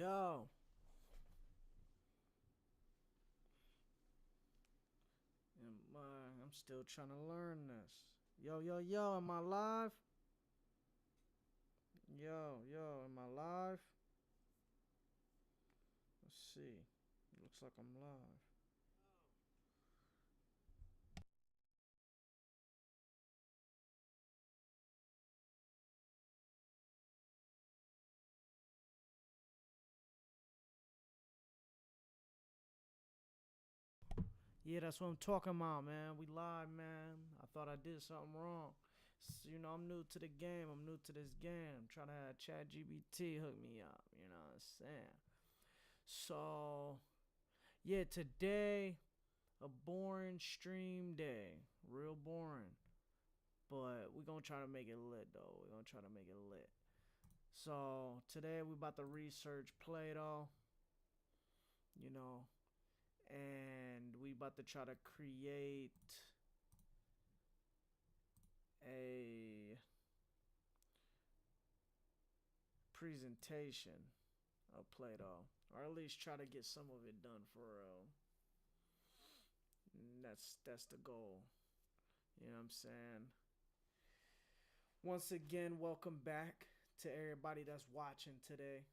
Yo, I'm still trying to learn this. Yo, am I live? Yo, am I live? Let's see. Looks like I'm live. Yeah, that's what I'm talking about, man. We live, man. I thought I did something wrong. I'm new to the game. I'm new to this game. I'm trying to have ChatGPT hook me up. You know what I'm saying? So, yeah, today, a boring stream day. Real boring. But we're gonna try to make it lit though. We're gonna try to make it lit. So today we about to research Plato, you know, and we about to try to create a presentation of Plato, or at least try to get some of it done for real. And that's the goal. You know what I'm saying? Once again, welcome back to everybody that's watching today.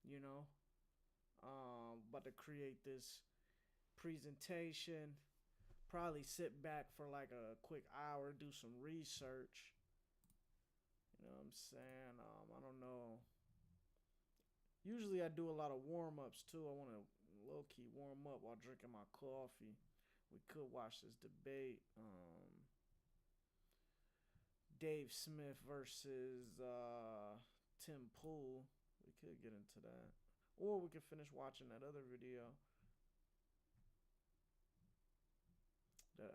You know, about to create this presentation. Probably sit back for like a quick hour, do some research. You know what I'm saying? I don't know. Usually I do a lot of warm ups too. I want to low key warm up while drinking my coffee. We could watch this debate. Dave Smith versus Tim Pool. We could get into that. Or we could finish watching that other video, that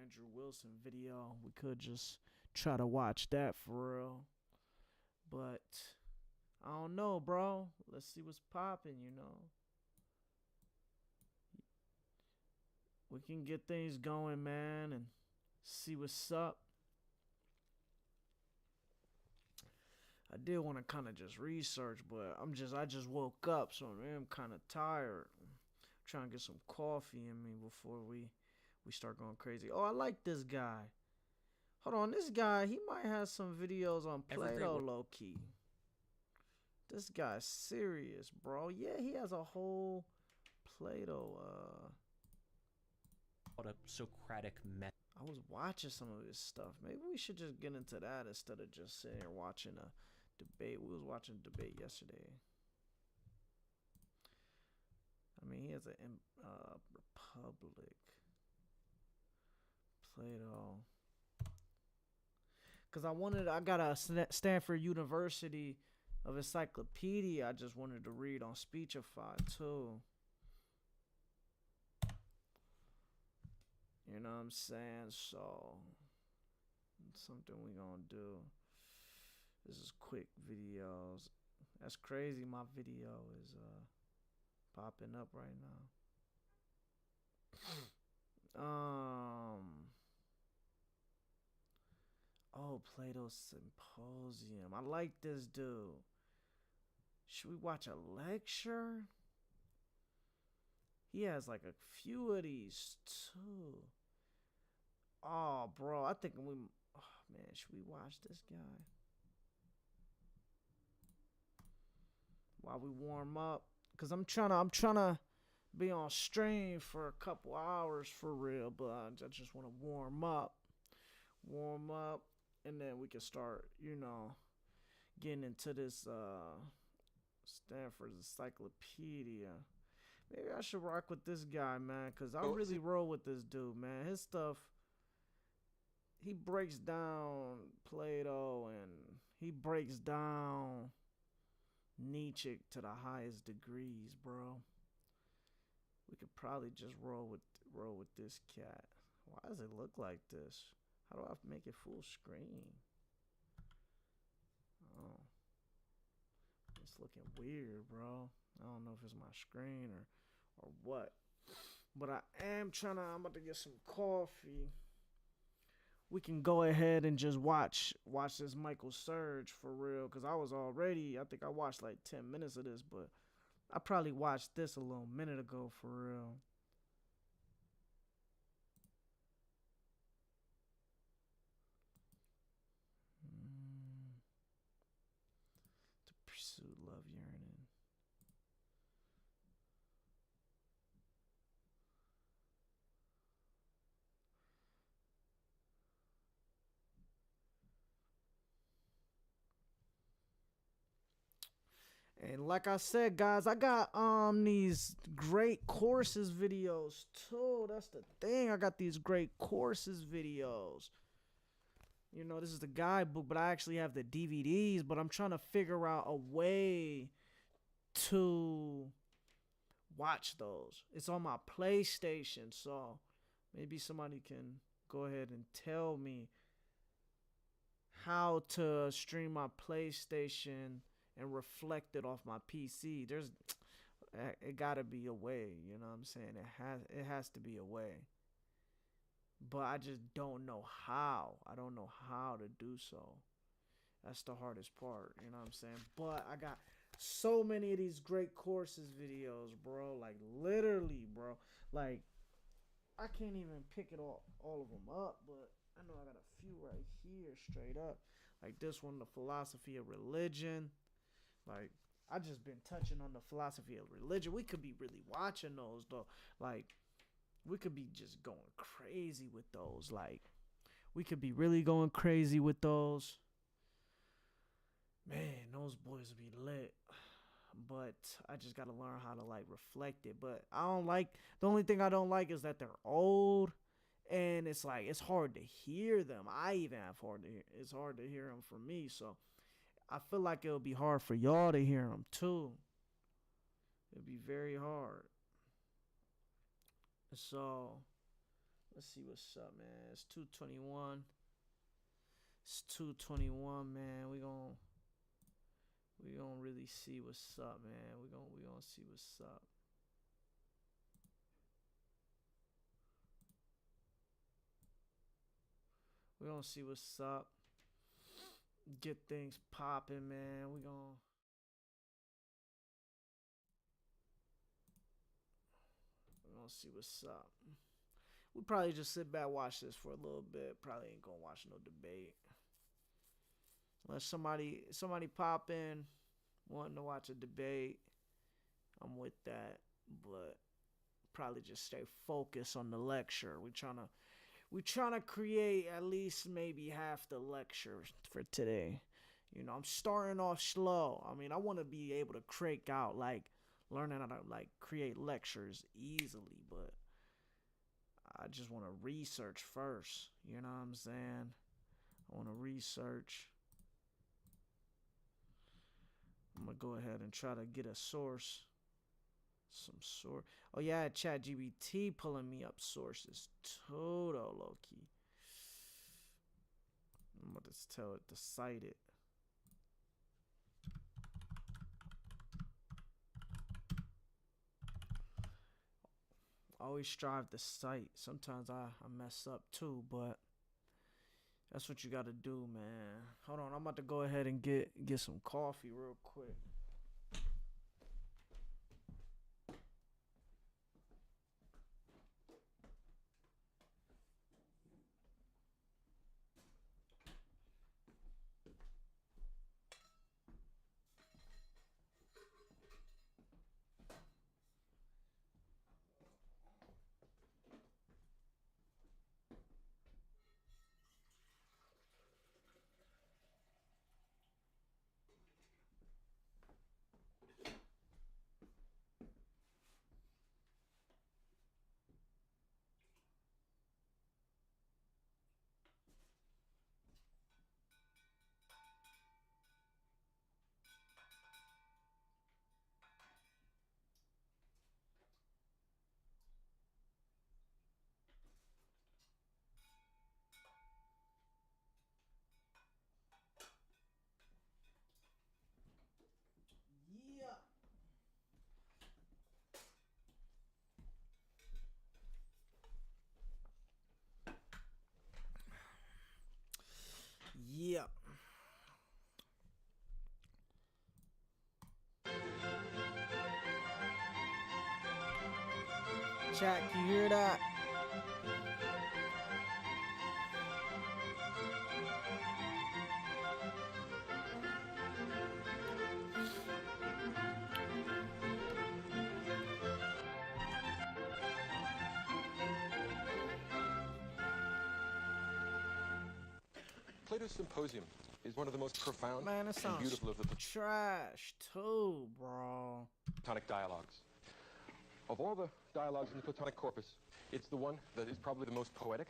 Andrew Wilson video. We could just try to watch that for real. But I don't know, bro. Let's see what's popping. We can get things going, man, and see what's up. I did want to kind of just research, but I just woke up, so I'm kind of tired. I'm trying to get some coffee in me before we start going crazy. Oh, I like this guy. Hold on, this guy, he might have some videos on Plato low key. This guy's serious, bro. Yeah, he has a whole Plato A Socratic method. I was watching some of his stuff. Maybe we should just get into that instead of just sitting here watching a debate. We was watching a debate yesterday. I mean, he has a Republic, Plato. Cause I got a Stanford University of encyclopedia. I just wanted to read on Speechify too. You know what I'm saying? So something we gonna do. This is quick videos. That's crazy. My video is popping up right now. Oh, Plato's Symposium. I like this dude. Should we watch a lecture? He has like a few of these too. Oh, bro, I think we. Oh man, should we watch this guy while we warm up? Cause I'm trying to be on stream for a couple hours for real, but I just want to warm up, and then we can start, getting into this Stanford's encyclopedia. Maybe I should rock with this guy, man, cause I really roll with this dude, man. His stuff, he breaks down Plato and he breaks down Nietzsche to the highest degrees, bro. We could probably just roll with this cat. Why does it look like this? How do I make it full screen? Oh, it's looking weird, bro. I don't know if it's my screen or what. But I'm about to get some coffee. We can go ahead and just watch this Michael Surge for real. Cause I think I watched like 10 minutes of this, but I probably watched this a little minute ago for real. Mm, to pursue love yearning. And like I said, guys, I got these great courses videos too. That's the thing. I got these great courses videos. You know, this is the guidebook, but I actually have the DVDs, but I'm trying to figure out a way to watch those. It's on my PlayStation, so maybe somebody can go ahead and tell me how to stream my PlayStation and reflect it off my PC. There's it got to be a way, you know what I'm saying? It has to be a way. But I just don't know how. I don't know how to do so. That's the hardest part, you know what I'm saying? But I got so many of these great courses videos, bro. Like literally, bro. Like I can't even pick it all of them up, but I know I got a few right here straight up. Like this one, the philosophy of religion. Like I just been touching on the philosophy of religion. We could be really watching those though. Like we could be just going crazy with those. Like we could be really going crazy with those. Man, those boys be lit. But I just gotta learn how to like reflect it. But I don't like the only thing I don't like is that they're old, and it's like it's hard to hear them. I even have hard to hear. It's hard to hear them for me. So I feel like it'll be hard for y'all to hear them too. It'll be very hard. So let's see what's up, man. It's 2:21. It's 2:21, man. We gonna really see what's up, man. We gonna see what's up. We gonna see what's up. Get things popping, man. We gonna see what's up. We probably just sit back watch this for a little bit. Probably ain't gonna watch no debate unless somebody pop in wanting to watch a debate. I'm with that, but probably just stay focused on the lecture. We trying to create at least maybe half the lecture for today. You know, I'm starting off slow. I mean, I want to be able to crank out like learning how to like create lectures easily, but I just want to research first. You know what I'm saying? I want to research. I'm gonna go ahead and try to get a source, some sort. Oh yeah, I had ChatGPT pulling me up sources. Total low key. I'm gonna just tell it to cite it. I always strive to cite. Sometimes I mess up too, but that's what you gotta do, man. Hold on, I'm about to go ahead and get some coffee real quick. Chat, can you hear that? Plato's Symposium is one of the most profound Man, it and sounds beautiful of the trash too, bro. Platonic dialogues. Of all the dialogues in the Platonic corpus, it's the one that is probably the most poetic,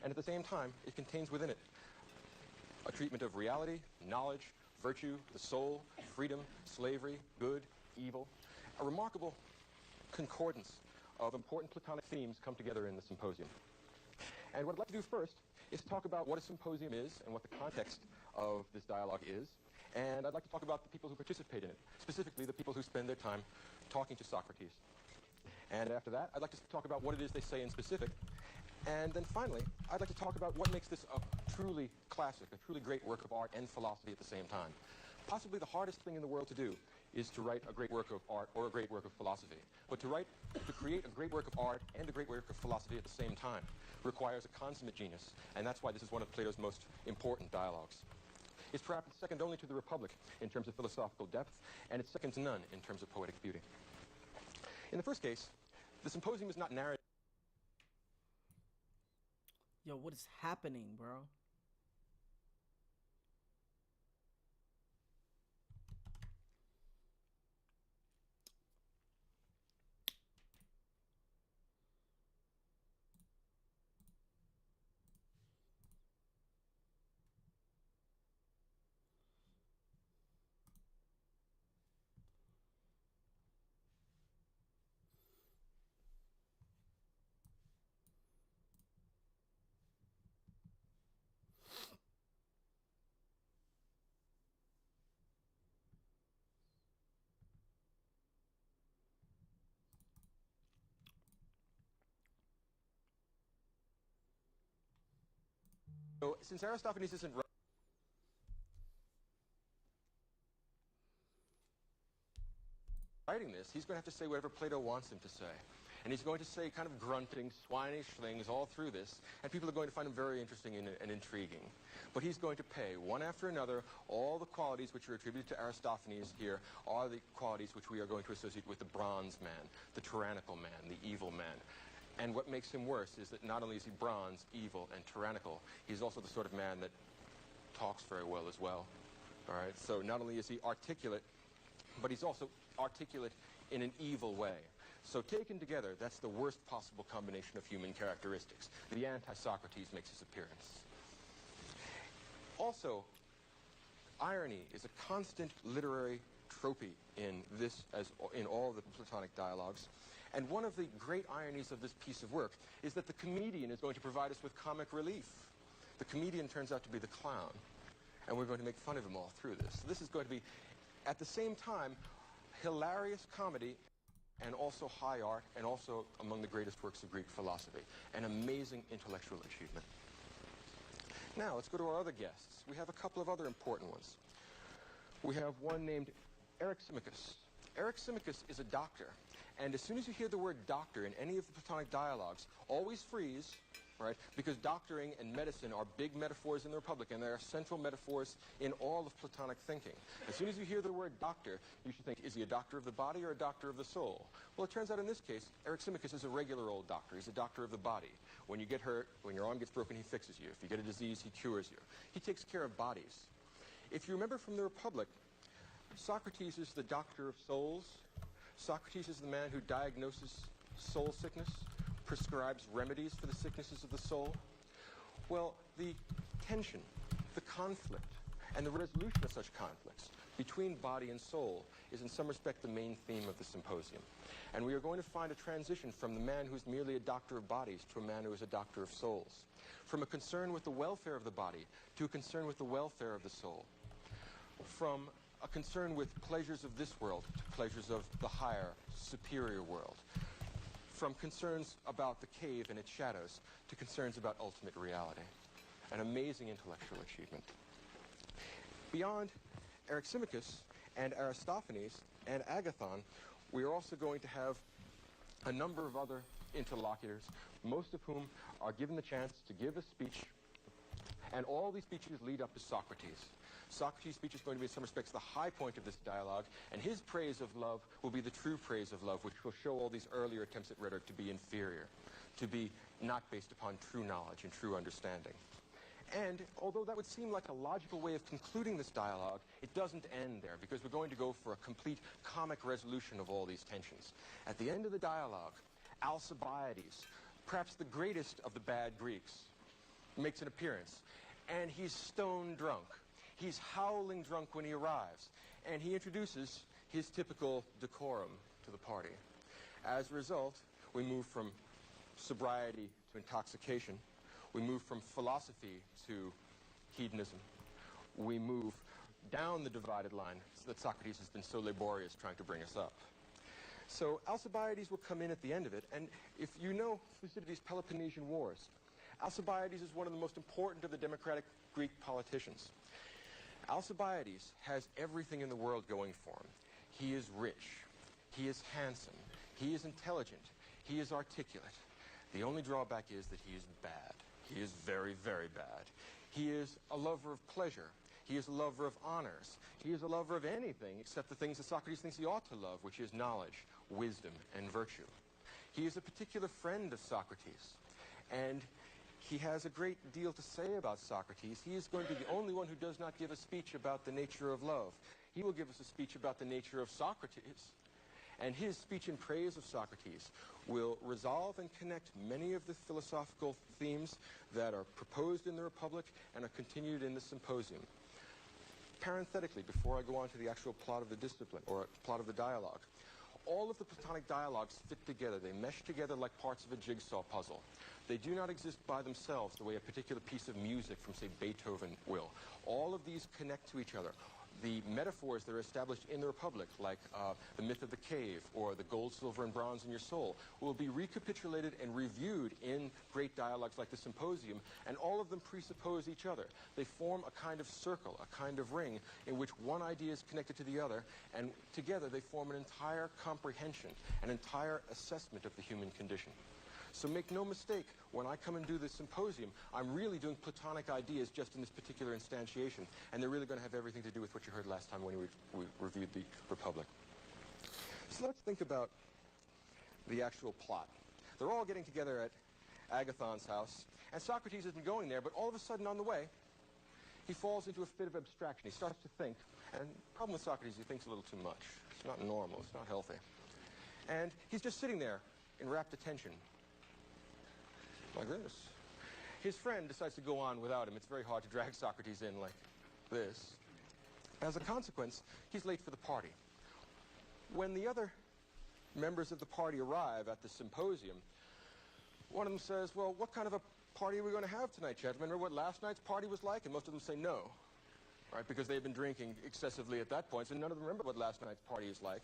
and at the same time, it contains within it a treatment of reality, knowledge, virtue, the soul, freedom, slavery, good, evil, a remarkable concordance of important Platonic themes come together in the Symposium. And what I'd like to do first is talk about what a symposium is and what the context of this dialogue is. And I'd like to talk about the people who participate in it, specifically the people who spend their time talking to Socrates. And after that, I'd like to talk about what it is they say in specific. And then finally, I'd like to talk about what makes this a truly classic, a truly great work of art and philosophy at the same time. Possibly the hardest thing in the world to do is to write a great work of art or a great work of philosophy. But to create a great work of art and a great work of philosophy at the same time requires a consummate genius, and that's why this is one of Plato's most important dialogues. It's perhaps second only to the Republic in terms of philosophical depth, and it's second to none in terms of poetic beauty. In the first case, the Symposium is not narrated. Yo, what is happening, bro? So, since Aristophanes isn't writing this, he's going to have to say whatever Plato wants him to say. And he's going to say kind of grunting, swinish things all through this, and people are going to find him very interesting and intriguing. But he's going to pay, one after another, all the qualities which are attributed to Aristophanes here are the qualities which we are going to associate with the bronze man, the tyrannical man, the evil man. And what makes him worse is that not only is he bronze, evil, and tyrannical, he's also the sort of man that talks very well as well. All right? So not only is he articulate, but he's also articulate in an evil way. So taken together, that's the worst possible combination of human characteristics. The anti-Socrates makes his appearance. Also, irony is a constant literary tropy in this, as in all the Platonic dialogues. And one of the great ironies of this piece of work is that the comedian is going to provide us with comic relief. The comedian turns out to be the clown, and we're going to make fun of him all through this. So this is going to be, at the same time, hilarious comedy and also high art, and also among the greatest works of Greek philosophy. An amazing intellectual achievement. Now, let's go to our other guests. We have a couple of other important ones. We have one named Eryximachus. Eryximachus is a doctor, and as soon as you hear the word doctor in any of the Platonic dialogues, always freeze, right? Because doctoring and medicine are big metaphors in the Republic, and they are central metaphors in all of Platonic thinking. As soon as you hear the word doctor, you should think, is he a doctor of the body or a doctor of the soul? Well, it turns out in this case, Eryximachus is a regular old doctor. He's a doctor of the body. When you get hurt, when your arm gets broken, he fixes you. If you get a disease, he cures you. He takes care of bodies. If you remember from the Republic, Socrates is the doctor of souls. Socrates is the man who diagnoses soul sickness, prescribes remedies for the sicknesses of the soul. Well, the tension, the conflict, and the resolution of such conflicts between body and soul is in some respect the main theme of the Symposium. And we are going to find a transition from the man who's merely a doctor of bodies to a man who is a doctor of souls. From a concern with the welfare of the body to a concern with the welfare of the soul. From a concern with pleasures of this world to pleasures of the higher, superior world. From concerns about the cave and its shadows to concerns about ultimate reality. An amazing intellectual achievement. Beyond Eryximachus and Aristophanes and Agathon, we are also going to have a number of other interlocutors, most of whom are given the chance to give a speech, and all these speeches lead up to Socrates. Socrates' speech is going to be, in some respects, the high point of this dialogue, and his praise of love will be the true praise of love, which will show all these earlier attempts at rhetoric to be inferior, to be not based upon true knowledge and true understanding. And although that would seem like a logical way of concluding this dialogue, it doesn't end there, because we're going to go for a complete comic resolution of all these tensions. At the end of the dialogue, Alcibiades, perhaps the greatest of the bad Greeks, makes an appearance, and he's stone drunk. He's howling drunk when he arrives, and he introduces his typical decorum to the party. As a result, we move from sobriety to intoxication. We move from philosophy to hedonism. We move down the divided line that Socrates has been so laborious trying to bring us up. So Alcibiades will come in at the end of it, and if you know Thucydides' Peloponnesian Wars, Alcibiades is one of the most important of the democratic Greek politicians. Alcibiades has everything in the world going for him. He is rich. He is handsome. He is intelligent. He is articulate. The only drawback is that he is bad. He is very, very bad. He is a lover of pleasure. He is a lover of honors. He is a lover of anything except the things that Socrates thinks he ought to love, which is knowledge, wisdom, and virtue. He is a particular friend of Socrates, and he has a great deal to say about Socrates. He is going to be the only one who does not give a speech about the nature of love. He will give us a speech about the nature of Socrates. And his speech in praise of Socrates will resolve and connect many of the philosophical themes that are proposed in the Republic and are continued in the Symposium. Parenthetically, before I go on to the actual plot of the discipline, or plot of the dialogue, all of the Platonic dialogues fit together. They mesh together like parts of a jigsaw puzzle. They do not exist by themselves the way a particular piece of music from, say, Beethoven will. All of these connect to each other. The metaphors that are established in the Republic, like the myth of the cave or the gold, silver, and bronze in your soul, will be recapitulated and reviewed in great dialogues like the Symposium, and all of them presuppose each other. They form a kind of circle, a kind of ring, in which one idea is connected to the other, and together they form an entire comprehension, an entire assessment of the human condition. So make no mistake, when I come and do this Symposium, I'm really doing Platonic ideas just in this particular instantiation, and they're really going to have everything to do with what you heard last time when we reviewed the Republic. So let's think about the actual plot. They're all getting together at Agathon's house, and Socrates has been going there, but all of a sudden on the way, he falls into a fit of abstraction. He starts to think, and the problem with Socrates, he thinks a little too much. It's not normal, it's not healthy. And he's just sitting there in rapt attention, like this. His friend decides to go on without him. It's very hard to drag Socrates in like this. As a consequence, he's late for the party. When the other members of the party arrive at the Symposium, one of them says, well, what kind of a party are we going to have tonight, gentlemen? Remember what last night's party was like? And most of them say no, right? Because they've been drinking excessively at that point, so none of them remember what last night's party is like.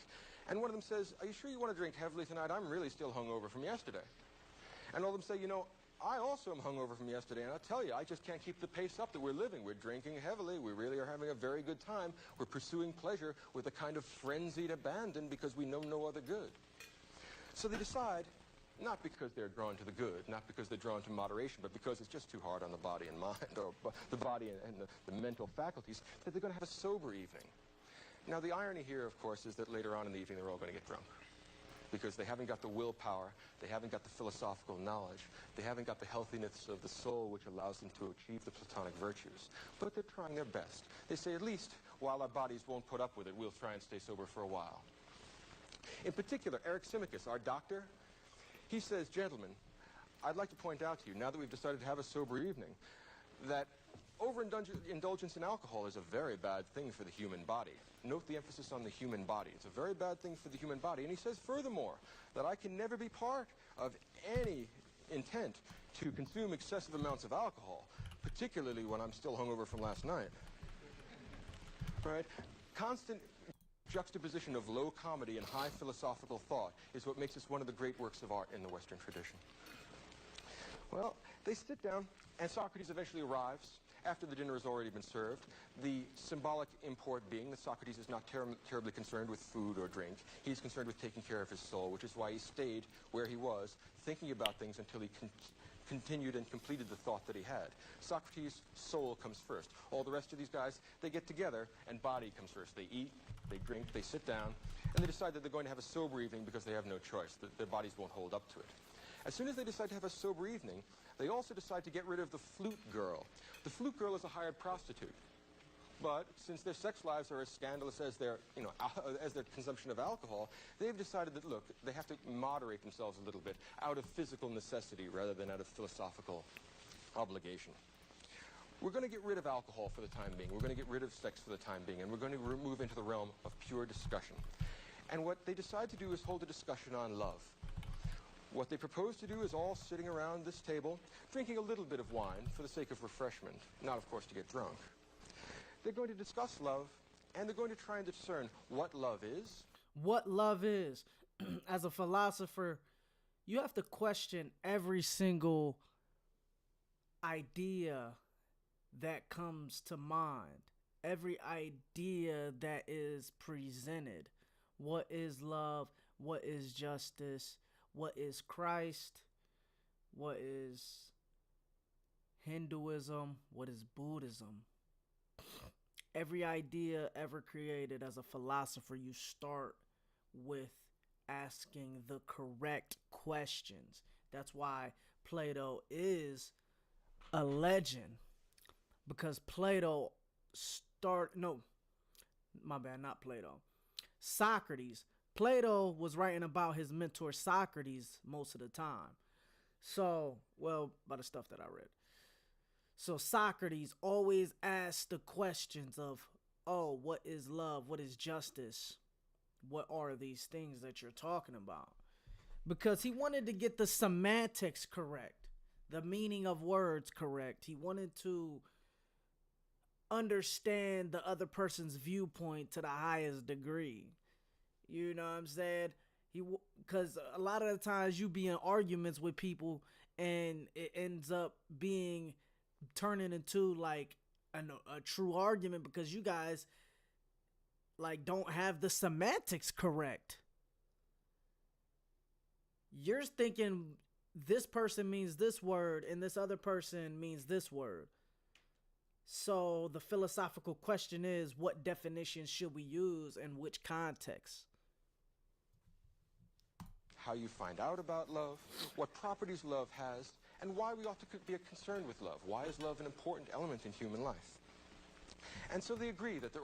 And one of them says, are you sure you want to drink heavily tonight? I'm really still hungover from yesterday. And all of them say, you know, I also am hungover from yesterday, and I'll tell you, I just can't keep the pace up that we're living. We're drinking heavily. We really are having a very good time. We're pursuing pleasure with a kind of frenzied abandon because we know no other good. So they decide, not because they're drawn to the good, not because they're drawn to moderation, but because it's just too hard on the body and mind, or the body and the mental faculties, that they're going to have a sober evening. Now, the irony here, of course, is that later on in the evening, they're all going to get drunk, because they haven't got the willpower, they haven't got the philosophical knowledge, they haven't got the healthiness of the soul which allows them to achieve the Platonic virtues. But they're trying their best. They say, at least, while our bodies won't put up with it, we'll try and stay sober for a while. In particular, Eryximachus, our doctor, he says, gentlemen, I'd like to point out to you, now that we've decided to have a sober evening, that overindulgence in alcohol is a very bad thing for the human body. Note the emphasis on the human body. It's a very bad thing for the human body. And he says furthermore that I can never be part of any intent to consume excessive amounts of alcohol, particularly when I'm still hungover from last night. Right? Constant juxtaposition of low comedy and high philosophical thought is what makes this one of the great works of art in the Western tradition. Well, they sit down, and Socrates eventually arrives, after the dinner has already been served, the symbolic import being that Socrates is not terribly concerned with food or drink. He's concerned with taking care of his soul, which is why he stayed where he was, thinking about things until he continued and completed the thought that he had. Socrates' soul comes first. All the rest of these guys, they get together, and body comes first. They eat, they drink, they sit down, and they decide that they're going to have a sober evening because they have no choice. Their bodies won't hold up to it. As soon as they decide to have a sober evening, they also decide to get rid of the flute girl. The flute girl is a hired prostitute. But since their sex lives are as scandalous as their, as their consumption of alcohol, they've decided that, look, they have to moderate themselves a little bit out of physical necessity rather than out of philosophical obligation. We're going to get rid of alcohol for the time being. We're going to get rid of sex for the time being, and we're going to move into the realm of pure discussion. And what they decide to do is hold a discussion on love. What they propose to do is all sitting around this table, drinking a little bit of wine for the sake of refreshment, not, of course, to get drunk. They're going to discuss love, and they're going to try and discern what love is. What love is. As a philosopher, you have to question every single idea that comes to mind, every idea that is presented. What is love? What is justice? What is Christ? What is Hinduism? What is Buddhism? Every idea ever created as a philosopher, you start with asking the correct questions. That's why Plato is a legend, because Plato Socrates. Plato was writing about his mentor Socrates most of the time. So, well, by the stuff that I read. So Socrates always asked the questions of, oh, what is love? What is justice? What are these things that you're talking about? Because he wanted to get the semantics correct, the meaning of words correct. He wanted to understand the other person's viewpoint to the highest degree. You know what I'm saying? Because a lot of the times you be in arguments with people and it ends up turning into like a true argument because you guys like don't have the semantics correct. You're thinking this person means this word and this other person means this word. So the philosophical question is, what definition should we use in which context? How you find out about love, what properties love has, and why we ought to be concerned with love. Why is love an important element in human life? And so they agree that they're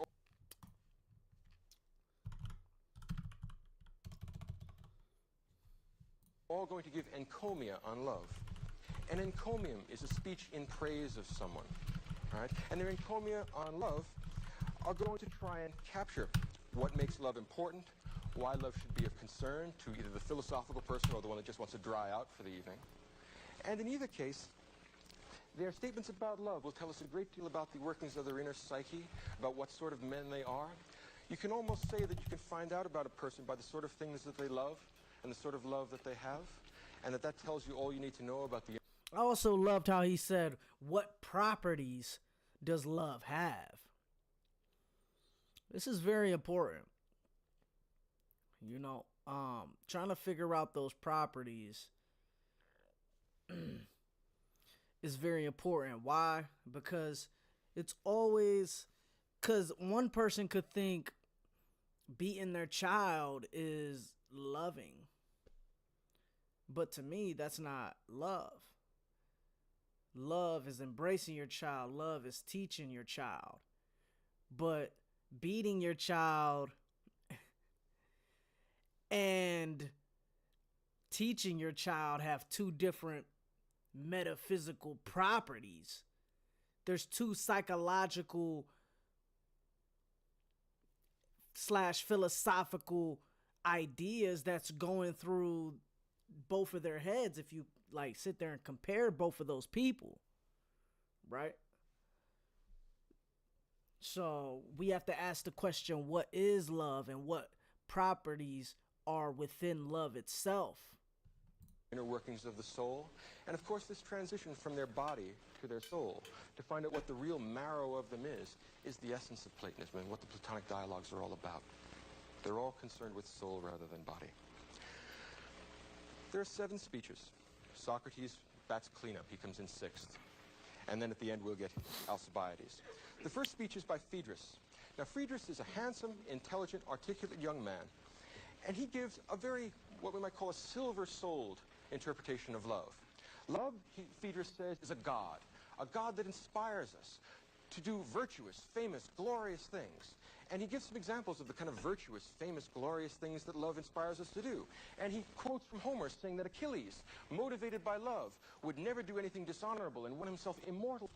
all going to give encomia on love. An encomium is a speech in praise of someone, right? And their encomia on love are going to try and capture what makes love important, why love should be of concern to either the philosophical person or the one that just wants to dry out for the evening. And in either case, their statements about love will tell us a great deal about the workings of their inner psyche, about what sort of men they are. You can almost say that you can find out about a person by the sort of things that they love and the sort of love that they have, and that tells you all you need to know about the... I also loved how he said, what properties does love have? This is very important. You know, trying to figure out those properties is very important. Why? Because it's always, because one person could think beating their child is loving. But to me, that's not love. Love is embracing your child. Love is teaching your child. But beating your child and teaching your child have two different metaphysical properties. There's two psychological / philosophical ideas that's going through both of their heads if you like sit there and compare both of those people, right? So we have to ask the question, what is love and what properties are within love itself? inner workings of the soul, and of course this transition from their body to their soul to find out what the real marrow of them is the essence of Platonism and what the Platonic dialogues are all about. They're all concerned with soul rather than body. There are 7 speeches. Socrates bats cleanup. He comes in 6th. And then at the end we'll get Alcibiades. The first speech is by Phaedrus. Now Phaedrus is a handsome, intelligent, articulate young man, and he gives a very, what we might call a silver-souled interpretation of love. Love, Phaedrus says, is a god that inspires us to do virtuous, famous, glorious things. And he gives some examples of the kind of virtuous, famous, glorious things that love inspires us to do. And he quotes from Homer saying that Achilles, motivated by love, would never do anything dishonorable and won himself immortal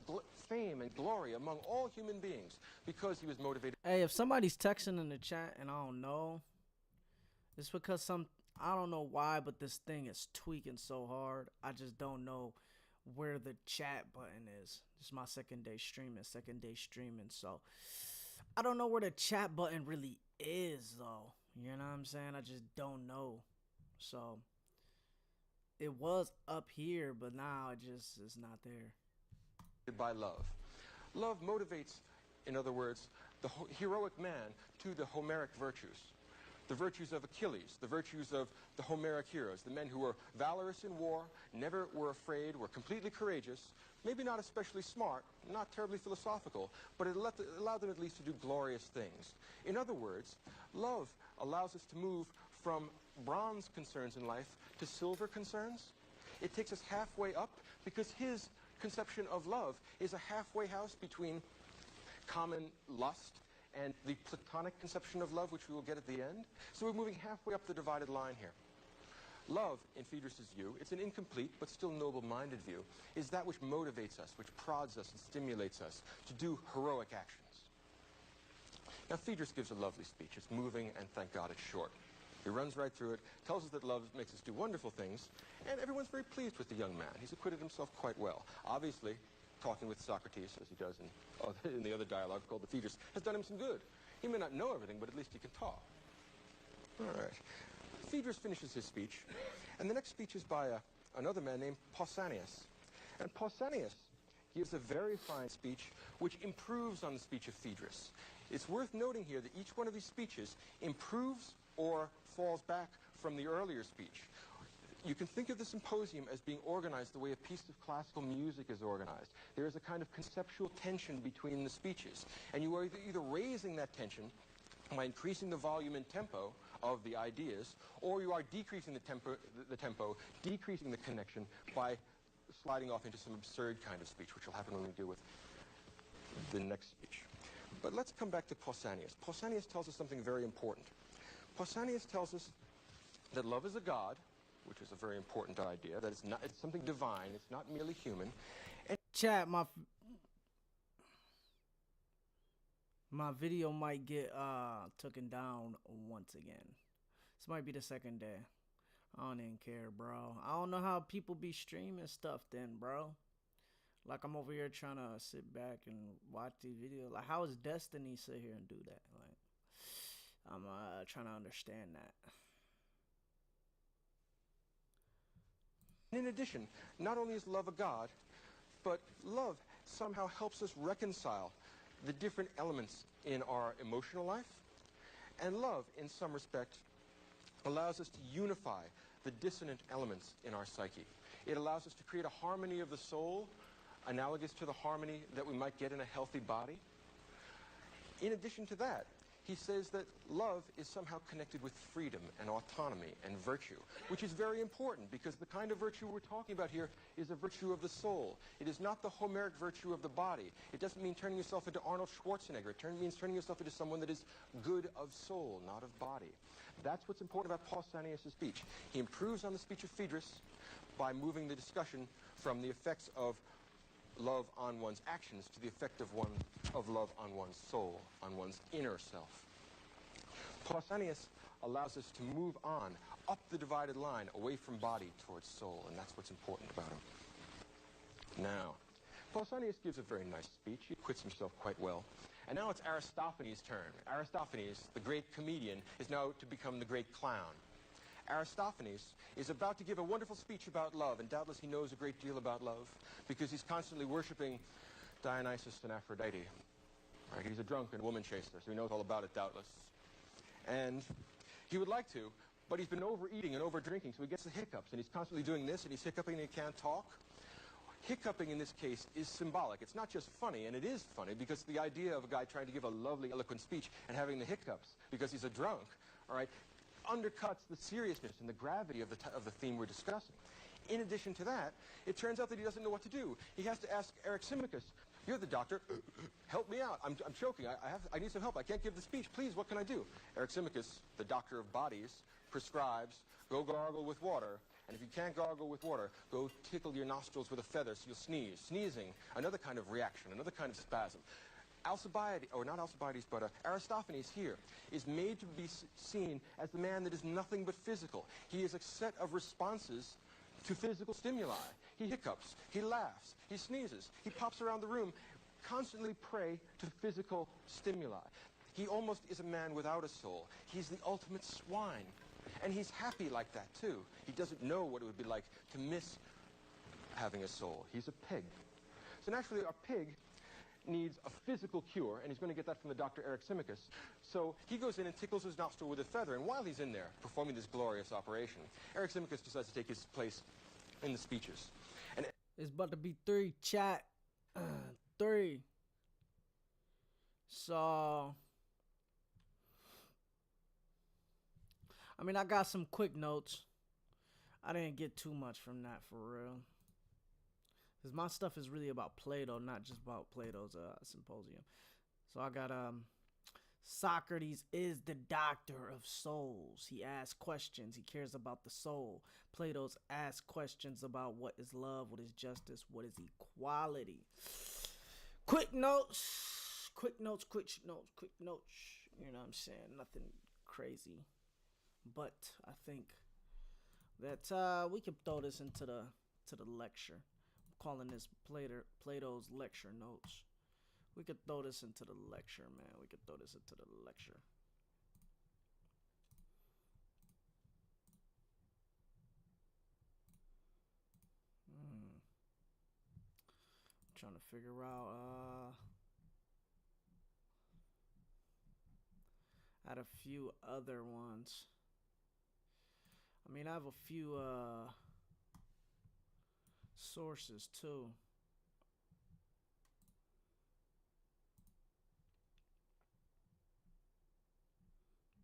fame and glory among all human beings because he was motivated. Hey, if somebody's texting in the chat and I don't know, it's because I don't know why, but this thing is tweaking so hard. I just don't know where the chat button is. This is my second day streaming, so I don't know where the chat button really is, though. You know what I'm saying? I just don't know. So it was up here, but now it just is not there. By love. Love motivates, in other words, the heroic man to the Homeric virtues. The virtues of Achilles, the virtues of the Homeric heroes, the men who were valorous in war, never were afraid, were completely courageous, maybe not especially smart, not terribly philosophical, but it allowed them at least to do glorious things. In other words, love allows us to move from bronze concerns in life to silver concerns. It takes us halfway up because his conception of love is a halfway house between common lust and the Platonic conception of love, which we will get at the end. So we're moving halfway up the divided line here. Love, in Phaedrus' view, it's an incomplete but still noble-minded view, is that which motivates us, which prods us and stimulates us to do heroic actions. Now Phaedrus gives a lovely speech. It's moving, and thank God it's short. He runs right through it, tells us that love makes us do wonderful things, and everyone's very pleased with the young man. He's acquitted himself quite well. Obviously, talking with Socrates, as he does in the other dialogue called the Phaedrus, has done him some good. He may not know everything, but at least he can talk. All right. Phaedrus finishes his speech, and the next speech is by another man named Pausanias. And Pausanias gives a very fine speech which improves on the speech of Phaedrus. It's worth noting here that each one of these speeches improves or falls back from the earlier speech. You can think of the symposium as being organized the way a piece of classical music is organized. There is a kind of conceptual tension between the speeches, and you are either raising that tension by increasing the volume and tempo of the ideas, or you are decreasing the tempo, decreasing the connection by sliding off into some absurd kind of speech, which will happen when we deal with the next speech. But let's come back to Pausanias. Pausanias tells us something very important. Pausanias tells us that love is a god, which is a very important idea, that it's something divine, it's not merely human. And chat, my video might get taken down once again. This might be the second day. I don't even care, bro. I don't know how people be streaming stuff then, bro. Like, I'm over here trying to sit back and watch these videos. Like, how is Destiny sit here and do that? Like, I'm trying to understand that. in addition, not only is love a god, but love somehow helps us reconcile the different elements in our emotional life. And love, in some respect, allows us to unify the dissonant elements in our psyche. It allows us to create a harmony of the soul, analogous to the harmony that we might get in a healthy body. In addition to that, he says that love is somehow connected with freedom and autonomy and virtue, which is very important because the kind of virtue we're talking about here is a virtue of the soul. It is not the Homeric virtue of the body. It doesn't mean turning yourself into Arnold Schwarzenegger. It means turning yourself into someone that is good of soul, not of body. That's what's important about Pausanias' speech. He improves on the speech of Phaedrus by moving the discussion from the effects of love on one's actions to the effect of love on one's soul, on one's inner self. Pausanias allows us to move on up the divided line away from body towards soul, and that's what's important about him. Now, Pausanias gives a very nice speech. He acquits himself quite well. And now it's Aristophanes' turn. Aristophanes, the great comedian, is now to become the great clown. Aristophanes is about to give a wonderful speech about love, and doubtless he knows a great deal about love because he's constantly worshiping Dionysus and Aphrodite. Right? He's a drunken woman chaser, so he knows all about it, doubtless. And he would like to, but he's been overeating and over-drinking, so he gets the hiccups, and he's constantly doing this, and he's hiccuping, and he can't talk. Hiccuping in this case is symbolic. It's not just funny, and it is funny because the idea of a guy trying to give a lovely, eloquent speech and having the hiccups because he's a drunk, all right, undercuts the seriousness and the gravity of the theme we're discussing. In addition to that, it turns out that he doesn't know what to do. He has to ask Eryximachus, "You're the doctor. Help me out. I'm choking. I need some help. I can't give the speech. Please, what can I do?" Eryximachus, the doctor of bodies, prescribes, go gargle with water. And if you can't gargle with water, go tickle your nostrils with a feather so you'll sneeze. Sneezing, another kind of reaction, another kind of spasm. Alcibiades, or not Alcibiades, but Aristophanes here is made to be seen as the man that is nothing but physical. He is a set of responses to physical stimuli. He hiccups, he laughs, he sneezes, he pops around the room, constantly prey to physical stimuli. He almost is a man without a soul. He's the ultimate swine. And he's happy like that, too. He doesn't know what it would be like to miss having a soul. He's a pig. So naturally, our pig needs a physical cure, and he's going to get that from the Dr. Eryximachus. So he goes in and tickles his nostril with a feather, and while he's in there performing this glorious operation, Eryximachus decides to take his place in the speeches. And It's about to be 3, chat. 3. So, I mean, I got some quick notes. I didn't get too much from that for real. Because my stuff is really about Plato, not just about Plato's symposium. So I got, Socrates is the doctor of souls. He asks questions. He cares about the soul. Plato's asks questions about what is love, what is justice, what is equality. Quick notes. Quick notes, quick notes, quick notes. You know what I'm saying? Nothing crazy. But I think that we can throw this into the lecture. I'm calling this Plato's lecture notes. We could throw this into the lecture, man. We could throw this into the lecture. I'm trying to figure out. I had a few other ones. I mean, I have a few sources too.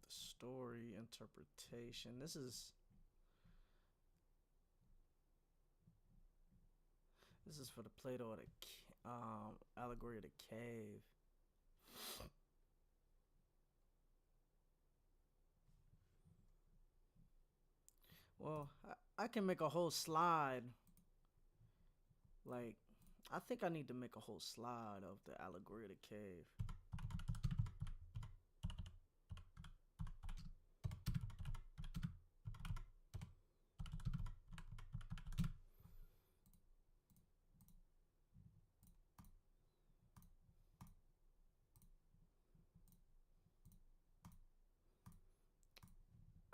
The story interpretation. This is for the Plato of the allegory of the cave. Well, I can make a whole slide. Like, I think I need to make a whole slide of the allegory of the cave.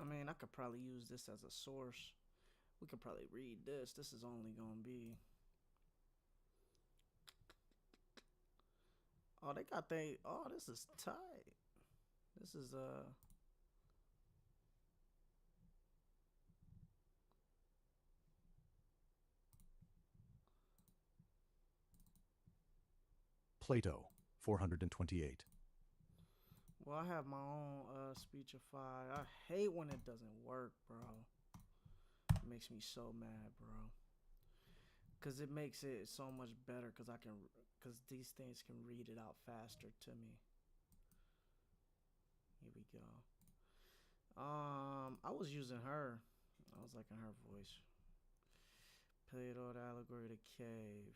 I mean, I could probably use this as a source. We could probably read this. This is only gonna be. Oh, they got oh, this is tight. This is Plato, 428. Well, I have my own Speechify. I hate when it doesn't work, bro. It makes me so mad, bro. Cause it makes it so much better. Cause these things can read it out faster to me. Here we go. I was using her. I was liking her voice. Plato, the allegory of the cave.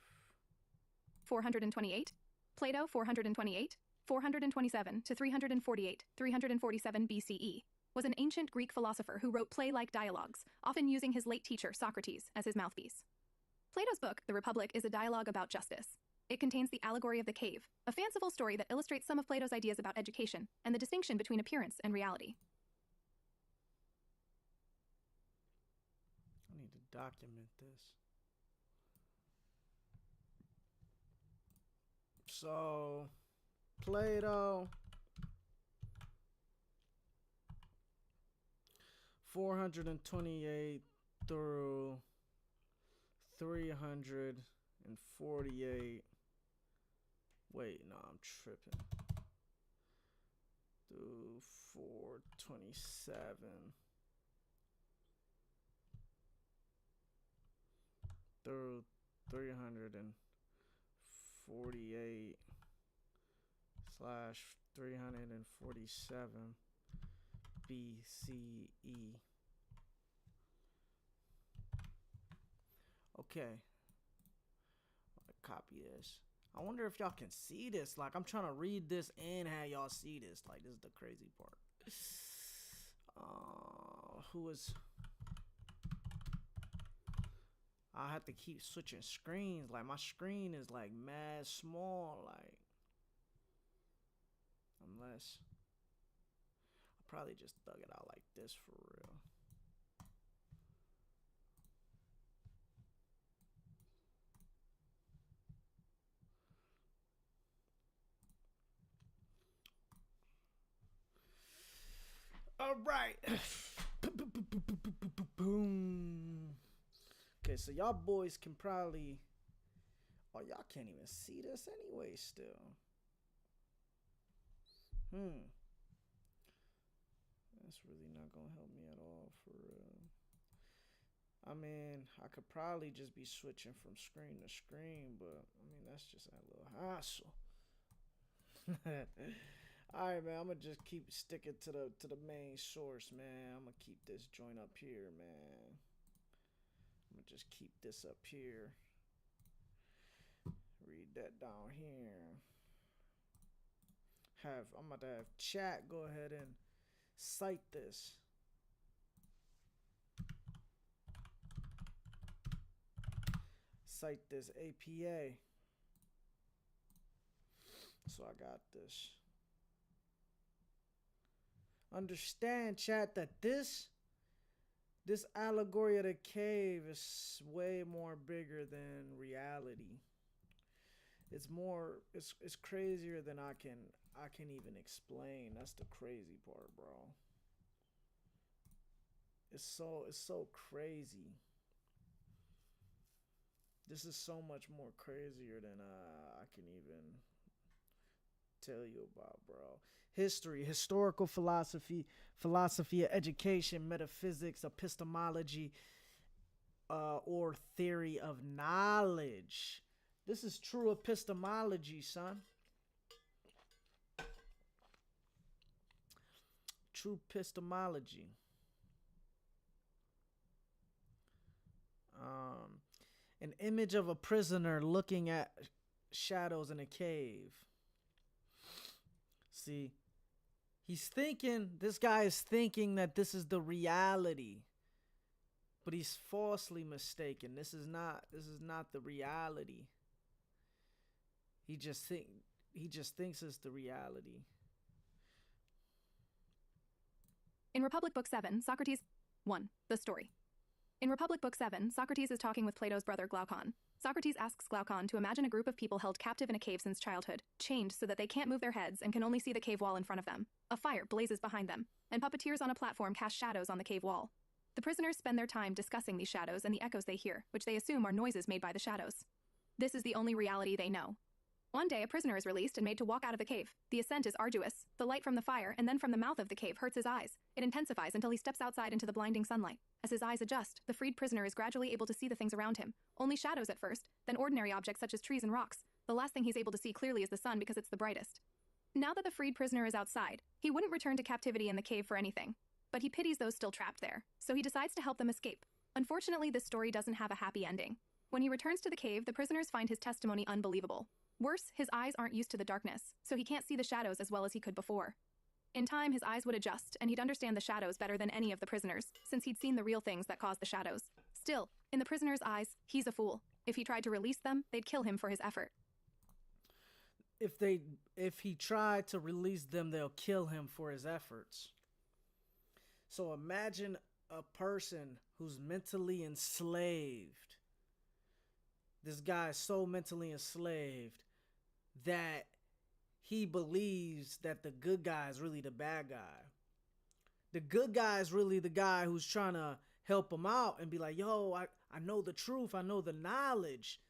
428. Plato, 428. 427 to 348, 347 BCE, was an ancient Greek philosopher who wrote play-like dialogues, often using his late teacher, Socrates, as his mouthpiece. Plato's book, The Republic, is a dialogue about justice. It contains the allegory of the cave, a fanciful story that illustrates some of Plato's ideas about education and the distinction between appearance and reality. document this. So, Plato, 428 through 348. Wait, no, I'm tripping. Through 427 through 348 slash 347 BCE. Okay. Copy this. I wonder if y'all can see this. Like, I'm trying to read this and have y'all see this. Like, this is the crazy part. Who is... I have to keep switching screens. Like, my screen is, like, mad small. Like, unless... I probably just thug it out like this for real. All right. Boom. Okay, so y'all boys can probably... Oh, y'all can't even see this anyway still. That's really not going to help me at all for real. I mean, I could probably just be switching from screen to screen, but I mean, that's just a little hassle. All right, man, I'm gonna just keep sticking to the main source, man. I'm gonna keep this joint up here, man. I'm gonna just keep this up here. Read that down here. I'm about to have chat go ahead and cite this. Cite this APA. So I got this. Understand, chat, that this allegory of the cave is way more bigger than reality. It's more, it's crazier than I can even explain. That's the crazy part, bro. It's so crazy. This is so much more crazier than I can even tell you about, bro. History, historical philosophy, philosophy of education, metaphysics, epistemology, or theory of knowledge. This is true epistemology, son. True epistemology. An image of a prisoner looking at shadows in a cave. See, this guy is thinking that this is the reality, but he's falsely mistaken. This is not the reality. He just thinks it's the reality. In Republic Book 7, Socrates 1. The story. In Republic Book 7, Socrates is talking with Plato's brother Glaucon. Socrates asks Glaucon to imagine a group of people held captive in a cave since childhood, chained so that they can't move their heads and can only see the cave wall in front of them. A fire blazes behind them, and puppeteers on a platform cast shadows on the cave wall. The prisoners spend their time discussing these shadows and the echoes they hear, which they assume are noises made by the shadows. This is the only reality they know. One day, a prisoner is released and made to walk out of the cave. The ascent is arduous. The light from the fire and then from the mouth of the cave hurts his eyes. It intensifies until he steps outside into the blinding sunlight. As his eyes adjust, the freed prisoner is gradually able to see the things around him. Only shadows at first, then ordinary objects such as trees and rocks. The last thing he's able to see clearly is the sun because it's the brightest. Now that the freed prisoner is outside, he wouldn't return to captivity in the cave for anything. But he pities those still trapped there, so he decides to help them escape. Unfortunately, this story doesn't have a happy ending. When he returns to the cave, the prisoners find his testimony unbelievable. Worse, his eyes aren't used to the darkness, so he can't see the shadows as well as he could before. In time, his eyes would adjust, and he'd understand the shadows better than any of the prisoners, since he'd seen the real things that caused the shadows. Still, in the prisoner's eyes, he's a fool. If he tried to release them, they'd kill him for his effort. If he tried to release them, they'll kill him for his efforts. So imagine a person who's mentally enslaved. This guy is so mentally enslaved that he believes that the good guy is really the bad guy. The good guy is really the guy who's trying to help him out and be like, yo, I know the truth. I know the knowledge.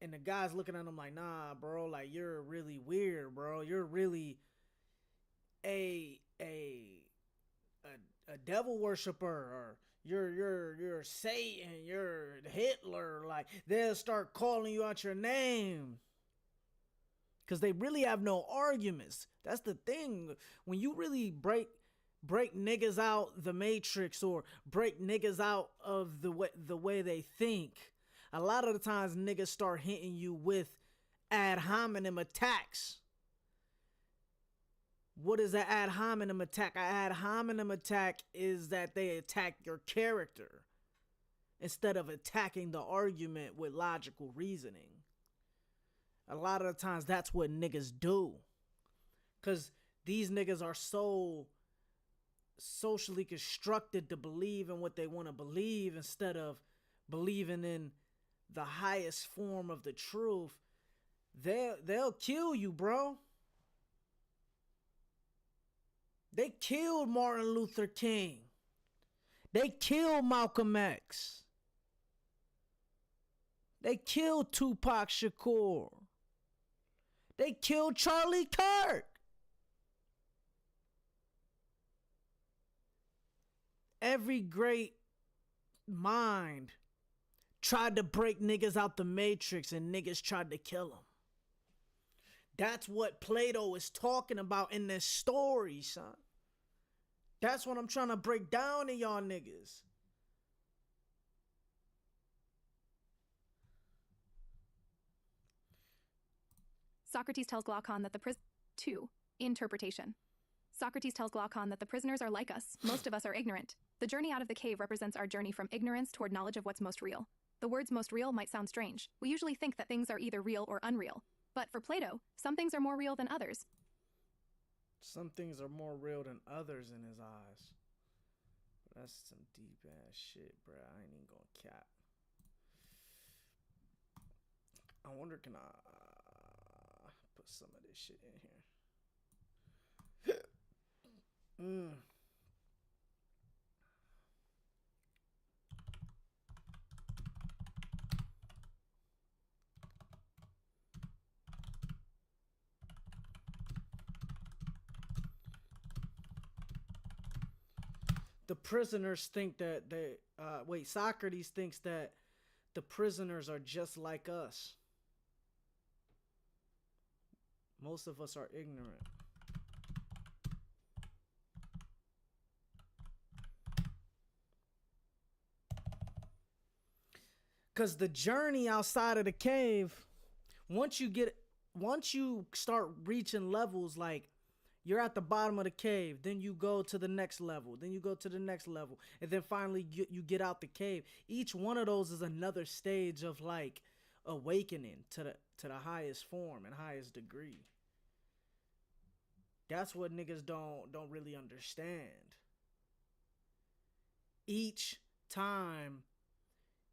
And the guy's looking at him like, nah, bro, like, you're really weird, bro. You're really a devil worshiper, or you're Satan, you're Hitler. Like, they'll start calling you out your name because they really have no arguments. That's the thing. When you really break niggas out the matrix, or break niggas out of the way they think, a lot of the times niggas start hitting you with ad hominem attacks. What is an ad hominem attack? An ad hominem attack is that they attack your character instead of attacking the argument with logical reasoning. A lot of the times that's what niggas do. Because these niggas are so socially constructed to believe in what they want to believe instead of believing in the highest form of the truth. They'll kill you, bro. They killed Martin Luther King. They killed Malcolm X. They killed Tupac Shakur. They killed Charlie Kirk. Every great mind tried to break niggas out the matrix, and niggas tried to kill them. That's what Plato is talking about in this story, son. That's what I'm trying to break down to y'all niggas. Socrates tells Glaucon that the 2. Interpretation. Socrates tells Glaucon that the prisoners are like us. Most of us are ignorant. The journey out of the cave represents our journey from ignorance toward knowledge of what's most real. The words most real might sound strange. We usually think that things are either real or unreal. But for Plato, some things are more real than others. Some things are more real than others in his eyes. That's some deep ass shit, bro. I ain't even gonna cap. I wonder, can I put some of this shit in here? The prisoners think that Socrates thinks that the prisoners are just like us. Most of us are ignorant. Because the journey outside of the cave, once you start reaching levels, like, you're at the bottom of the cave, then you go to the next level, then you go to the next level, and then finally you get out the cave. Each one of those is another stage of, like, awakening to the highest form and highest degree. That's what niggas don't really understand. Each time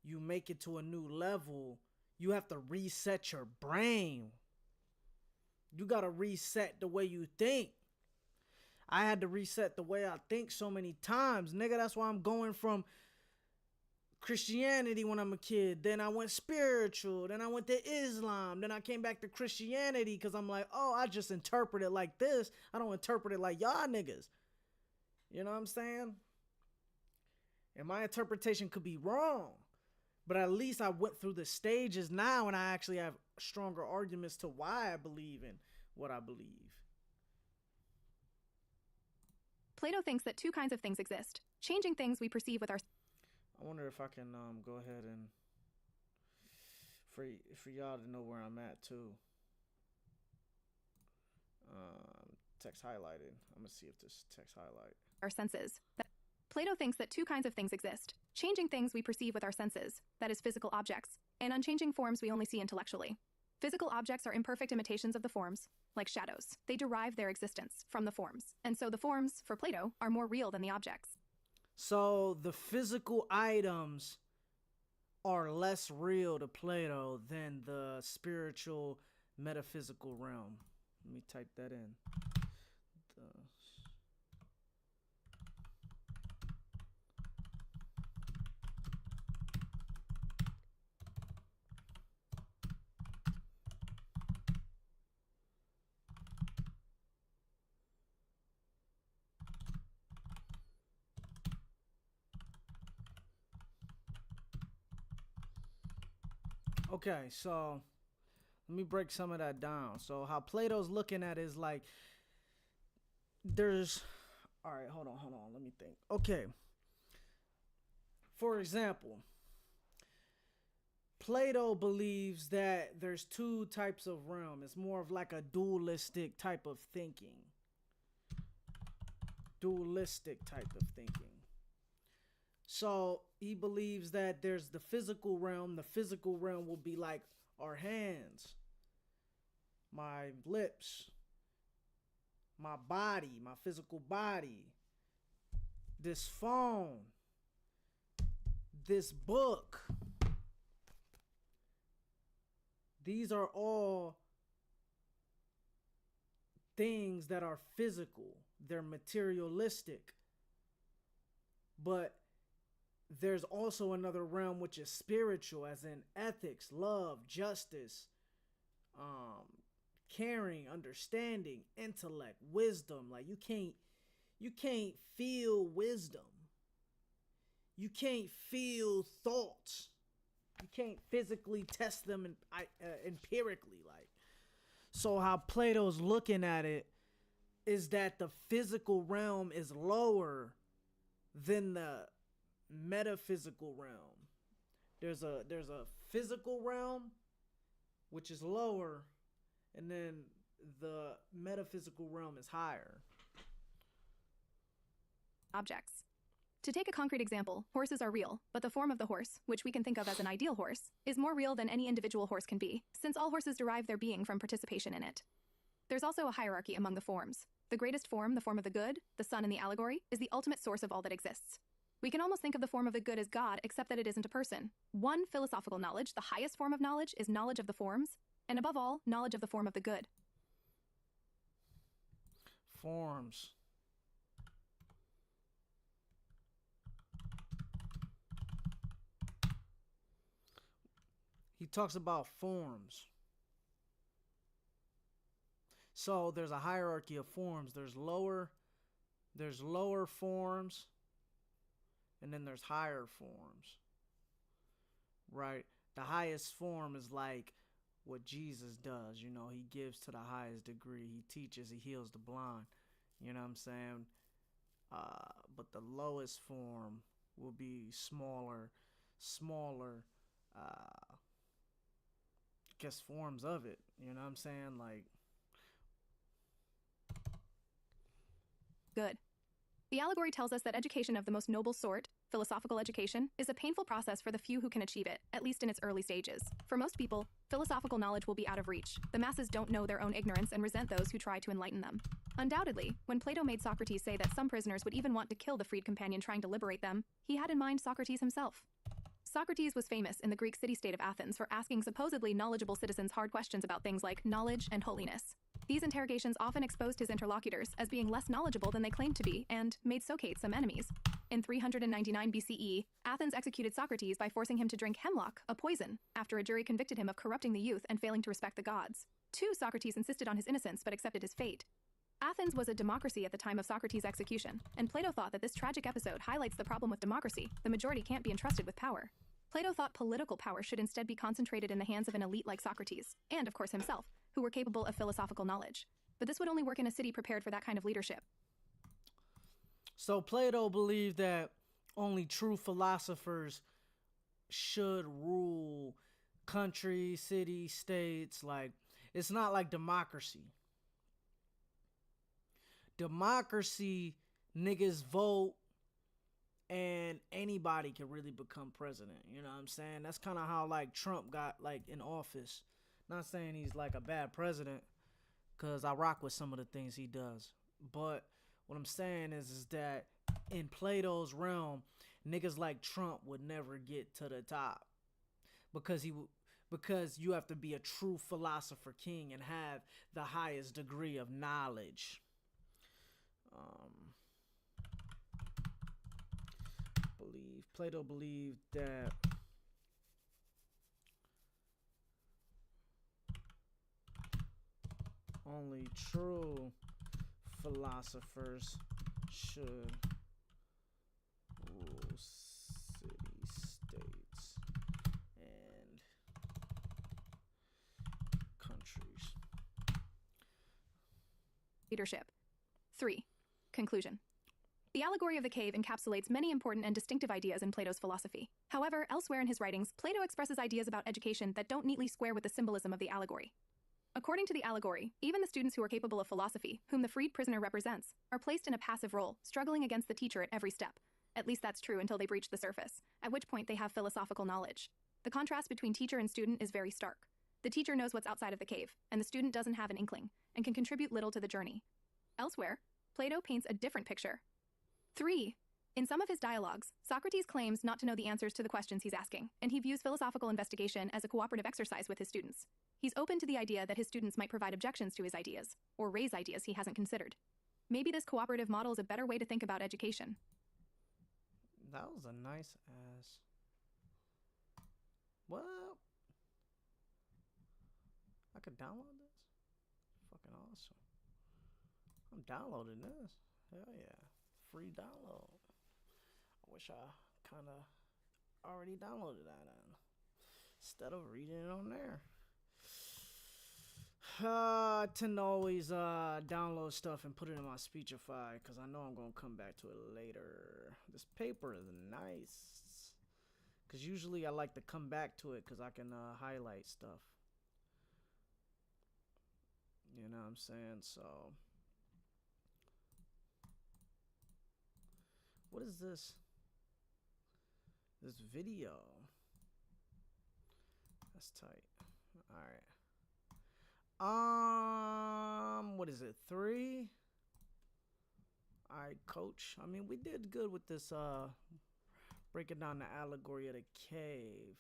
you make it to a new level, you have to reset your brain. You gotta reset the way you think. I had to reset the way I think so many times, nigga. That's why I'm going from Christianity when I'm a kid. Then I went spiritual. Then I went to Islam. Then I came back to Christianity because I'm like, oh, I just interpret it like this. I don't interpret it like y'all niggas. You know what I'm saying? And my interpretation could be wrong. But at least I went through the stages now, and I actually have stronger arguments to why I believe in what I believe. Plato thinks that two kinds of things exist. Changing things we perceive with our... I wonder if I can go ahead and... For y'all to know where I'm at, too. Text highlighted. I'm going to see if this text highlight. Our senses. Plato thinks that two kinds of things exist. Changing things we perceive with our senses, that is physical objects, and unchanging forms we only see intellectually. Physical objects are imperfect imitations of the forms, like shadows. They derive their existence from the forms, and so the forms, for Plato, are more real than the objects. So the physical items are less real to Plato than the spiritual metaphysical realm. Let me type that in. Okay, so let me break some of that down. So how Plato's looking at it is like there's all right, hold on, let me think. Okay. For example, Plato believes that there's two types of realm. It's more of like a dualistic type of thinking. Dualistic type of thinking. So he believes that there's the physical realm. The physical realm will be like our hands, my lips, my body, my physical body, this phone, this book. These are all things that are physical. They're materialistic. But there's also another realm which is spiritual, as in ethics, love, justice, caring, understanding, intellect, wisdom. Like you can't feel wisdom. You can't feel thoughts. You can't physically test them empirically. Like, so how Plato's looking at it is that the physical realm is lower than the metaphysical realm. There's a physical realm which is lower, and then the metaphysical realm is higher. Objects. To take a concrete example, horses are real, but the form of the horse, which we can think of as an ideal horse, is more real than any individual horse can be, since all horses derive their being from participation in it. There's also a hierarchy among the forms. The greatest form, the form of the good, the sun in the allegory, is the ultimate source of all that exists. We can almost think of the form of the good as God, except that it isn't a person. One, philosophical knowledge, the highest form of knowledge, is knowledge of the forms, and above all, knowledge of the form of the good. Forms. He talks about forms. So there's a hierarchy of forms. There's lower forms, and then there's higher forms. Right? The highest form is like what Jesus does. You know, he gives to the highest degree. He teaches, he heals the blind. You know what I'm saying? But the lowest form will be smaller, guess forms of it. You know what I'm saying? Like, Good. The allegory tells us that education of the most noble sort, philosophical education, is a painful process for the few who can achieve it, at least in its early stages. For most people, philosophical knowledge will be out of reach. The masses don't know their own ignorance and resent those who try to enlighten them. Undoubtedly, when Plato made Socrates say that some prisoners would even want to kill the freed companion trying to liberate them, he had in mind Socrates himself. Socrates was famous in the Greek city-state of Athens for asking supposedly knowledgeable citizens hard questions about things like knowledge and holiness. These interrogations often exposed his interlocutors as being less knowledgeable than they claimed to be, and made Socrates some enemies. In 399 BCE, Athens executed Socrates by forcing him to drink hemlock, a poison, after a jury convicted him of corrupting the youth and failing to respect the gods. Socrates insisted on his innocence but accepted his fate. Athens was a democracy at the time of Socrates' execution, and Plato thought that this tragic episode highlights the problem with democracy. The majority can't be entrusted with power. Plato thought political power should instead be concentrated in the hands of an elite like Socrates, and of course himself, who were capable of philosophical knowledge. But this would only work in a city prepared for that kind of leadership. So Plato believed that only true philosophers should rule countries, cities, states. Like, it's not like democracy. Democracy, niggas vote, and anybody can really become president. You know what I'm saying? That's kind of how like Trump got like in office. Not saying he's like a bad president, because I rock with some of the things he does. But what I'm saying is that in Plato's realm, niggas like Trump would never get to the top because because you have to be a true philosopher king and have the highest degree of knowledge. Plato believed that only true philosophers should rule city-states and countries. Leadership. 3. Conclusion. The allegory of the cave encapsulates many important and distinctive ideas in Plato's philosophy. However, elsewhere in his writings, Plato expresses ideas about education that don't neatly square with the symbolism of the allegory. According to the allegory, even the students who are capable of philosophy, whom the freed prisoner represents, are placed in a passive role, struggling against the teacher at every step. At least that's true until they breach the surface, at which point they have philosophical knowledge. The contrast between teacher and student is very stark. The teacher knows what's outside of the cave, and the student doesn't have an inkling, and can contribute little to the journey. Elsewhere, Plato paints a different picture. 3. In some of his dialogues, Socrates claims not to know the answers to the questions he's asking, and he views philosophical investigation as a cooperative exercise with his students. He's open to the idea that his students might provide objections to his ideas, or raise ideas he hasn't considered. Maybe this cooperative model is a better way to think about education. That was a nice ass. What? I could download this? Fucking awesome. I'm downloading this. Hell yeah. Free download. I wish I kind of already downloaded that instead of reading it on there. I tend to always download stuff and put it in my Speechify because I know I'm going to come back to it later. This paper is nice because usually I like to come back to it because I can highlight stuff. You know what I'm saying? So, what is this? This video. That's tight. All right. What is it? 3? All right, coach. I mean, we did good with this breaking down the allegory of the cave.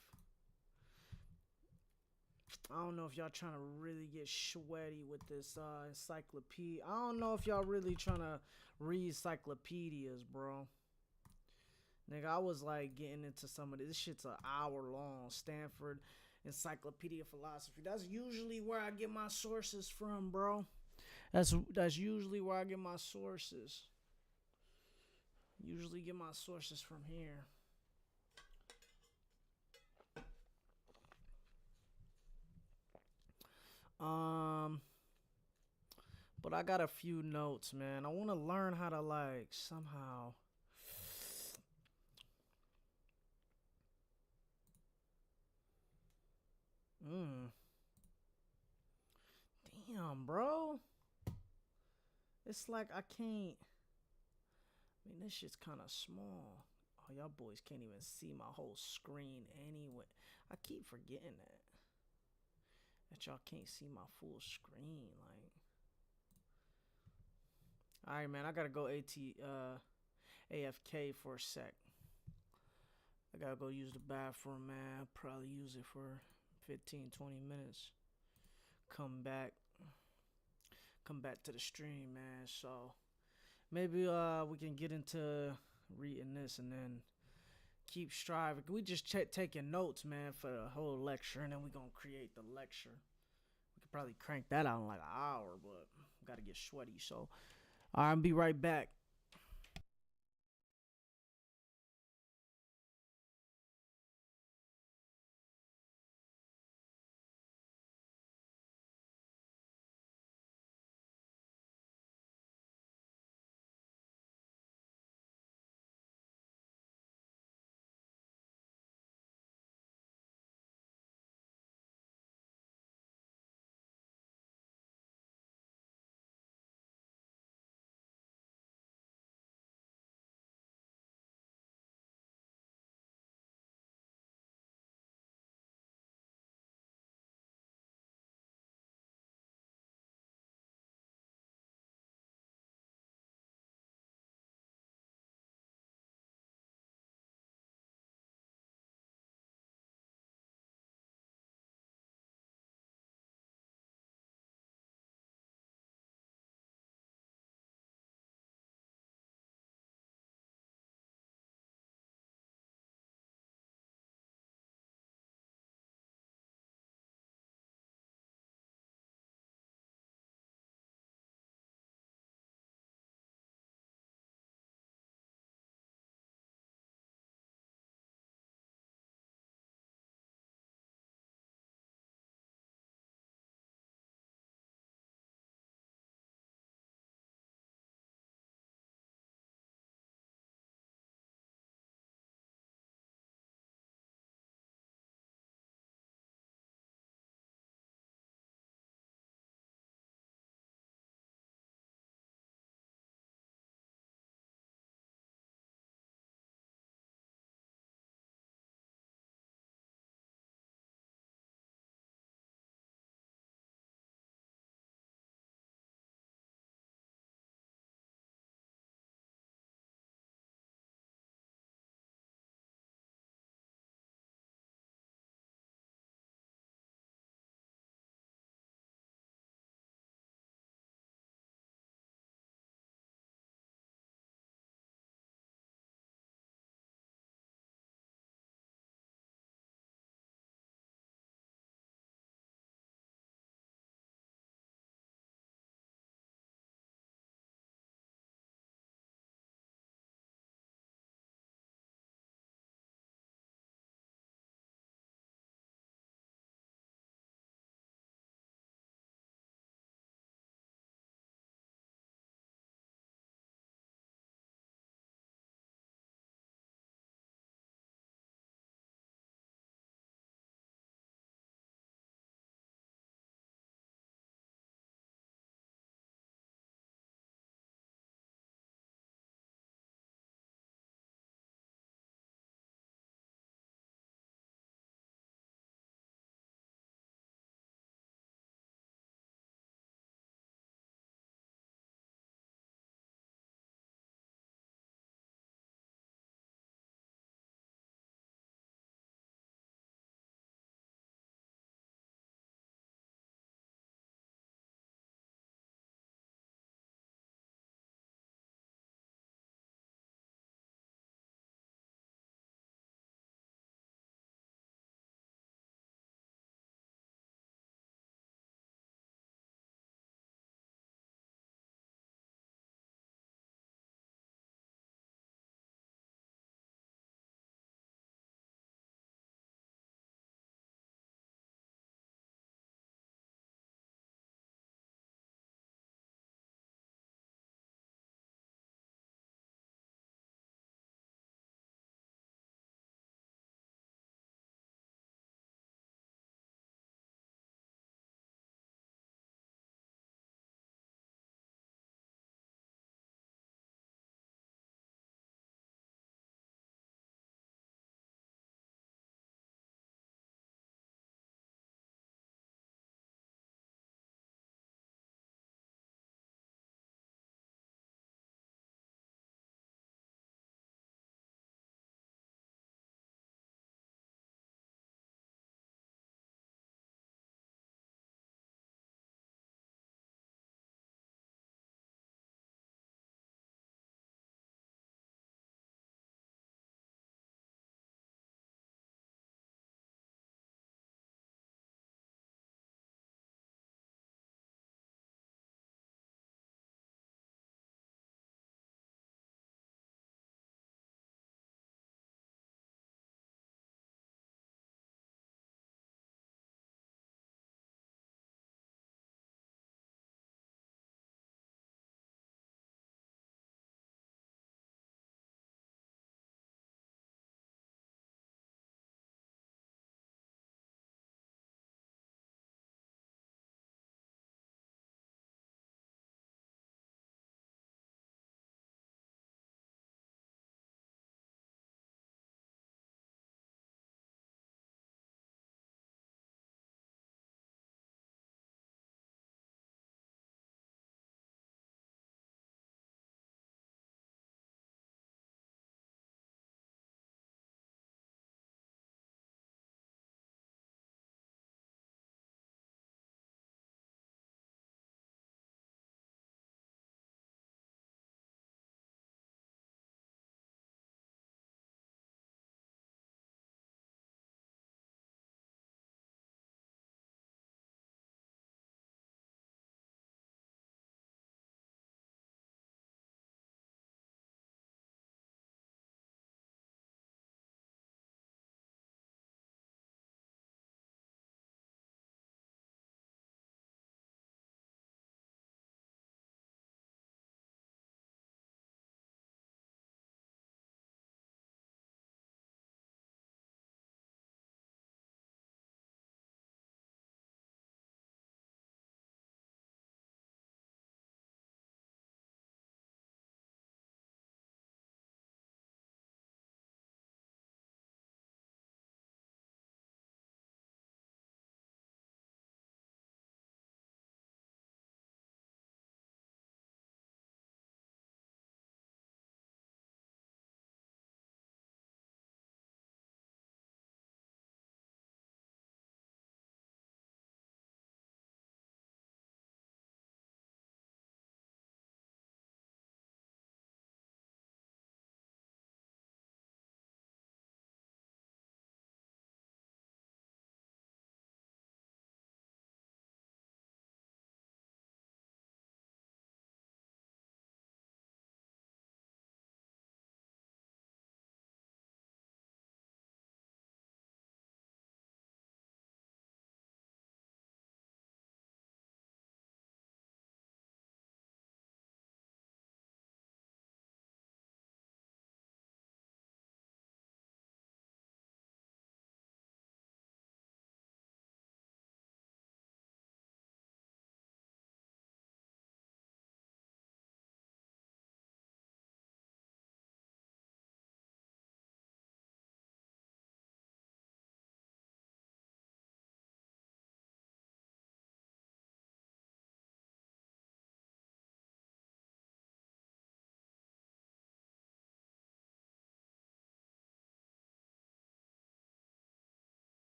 I don't know if y'all trying to really get sweaty with this encyclopedia. I don't know if y'all really trying to read encyclopedias, bro. Nigga, I was like getting into some of this shit's an hour long. Stanford Encyclopedia of Philosophy. That's usually where I get my sources from, bro. That's usually where I get my sources. Usually get my sources from here. But I got a few notes, man. I want to learn how to like somehow Damn, bro. It's like I can't. I mean, this shit's kind of small. Oh, y'all boys can't even see my whole screen anyway. I keep forgetting that y'all can't see my full screen. Like, all right, man. I gotta go AFK for a sec. I gotta go use the bathroom, man. I'll probably use it for 15, 20 minutes. Come back to the stream, man. So maybe we can get into reading this and then keep striving. We just taking notes, man, for the whole lecture, and then we gonna create the lecture. We could probably crank that out in like an hour, but gotta get sweaty. So I'll be right back.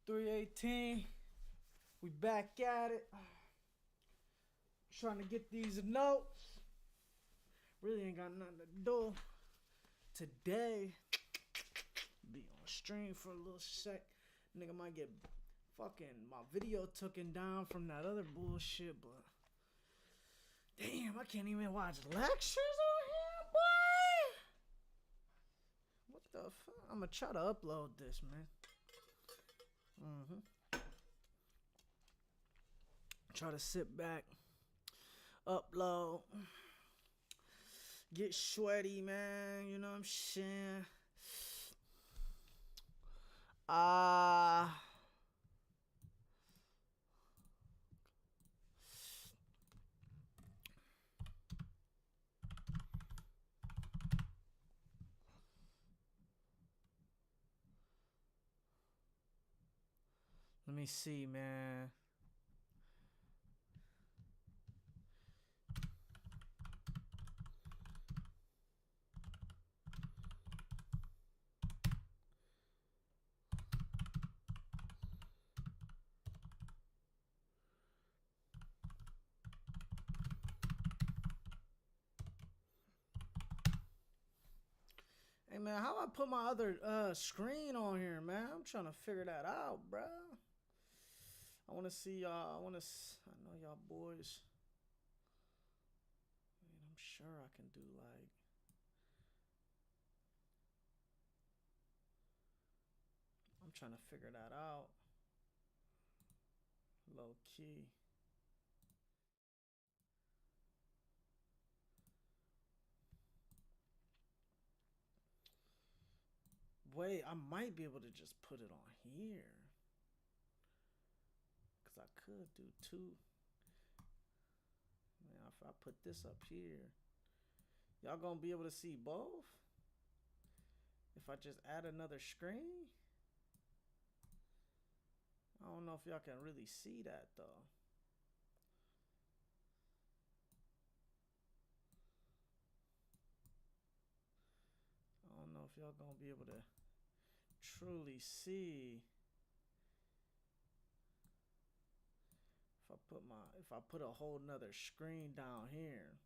318. We back at it. Trying to get these notes. Really ain't got nothing to do today. Be on stream for a little sec. Nigga might get fucking my video taken down from that other bullshit, but damn, I can't even watch lectures on here, boy. What the fuck? I'm gonna try to upload this, man. Try to sit back, upload, get sweaty, man. You know what I'm saying? Let me see, man. Hey, man, how I put my other screen on here, man? I'm trying to figure that out, bro. I want to see y'all. I know y'all boys. I mean, I'm sure I can do like. I'm trying to figure that out. Low key. Wait, I might be able to just put it on here. Because I could do two. Man, if I put this up here, y'all gonna be able to see both? If I just add another screen? I don't know if y'all can really see that though. I don't know if y'all gonna be able to truly see if I put a whole nother screen down here.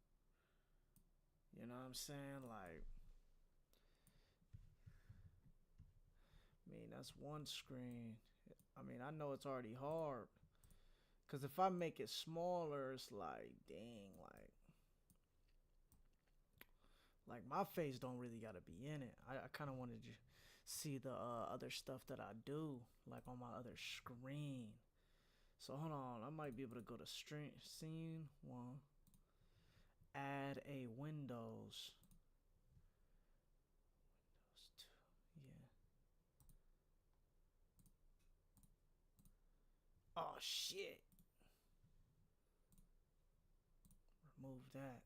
You know what I'm saying? Like, I mean, that's one screen. I mean, I know it's already hard. Because if I make it smaller, it's like, dang, like my face don't really got to be in it. I kind of wanted to see the other stuff that I do, like on my other screen. So hold on, I might be able to go to scene 1, add a Windows 2, yeah. Oh shit. Remove that.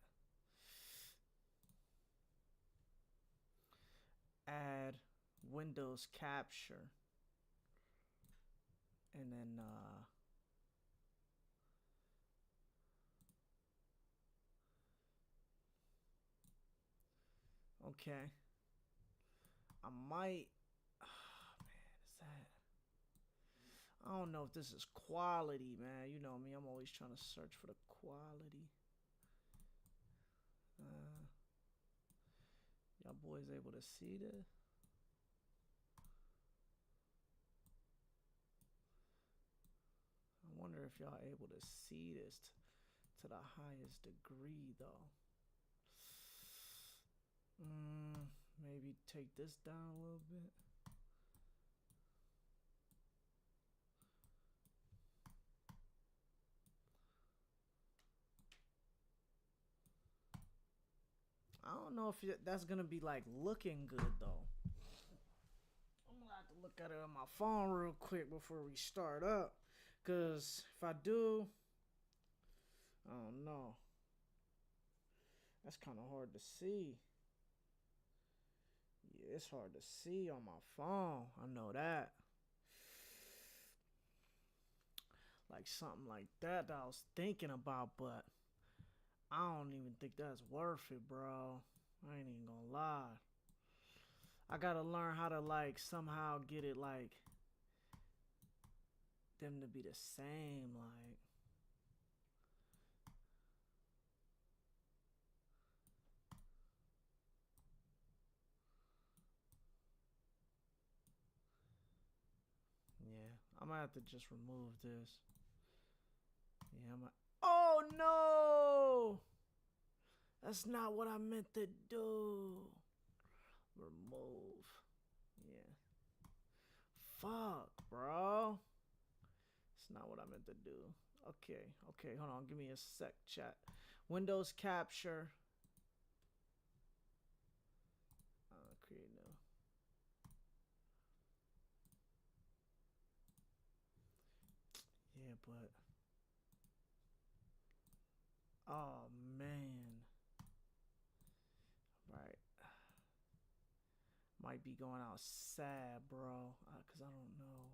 Add Windows capture. And then okay. I might man, is that I don't know if this is quality, man. You know me, I'm always trying to search for the quality. Y'all boys able to see this? I wonder if y'all able to see this to the highest degree though. Maybe take this down a little bit. I don't know if that's gonna be like looking good though. I'm gonna have to look at it on my phone real quick before we start up. Cause if I do, I don't know. That's kind of hard to see. Yeah, it's hard to see on my phone. I know that. Like something like that I was thinking about, but I don't even think that's worth it, bro. I ain't even gonna lie. I gotta learn how to like somehow get it like them to be the same, like. Yeah, I'm gonna have to just remove this. Yeah, oh no! That's not what I meant to do. Remove. Yeah. Fuck, bro. It's not what I meant to do. Okay, hold on. Give me a sec, chat. Windows capture. Create new. Yeah, but. Oh, man. Right. Might be going out sad, bro. Because I don't know.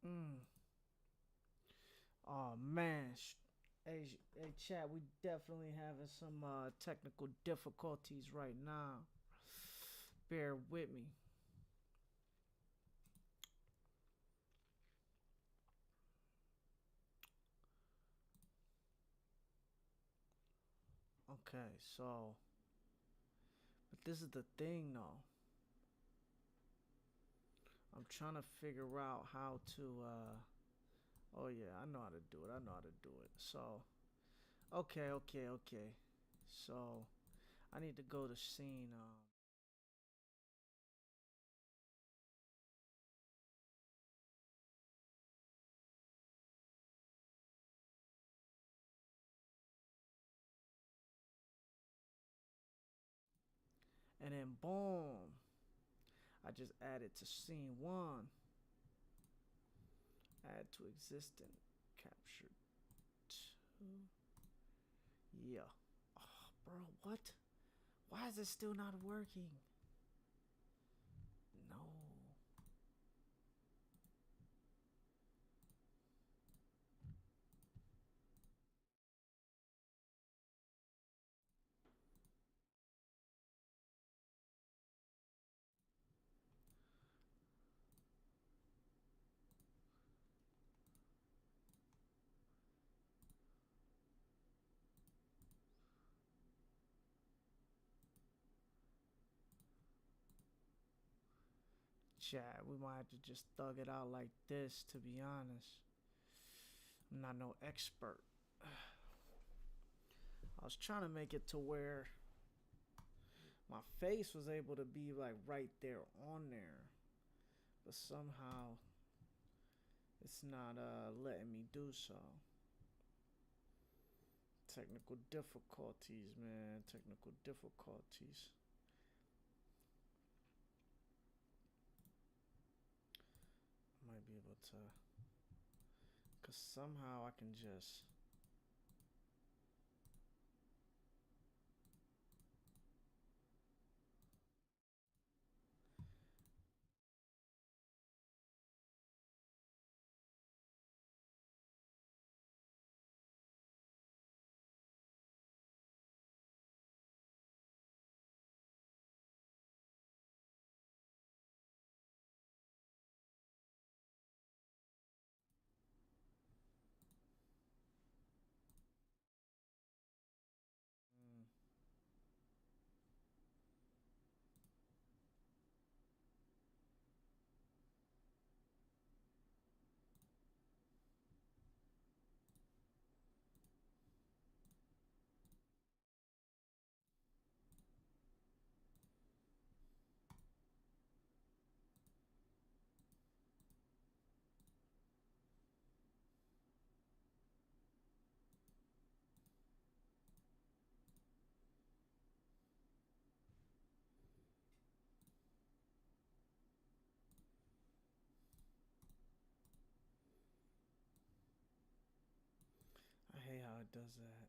Mm. Oh man, hey, chat, we definitely having some technical difficulties right now. Bear with me. Okay, so, but this is the thing though. I'm trying to figure out how to. Oh yeah, I know how to do it. I know how to do it. So, okay. So, I need to go to scene. And then boom, I just added to scene one. Add to existing. Capture two. Yeah. Oh, bro, what? Why is it still not working? No. Chat, we might have to just thug it out like this, to be honest. I'm not no expert. I was trying to make it to where my face was able to be like right there on there. But somehow it's not letting me do so. Technical difficulties, man. Technical difficulties. Might be able to, cause somehow I can just. Mm, I hate how it does that.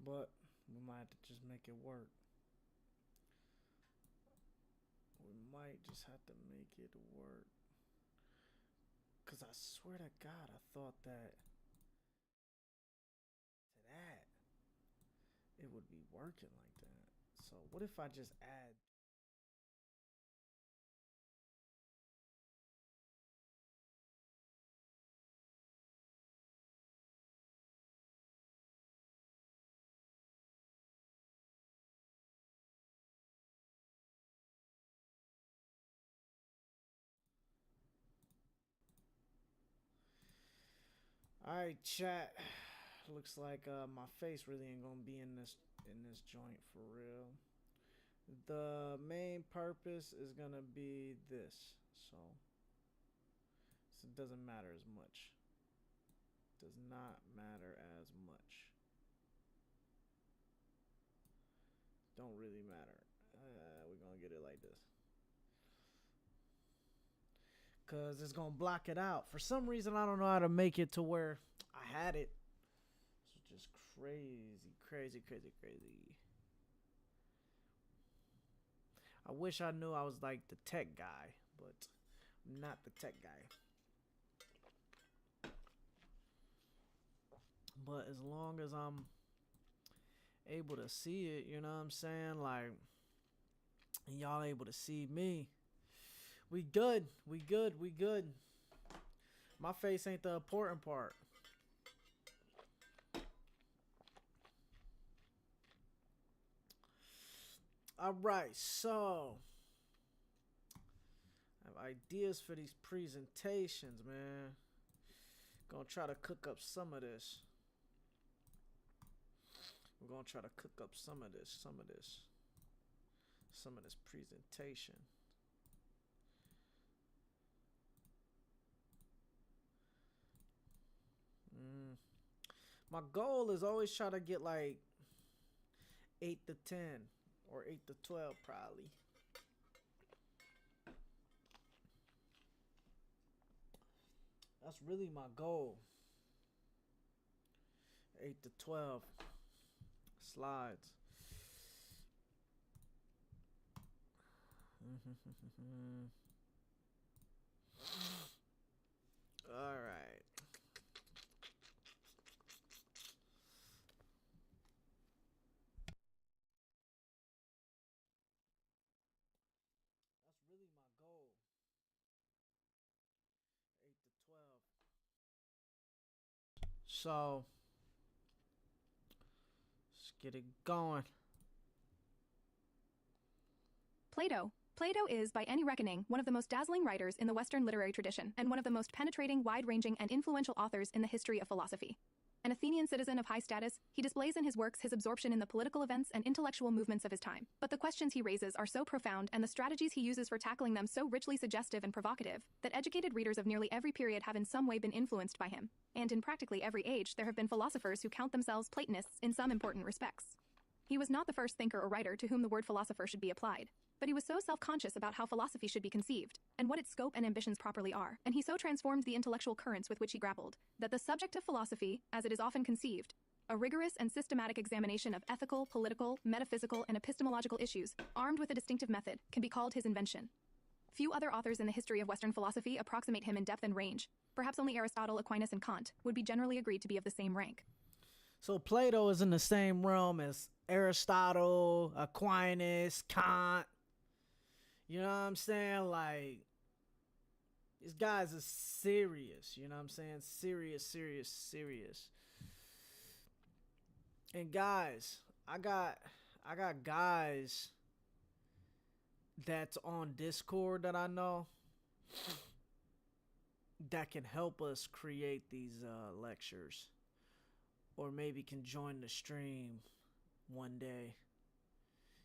But we might have to just make it work. We might just have to make it work. Cause I swear to God, I thought that it would be working like that. So what if I just add? All right, chat. Looks like my face really ain't gonna be in this joint for real. The main purpose is gonna be this, so it doesn't matter as much. Does not matter as much. Don't really matter. We're gonna get it like this. Cause it's gonna block it out. For some reason, I don't know how to make it to where I had it. It's just crazy, crazy, crazy, crazy. I wish I knew I was like the tech guy, but I'm not the tech guy. But as long as I'm able to see it, you know what I'm saying? Like, and y'all able to see me. We good. We good. We good. My face ain't the important part. All right, so I have ideas for these presentations, man. Gonna try to cook up some of this. We're gonna try to cook up some of this presentation. My goal is always try to get like 8 to 10 or 8 to 12 probably. That's really my goal. 8 to 12 slides. All right. That's really my goal. 8 to 12. So, let's get it going. Plato. Plato is, by any reckoning, one of the most dazzling writers in the Western literary tradition, and one of the most penetrating, wide-ranging, and influential authors in the history of philosophy. An Athenian citizen of high status, he displays in his works his absorption in the political events and intellectual movements of his time. But the questions he raises are so profound, and the strategies he uses for tackling them so richly suggestive and provocative, that educated readers of nearly every period have in some way been influenced by him. And in practically every age, there have been philosophers who count themselves Platonists in some important respects. He was not the first thinker or writer to whom the word philosopher should be applied, but he was so self-conscious about how philosophy should be conceived, and what its scope and ambitions properly are, and he so transformed the intellectual currents with which he grappled, that the subject of philosophy, as it is often conceived, a rigorous and systematic examination of ethical, political, metaphysical, and epistemological issues, armed with a distinctive method, can be called his invention. Few other authors in the history of Western philosophy approximate him in depth and range. Perhaps only Aristotle, Aquinas, and Kant would be generally agreed to be of the same rank. So Plato is in the same realm as Aristotle, Aquinas, Kant. You know what I'm saying? Like, these guys are serious. You know what I'm saying? Serious, serious, serious. And guys, I got guys that's on Discord that I know that can help us create these lectures. Or maybe can join the stream one day.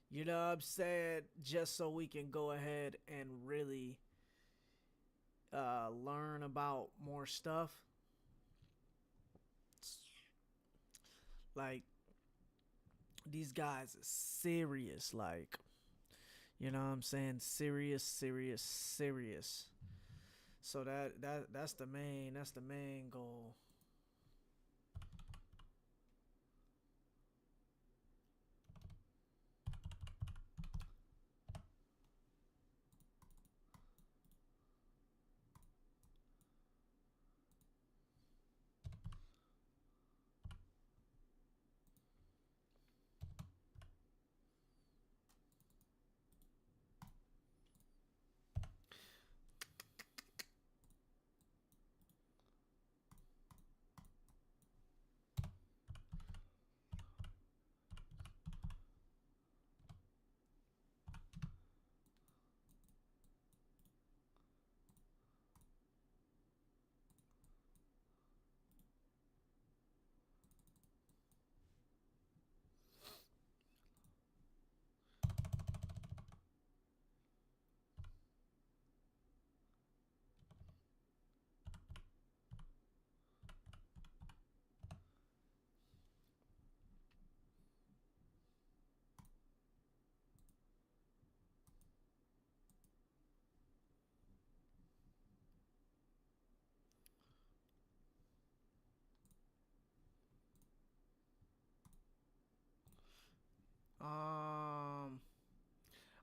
You know what I'm saying? Just so we can go ahead and really learn about more stuff. Like, these guys are serious. Like, you know what I'm saying? Serious, serious, serious. So that's the main goal.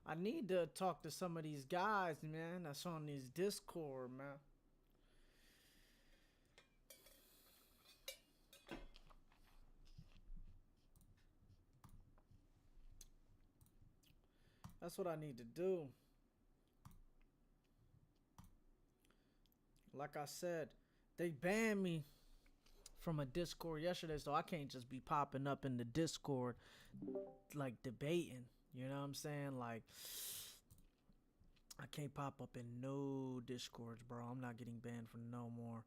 I need to talk to some of these guys, man, that's on this Discord, man. That's what I need to do. Like I said, they banned me from a Discord yesterday, so I can't just be popping up in the Discord like debating. You know what I'm saying? Like, I can't pop up in no Discords, bro. I'm not getting banned for no more.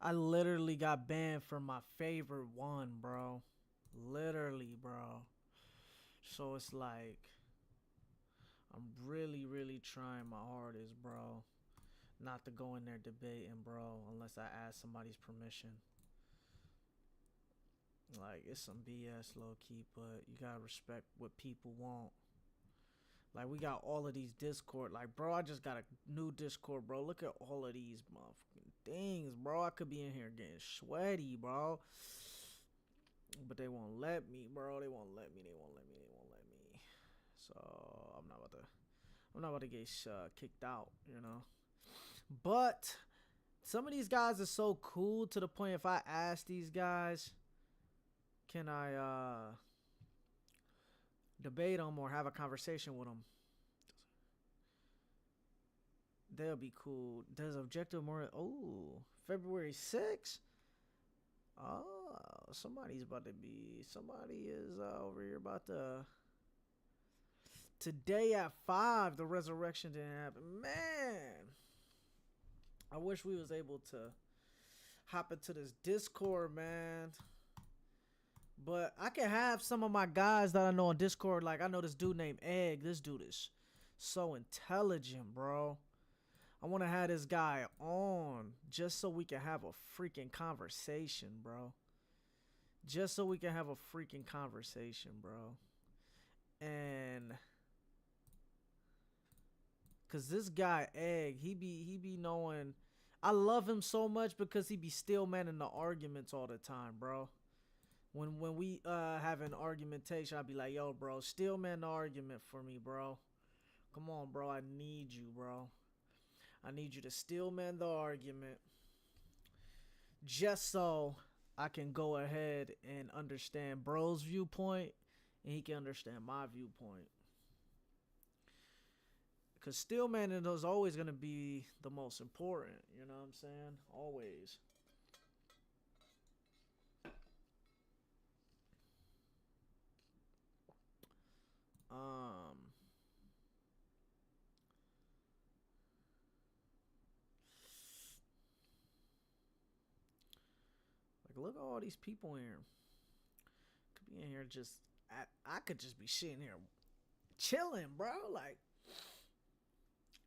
I literally got banned for my favorite one, bro. Literally, bro. So it's like, I'm really, really trying my hardest, bro, not to go in there debating, bro, unless I ask somebody's permission. Like, it's some BS, low-key, but you gotta respect what people want. Like, we got all of these Discord. Like, bro, I just got a new Discord, bro. Look at all of these motherfucking things, bro. I could be in here getting sweaty, bro. But they won't let me, bro. They won't let me. So, I'm not about to get kicked out, you know. But some of these guys are so cool to the point if I ask these guys, can I debate them or have a conversation with them, they'll be cool. Does objective more? Oh, February 6th? Oh, somebody is over here about to. Today at 5, the resurrection didn't happen. Man, I wish we was able to hop into this Discord, man. But I can have some of my guys that I know on Discord. Like, I know this dude named Egg. This dude is so intelligent, bro. I want to have this guy on just so we can have a freaking conversation, bro. Just so we can have a freaking conversation, bro. And cause this guy Egg, he be knowing. I love him so much because he be still manning the arguments all the time, bro. When we have an argumentation, I'll be like, yo, bro, still man the argument for me, bro. Come on, bro, I need you, bro. I need you to still man the argument just so I can go ahead and understand bro's viewpoint and he can understand my viewpoint. Because still manning is always going to be the most important, you know what I'm saying? Always. Like, look at all these people in here. Could be in here just, I could just be sitting here chilling, bro. Like,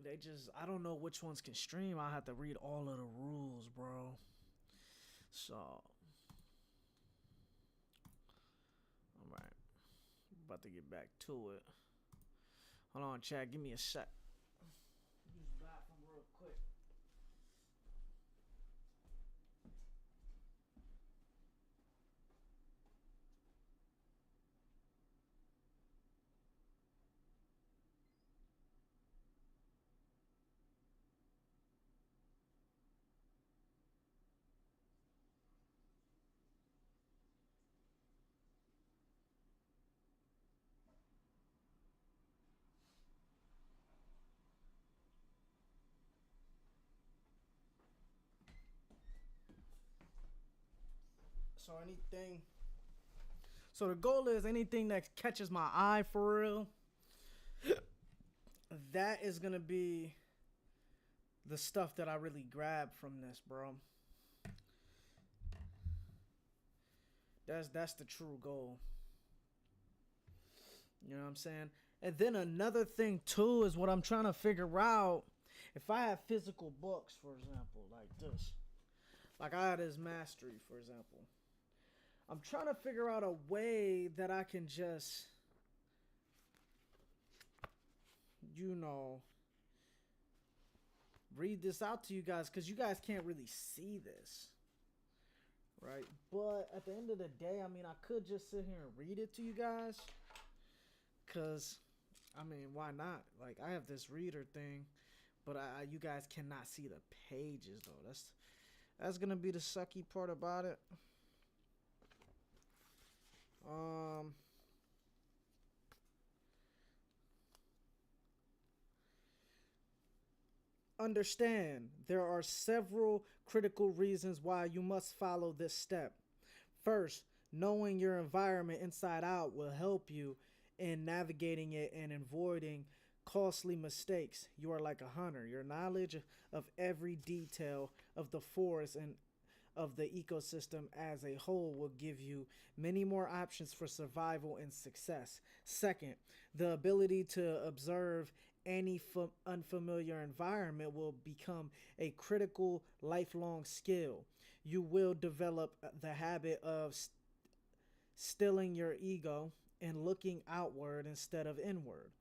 they just, I don't know which ones can stream. I have to read all of the rules, bro. So, alright. About to get back to it. Hold on, chat. Give me a sec. Use the bathroom real quick. So so the goal is anything that catches my eye for real, that is gonna be the stuff that I really grab from this, bro. That's the true goal. You know what I'm saying? And then another thing too is what I'm trying to figure out. If I have physical books, for example, like this, like I had this mastery, for example. I'm trying to figure out a way that I can just, you know, read this out to you guys, because you guys can't really see this, right? But at the end of the day, I mean, I could just sit here and read it to you guys, because I mean, why not? Like, I have this reader thing, but you guys cannot see the pages though. That's gonna be the sucky part about it. Um, Understand there are several critical reasons why you must follow this step. First, knowing your environment inside out will help you in navigating it and avoiding costly mistakes. You are like a hunter. Your knowledge of every detail of the forest and of the ecosystem as a whole will give you many more options for survival and success. Second, the ability to observe any unfamiliar environment will become a critical lifelong skill. You will develop the habit of stilling your ego and looking outward instead of inward.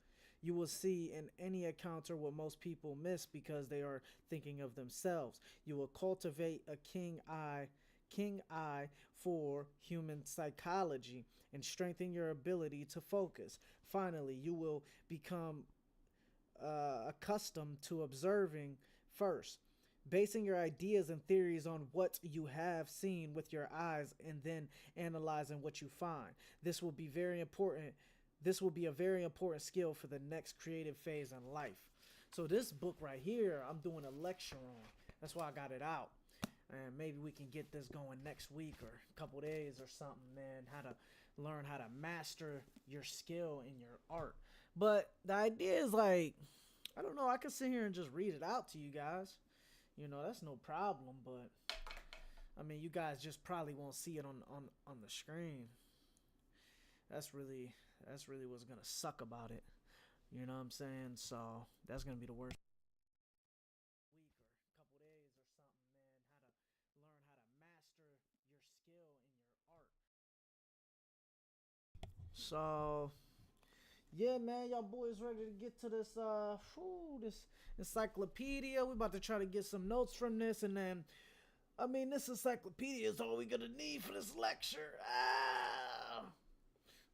You will see in any encounter what most people miss because they are thinking of themselves. You will cultivate a keen eye for human psychology and strengthen your ability to focus. Finally, you will become accustomed to observing first, basing your ideas and theories on what you have seen with your eyes and then analyzing what you find. This will be very important. This will be a very important skill for the next creative phase in life. So this book right here, I'm doing a lecture on. That's why I got it out. And maybe we can get this going next week or a couple days or something, man. How to learn how to master your skill in your art. But the idea is like, I don't know, I could sit here and just read it out to you guys. You know, that's no problem, but I mean, you guys just probably won't see it on the screen. That's really what's gonna suck about it. You know what I'm saying? So that's gonna be the worst week or a couple days or something, man. How to learn how to master your skill in your art. So yeah, man, y'all boys ready to get to this this encyclopedia. We about to try to get some notes from this, and then I mean, this encyclopedia is all we gonna need for this lecture. Ah.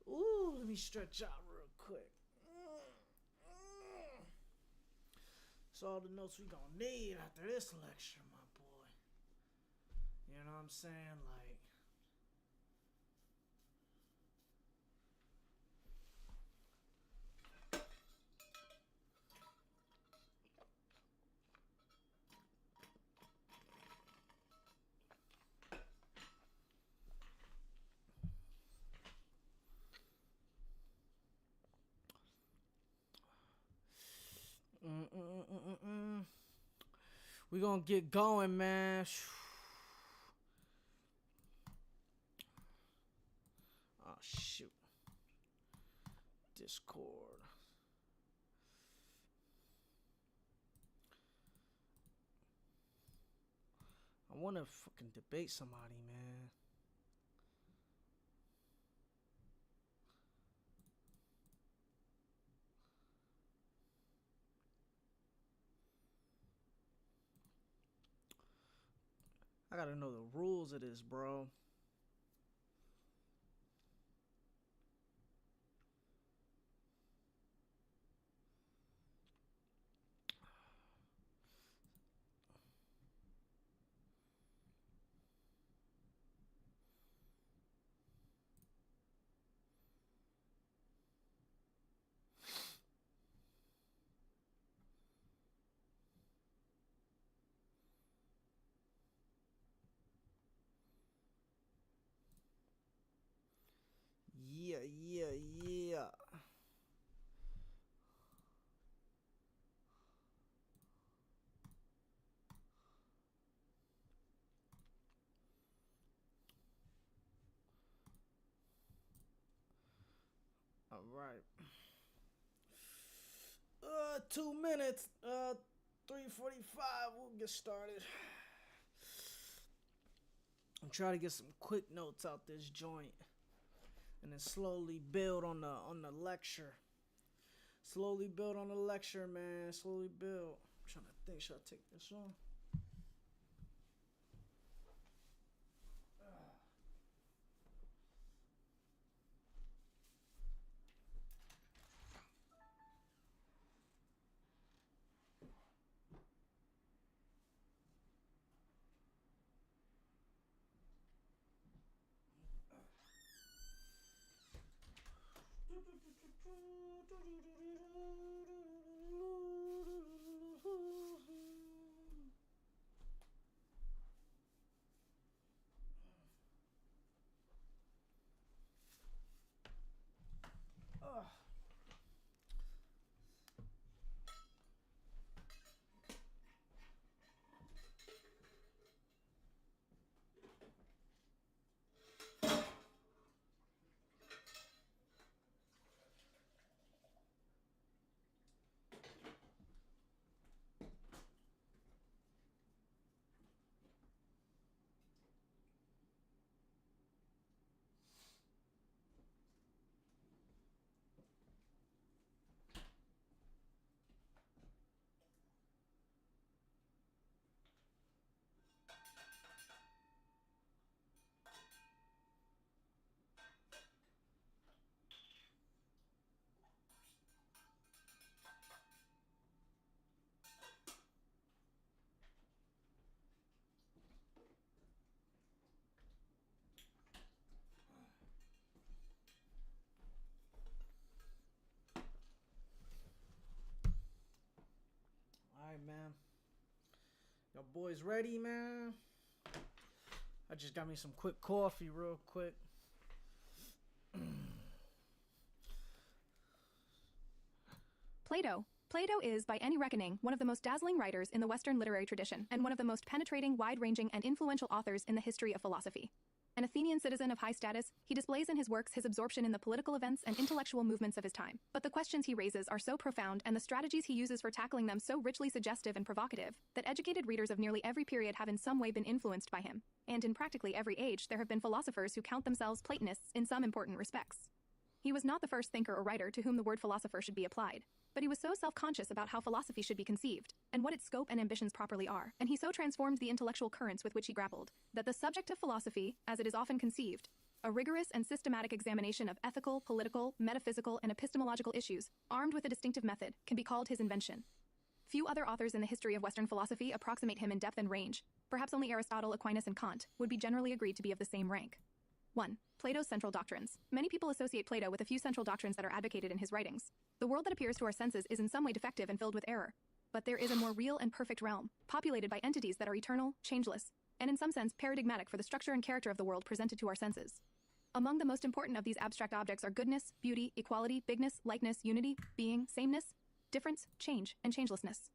Ooh, let me stretch out real quick. It's all the notes we gonna need after this lecture, my boy. You know what I'm saying? Like, we gonna get going, man. Oh shoot. Discord. I wanna fucking debate somebody, man. I gotta know the rules of this, bro. Yeah, yeah, yeah. All right. 2 minutes. 3:45. We'll get started. I'm trying to get some quick notes out this joint, and then slowly build on the lecture. Slowly build on the lecture, man. Slowly build. I'm trying to think. Should I take this on? Alright, man. Your boys ready, man? I just got me some quick coffee real quick. Plato. Plato is, by any reckoning, one of the most dazzling writers in the Western literary tradition and one of the most penetrating, wide-ranging, and influential authors in the history of philosophy. An Athenian citizen of high status, he displays in his works his absorption in the political events and intellectual movements of his time. But the questions he raises are so profound and the strategies he uses for tackling them so richly suggestive and provocative that educated readers of nearly every period have in some way been influenced by him. And in practically every age, there have been philosophers who count themselves Platonists in some important respects. He was not the first thinker or writer to whom the word philosopher should be applied, but he was so self-conscious about how philosophy should be conceived, and what its scope and ambitions properly are, and he so transformed the intellectual currents with which he grappled, that the subject of philosophy, as it is often conceived, a rigorous and systematic examination of ethical, political, metaphysical, and epistemological issues, armed with a distinctive method, can be called his invention. Few other authors in the history of Western philosophy approximate him in depth and range. Perhaps only Aristotle, Aquinas, and Kant would be generally agreed to be of the same rank. 1. Plato's central doctrines. Many people associate Plato with a few central doctrines that are advocated in his writings. The world that appears to our senses is in some way defective and filled with error. But there is a more real and perfect realm, populated by entities that are eternal, changeless, and in some sense paradigmatic for the structure and character of the world presented to our senses. Among the most important of these abstract objects are goodness, beauty, equality, bigness, likeness, unity, being, sameness, difference, change, and changelessness.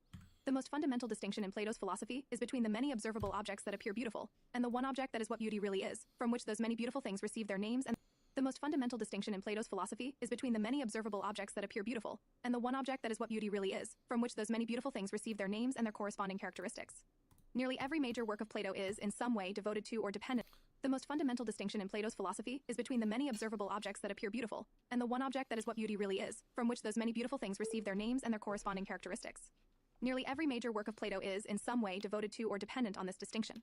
The most fundamental distinction in Plato's philosophy is between the many observable objects that appear beautiful, and the one object that is what beauty really is, from which those many beautiful things receive their names and the most fundamental distinction in Plato's philosophy is between the many observable objects that appear beautiful, and the one object that is what beauty really is, from which those many beautiful things receive their names and their corresponding characteristics. Nearly every major work of Plato is, in some way, devoted to or dependent. The most fundamental distinction in Plato's philosophy is between the many observable objects that appear beautiful, and the one object that is what beauty really is, from which those many beautiful things receive their names and their corresponding characteristics. Nearly every major work of Plato is, in some way, devoted to or dependent on this distinction.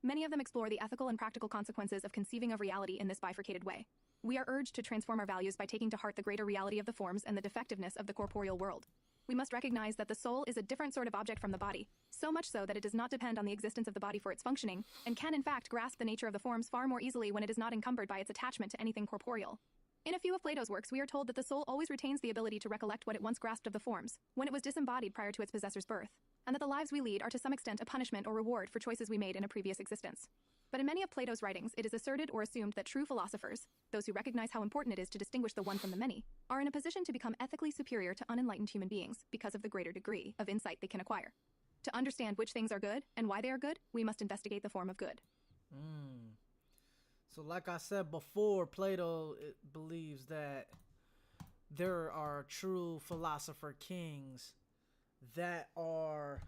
Many of them explore the ethical and practical consequences of conceiving of reality in this bifurcated way. We are urged to transform our values by taking to heart the greater reality of the forms and the defectiveness of the corporeal world. We must recognize that the soul is a different sort of object from the body, so much so that it does not depend on the existence of the body for its functioning, and can in fact grasp the nature of the forms far more easily when it is not encumbered by its attachment to anything corporeal. In a few of Plato's works, we are told that the soul always retains the ability to recollect what it once grasped of the forms, when it was disembodied prior to its possessor's birth, and that the lives we lead are to some extent a punishment or reward for choices we made in a previous existence. But in many of Plato's writings, it is asserted or assumed that true philosophers, those who recognize how important it is to distinguish the one from the many, are in a position to become ethically superior to unenlightened human beings because of the greater degree of insight they can acquire. To understand which things are good and why they are good, we must investigate the form of good. So like I said before, Plato believes that there are true philosopher kings that are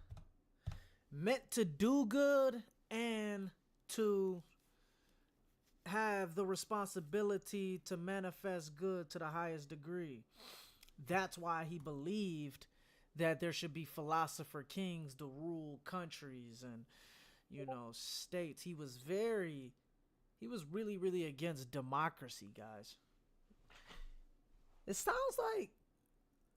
meant to do good and to have the responsibility to manifest good to the highest degree. That's why he believed that there should be philosopher kings to rule countries and, states. He was really, really against democracy, guys. It sounds like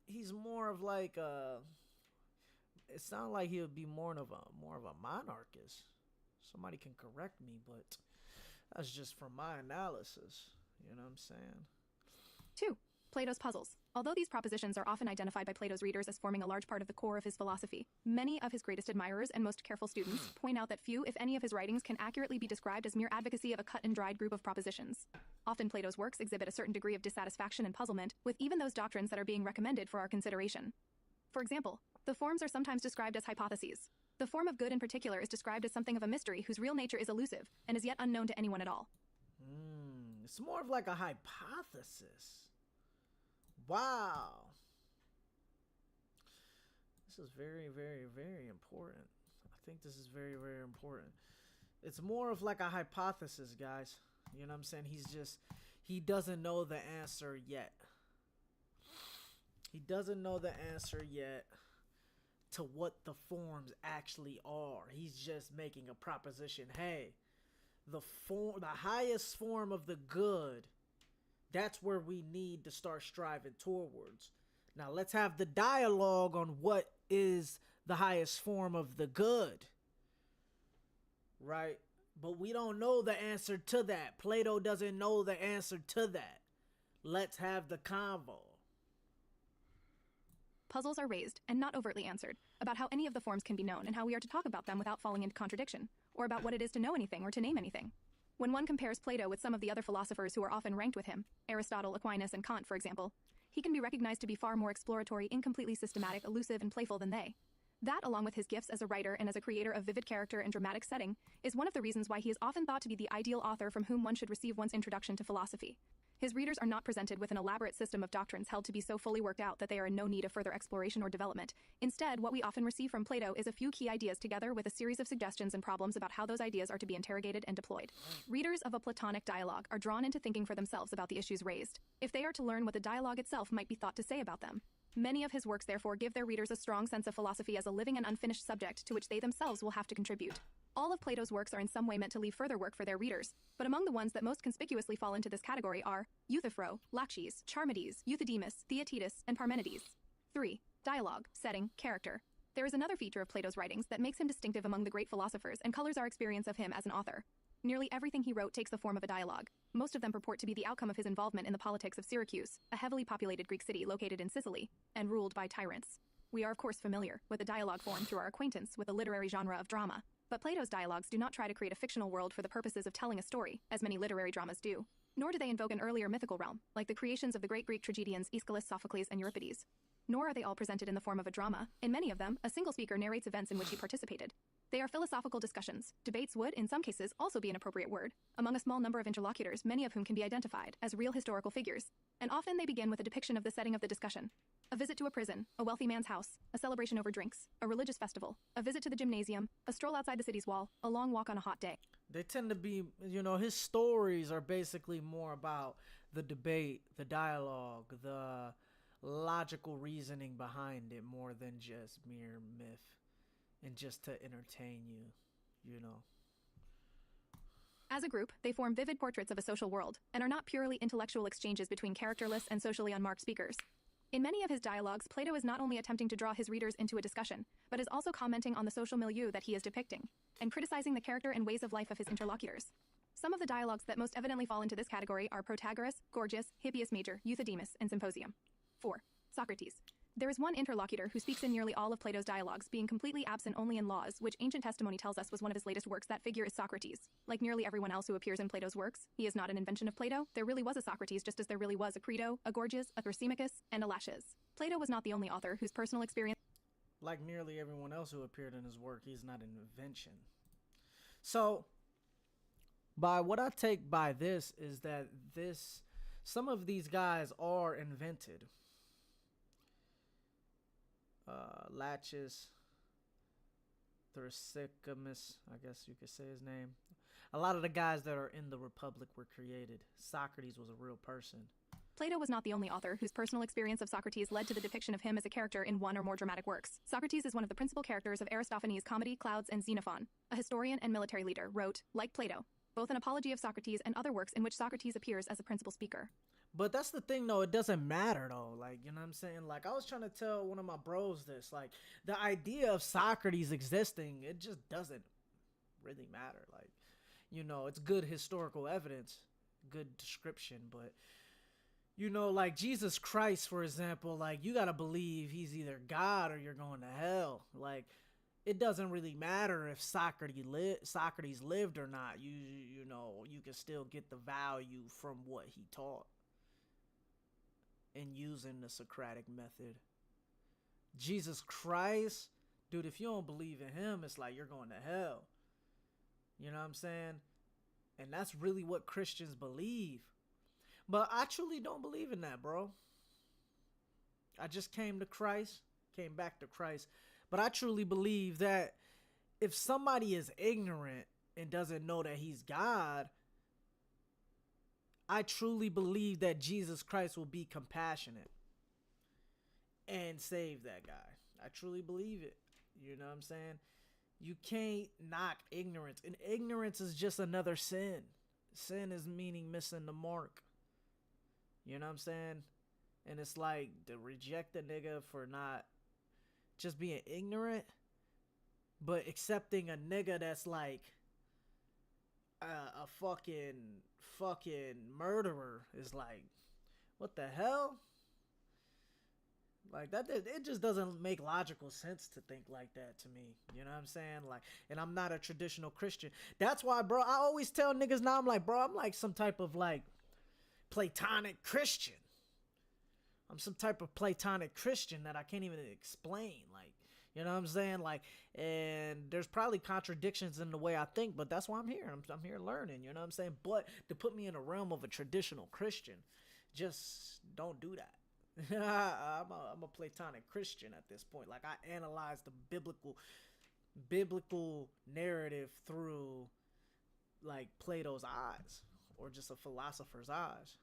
he's more of like it sounds like he would be more of a monarchist. Somebody can correct me, but that's just from my analysis. You know what I'm saying? 2. Plato's puzzles. Although these propositions are often identified by Plato's readers as forming a large part of the core of his philosophy, many of his greatest admirers and most careful students point out that few, if any, of his writings can accurately be described as mere advocacy of a cut-and-dried group of propositions. Often Plato's works exhibit a certain degree of dissatisfaction and puzzlement with even those doctrines that are being recommended for our consideration. For example, the forms are sometimes described as hypotheses. The form of good in particular is described as something of a mystery whose real nature is elusive and is yet unknown to anyone at all. It's more of like a hypothesis. Wow. This is very, very, very important. I think this is very, very important. It's more of like a hypothesis, guys. You know what I'm saying? He doesn't know the answer yet. He doesn't know the answer yet to what the forms actually are. He's just making a proposition. Hey, the highest form of the good, that's where we need to start striving towards. Now let's have the dialogue on what is the highest form of the good, right? But we don't know the answer to that. Plato doesn't know the answer to that. Let's have the convo. Puzzles are raised, and not overtly answered, about how any of the forms can be known and how we are to talk about them without falling into contradiction, or about what it is to know anything or to name anything. When one compares Plato with some of the other philosophers who are often ranked with him, Aristotle, Aquinas, and Kant, for example, he can be recognized to be far more exploratory, incompletely systematic, elusive, and playful than they. That, along with his gifts as a writer and as a creator of vivid character and dramatic setting, is one of the reasons why he is often thought to be the ideal author from whom one should receive one's introduction to philosophy. His readers are not presented with an elaborate system of doctrines held to be so fully worked out that they are in no need of further exploration or development. Instead, what we often receive from Plato is a few key ideas together with a series of suggestions and problems about how those ideas are to be interrogated and deployed. Readers of a Platonic dialogue are drawn into thinking for themselves about the issues raised, if they are to learn what the dialogue itself might be thought to say about them. Many of his works, therefore, give their readers a strong sense of philosophy as a living and unfinished subject to which they themselves will have to contribute. All of Plato's works are in some way meant to leave further work for their readers, but among the ones that most conspicuously fall into this category are Euthyphro, Laches, Charmides, Euthydemus, Theaetetus, and Parmenides. 3. Dialogue, setting, character. There is another feature of Plato's writings that makes him distinctive among the great philosophers and colors our experience of him as an author. Nearly everything he wrote takes the form of a dialogue. Most of them purport to be the outcome of his involvement in the politics of Syracuse, a heavily populated Greek city located in Sicily, and ruled by tyrants. We are of course familiar with the dialogue form through our acquaintance with the literary genre of drama. But Plato's dialogues do not try to create a fictional world for the purposes of telling a story, as many literary dramas do. Nor do they invoke an earlier mythical realm, like the creations of the great Greek tragedians Aeschylus, Sophocles, and Euripides. Nor are they all presented in the form of a drama. In many of them, a single speaker narrates events in which he participated. They are philosophical discussions. Debates would, in some cases, also be an appropriate word, among a small number of interlocutors, many of whom can be identified as real historical figures. And often they begin with a depiction of the setting of the discussion. A visit to a prison, a wealthy man's house, a celebration over drinks, a religious festival, a visit to the gymnasium, a stroll outside the city's wall, a long walk on a hot day. They tend to be, his stories are basically more about the debate, the dialogue, the logical reasoning behind it more than just mere myth and just to entertain you. As a group, they form vivid portraits of a social world and are not purely intellectual exchanges between characterless and socially unmarked speakers. In many of his dialogues, Plato is not only attempting to draw his readers into a discussion, but is also commenting on the social milieu that he is depicting, and criticizing the character and ways of life of his interlocutors. Some of the dialogues that most evidently fall into this category are Protagoras, Gorgias, Hippias Major, Euthydemus, and Symposium. 4. Socrates. There is one interlocutor who speaks in nearly all of Plato's dialogues, being completely absent only in Laws, which ancient testimony tells us was one of his latest works. That figure is Socrates. Like nearly everyone else who appears in Plato's works, he is not an invention of Plato. There really was a Socrates, just as there really was a Crito, a Gorgias, a Thrasymachus, and a Laches. Plato was not the only author whose personal experience... Like nearly everyone else who appeared in his work, he's not an invention. So, by what I take by this is that some of these guys are invented. Laches, Thrasymachus, I guess you could say his name. A lot of the guys that are in the Republic were created. Socrates was a real person. Plato was not the only author whose personal experience of Socrates led to the depiction of him as a character in one or more dramatic works. Socrates is one of the principal characters of Aristophanes' comedy Clouds, and Xenophon, a historian and military leader, wrote, like Plato, both an apology of Socrates and other works in which Socrates appears as a principal speaker. But that's the thing, though. It doesn't matter, though. Like, you know what I'm saying? Like, I was trying to tell one of my bros this. Like, the idea of Socrates existing, it just doesn't really matter. Like, it's good historical evidence, good description. But, like Jesus Christ, for example, like you gotta believe he's either God or you're going to hell. Like it doesn't really matter if Socrates lived or not. You can still get the value from what he taught and using the Socratic method. Jesus Christ, dude, if you don't believe in him, it's like you're going to hell. You know what I'm saying? And that's really what Christians believe. But I truly don't believe in that, bro. I just came back to Christ. But I truly believe that if somebody is ignorant and doesn't know that he's God, I truly believe that Jesus Christ will be compassionate and save that guy. I truly believe it. You know what I'm saying? You can't knock ignorance. And ignorance is just another sin. Sin is meaning missing the mark. You know what I'm saying? And it's like to reject a nigga for not just being ignorant, but accepting a nigga that's like a fucking murderer is like, what the hell? Like that, it just doesn't make logical sense to think like that to me. You know what I'm saying? Like, and I'm not a traditional Christian. That's why, bro, I always tell niggas now, I'm like, bro, I'm like some type of like Platonic Christian. I'm some type of Platonic Christian that I can't even explain. Like, you know what I'm saying? Like, and there's probably contradictions in the way I think, but that's why I'm here. I'm here learning, you know what I'm saying? But to put me in a realm of a traditional Christian, just don't do that. I'm a Platonic Christian at this point. Like, I analyze the biblical narrative through like Plato's eyes or just a philosopher's eyes.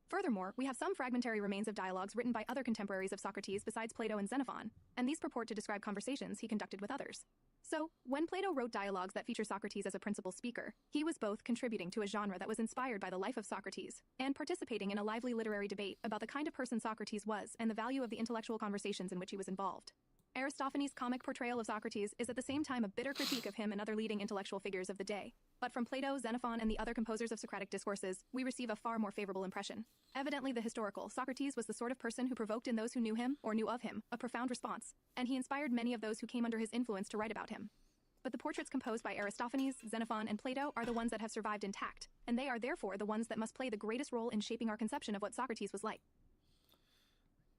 Furthermore, we have some fragmentary remains of dialogues written by other contemporaries of Socrates besides Plato and Xenophon, and these purport to describe conversations he conducted with others. So, when Plato wrote dialogues that feature Socrates as a principal speaker, he was both contributing to a genre that was inspired by the life of Socrates and participating in a lively literary debate about the kind of person Socrates was and the value of the intellectual conversations in which he was involved. Aristophanes' comic portrayal of Socrates is at the same time a bitter critique of him and other leading intellectual figures of the day. But from Plato, Xenophon, and the other composers of Socratic discourses, we receive a far more favorable impression. Evidently the historical, Socrates was the sort of person who provoked in those who knew him, or knew of him, a profound response, and he inspired many of those who came under his influence to write about him. But the portraits composed by Aristophanes, Xenophon, and Plato are the ones that have survived intact, and they are therefore the ones that must play the greatest role in shaping our conception of what Socrates was like.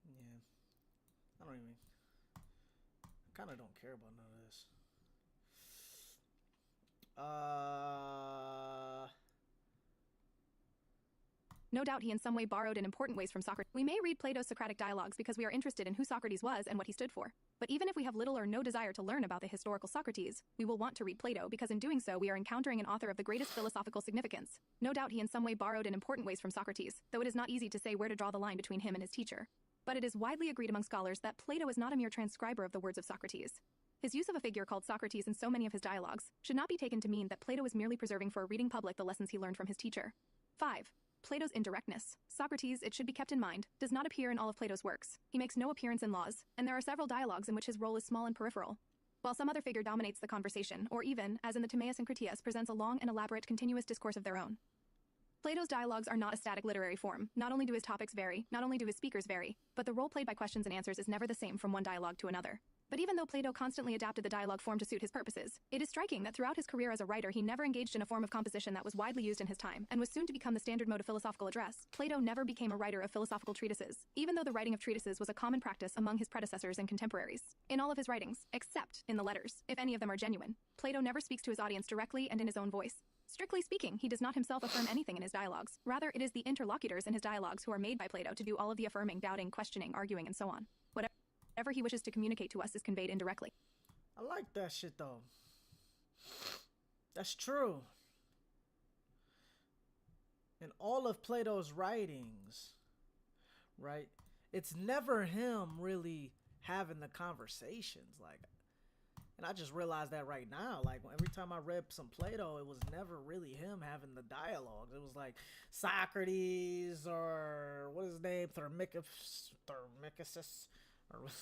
Yeah. I kind of don't care about none of this. No doubt he in some way borrowed in important ways from Socrates. We may read Plato's Socratic dialogues because we are interested in who Socrates was and what he stood for. But even if we have little or no desire to learn about the historical Socrates, we will want to read Plato because in doing so we are encountering an author of the greatest philosophical significance. No doubt he in some way borrowed in important ways from Socrates, though it is not easy to say where to draw the line between him and his teacher. But it is widely agreed among scholars that Plato is not a mere transcriber of the words of Socrates. His use of a figure called Socrates in so many of his dialogues should not be taken to mean that Plato is merely preserving for a reading public the lessons he learned from his teacher. 5. Plato's indirectness. Socrates, it should be kept in mind, does not appear in all of Plato's works. He makes no appearance in Laws, and there are several dialogues in which his role is small and peripheral. While some other figure dominates the conversation, or even, as in the Timaeus and Critias, presents a long and elaborate continuous discourse of their own. Plato's dialogues are not a static literary form. Not only do his topics vary, not only do his speakers vary, but the role played by questions and answers is never the same from one dialogue to another. But even though Plato constantly adapted the dialogue form to suit his purposes, it is striking that throughout his career as a writer he never engaged in a form of composition that was widely used in his time, and was soon to become the standard mode of philosophical address. Plato never became a writer of philosophical treatises, even though the writing of treatises was a common practice among his predecessors and contemporaries. In all of his writings, except in the letters, if any of them are genuine, Plato never speaks to his audience directly and in his own voice. Strictly speaking, he does not himself affirm anything in his dialogues. Rather, it is the interlocutors in his dialogues who are made by Plato to do all of the affirming, doubting, questioning, arguing, and so on. Whatever he wishes to communicate to us is conveyed indirectly. I like that shit though. That's true. In all of Plato's writings, right? It's never him really having the conversations, like, and I just realized that right now. Like, every time I read some Plato, it was never really him having the dialogues. It was like Socrates or what is his name, Thermicus, or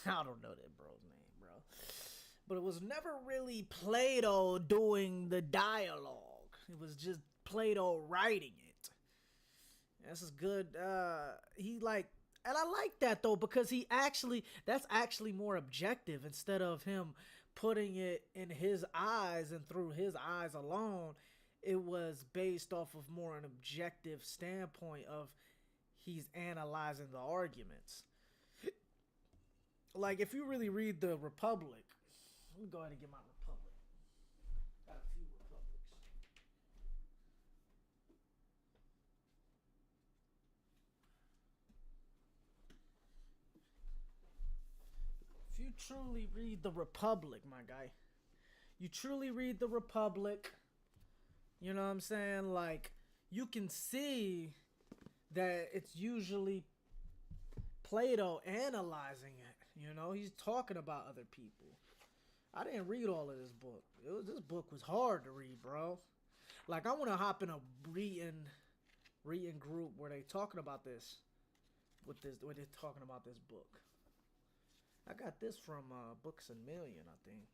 I don't know that bro's name, bro. But it was never really Plato doing the dialogue. It was just Plato writing it. This is good. He like, and I like that though because that's actually more objective instead of him putting it in his eyes and through his eyes alone. It was based off of more an objective standpoint of he's analyzing the arguments. Like if you really read the Republic, let me go ahead and get my Republic. Got a few Republics. If you truly read the Republic, my guy, you truly read the Republic, you know what I'm saying? Like, you can see that it's usually Plato analyzing it. You know, he's talking about other people. I didn't read all of this book. This book was hard to read, bro. Like, I want to hop in a reading group where they talking about this, where they're talking about this book. I got this from Books a Million, I think.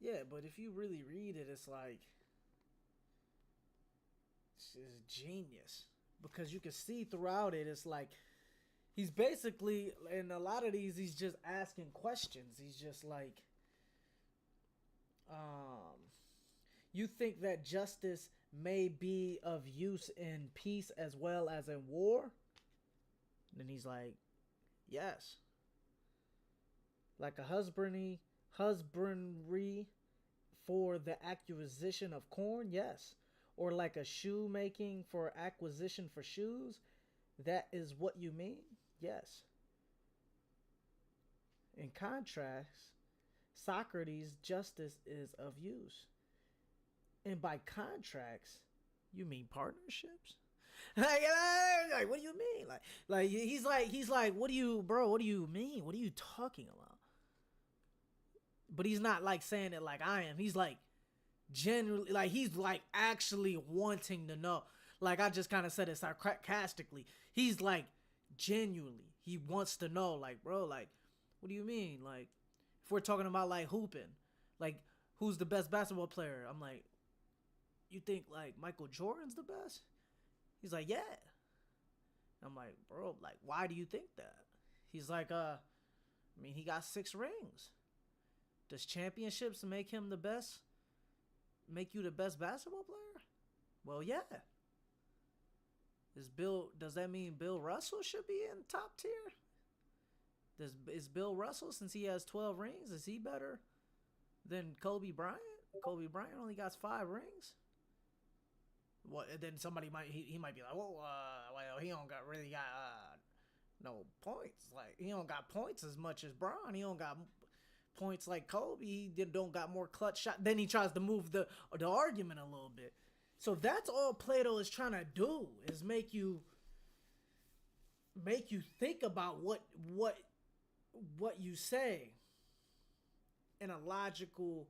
Yeah, but if you really read it, it's like it's genius because you can see throughout it. It's like he's basically in a lot of these. He's just asking questions. He's just like, you think that justice may be of use in peace as well as in war? And then he's like, yes. Like a husbandry for the acquisition of corn, yes. Or like a shoemaking for acquisition for shoes, that is what you mean, yes. In contrast, Socrates' justice is of use. And by contracts, you mean partnerships? like, what do you mean? Like he's like, what do you mean? What are you talking about? But he's not like saying it like I am. He's like genuinely, like he's like actually wanting to know. Like I just kind of said it sarcastically. He's like genuinely, he wants to know. Like, bro, like, what do you mean? Like, if we're talking about like hooping, like who's the best basketball player? I'm like, you think like Michael Jordan's the best? He's like, yeah. I'm like, bro, like, why do you think that? He's like, I mean, he got 6 rings. Does championships make him the best? Make you the best basketball player? Well, yeah. Does that mean Bill Russell should be in top tier? Is Bill Russell, since he has 12 rings, is he better than Kobe Bryant? Kobe Bryant only got 5 rings. What? And then somebody might he might be like, well, he don't got no points. Like he don't got points as much as Bron. He don't got points like Kobe. He don't got more clutch shot. Then he tries to move the argument a little bit. So that's all Plato is trying to do, is make you think about what you say in a logical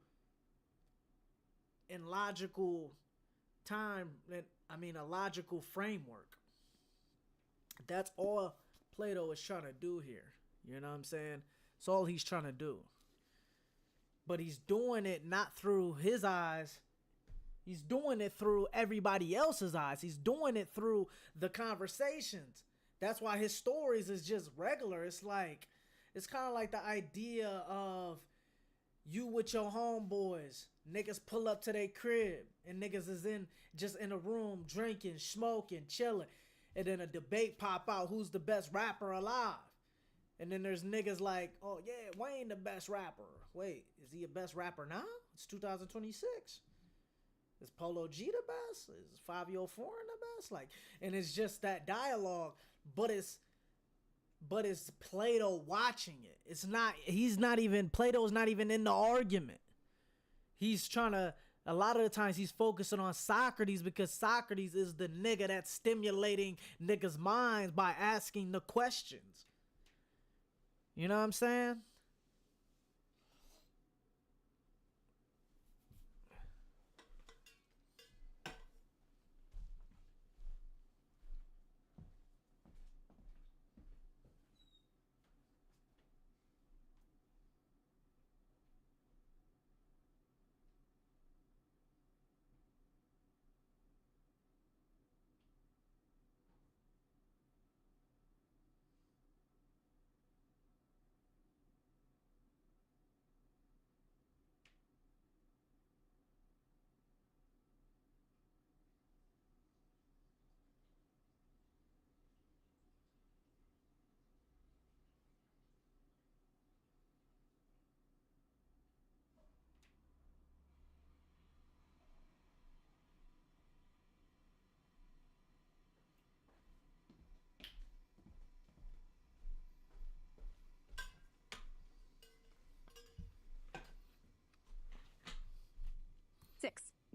time. A logical framework. That's all Plato is trying to do here. You know what I'm saying? It's all he's trying to do. But he's doing it not through his eyes. He's doing it through everybody else's eyes. He's doing it through the conversations. That's why his stories is just regular. It's like, it's kind of like the idea of you with your homeboys. Niggas pull up to their crib and niggas is just in a room drinking, smoking, chilling. And then a debate pop out, who's the best rapper alive? And then there's niggas like, oh yeah, Wayne the best rapper. Wait, is he a best rapper now? It's 2026. Is Polo G the best? Is 5-Yo Foreign the best? Like, and it's just that dialogue, but it's Plato watching it. Plato's not even in the argument. He's trying to, a lot of the times he's focusing on Socrates because Socrates is the nigga that's stimulating niggas' minds by asking the questions. You know what I'm saying?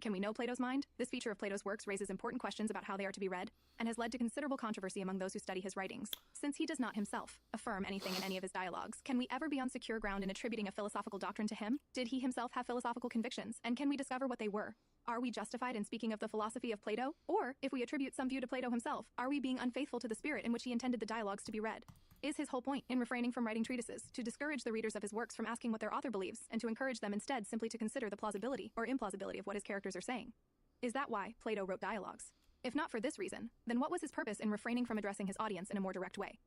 Can we know Plato's mind? This feature of Plato's works raises important questions about how they are to be read, and has led to considerable controversy among those who study his writings. Since he does not himself affirm anything in any of his dialogues, can we ever be on secure ground in attributing a philosophical doctrine to him? Did he himself have philosophical convictions, and can we discover what they were? Are we justified in speaking of the philosophy of Plato? Or, if we attribute some view to Plato himself, are we being unfaithful to the spirit in which he intended the dialogues to be read? Is his whole point in refraining from writing treatises to discourage the readers of his works from asking what their author believes, and to encourage them instead simply to consider the plausibility or implausibility of what his characters are saying? Is that why Plato wrote dialogues? If not for this reason, then what was his purpose in refraining from addressing his audience in a more direct way?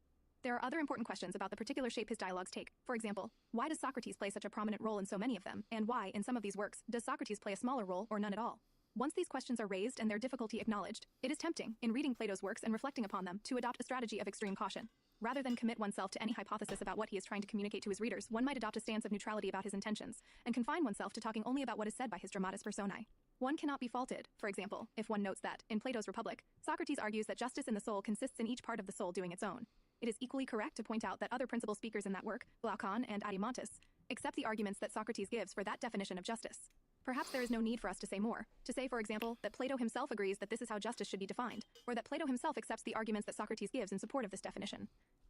There are other important questions about the particular shape his dialogues take. For example, why does Socrates play such a prominent role in so many of them, and why, in some of these works, does Socrates play a smaller role or none at all? Once these questions are raised and their difficulty acknowledged, it is tempting, in reading Plato's works and reflecting upon them, to adopt a strategy of extreme caution. Rather than commit oneself to any hypothesis about what he is trying to communicate to his readers, one might adopt a stance of neutrality about his intentions, and confine oneself to talking only about what is said by his dramatis personae. One cannot be faulted, for example, if one notes that, in Plato's Republic, Socrates argues that justice in the soul consists in each part of the soul doing its own. It is equally correct to point out that other principal speakers in that work, Glaucon and Adimantus, accept the arguments that Socrates gives for that definition of justice. Perhaps there is no need for us to say more. To say, for example, that Plato himself agrees that this is how justice should be defined, or that Plato himself accepts the arguments that Socrates gives in support of this definition.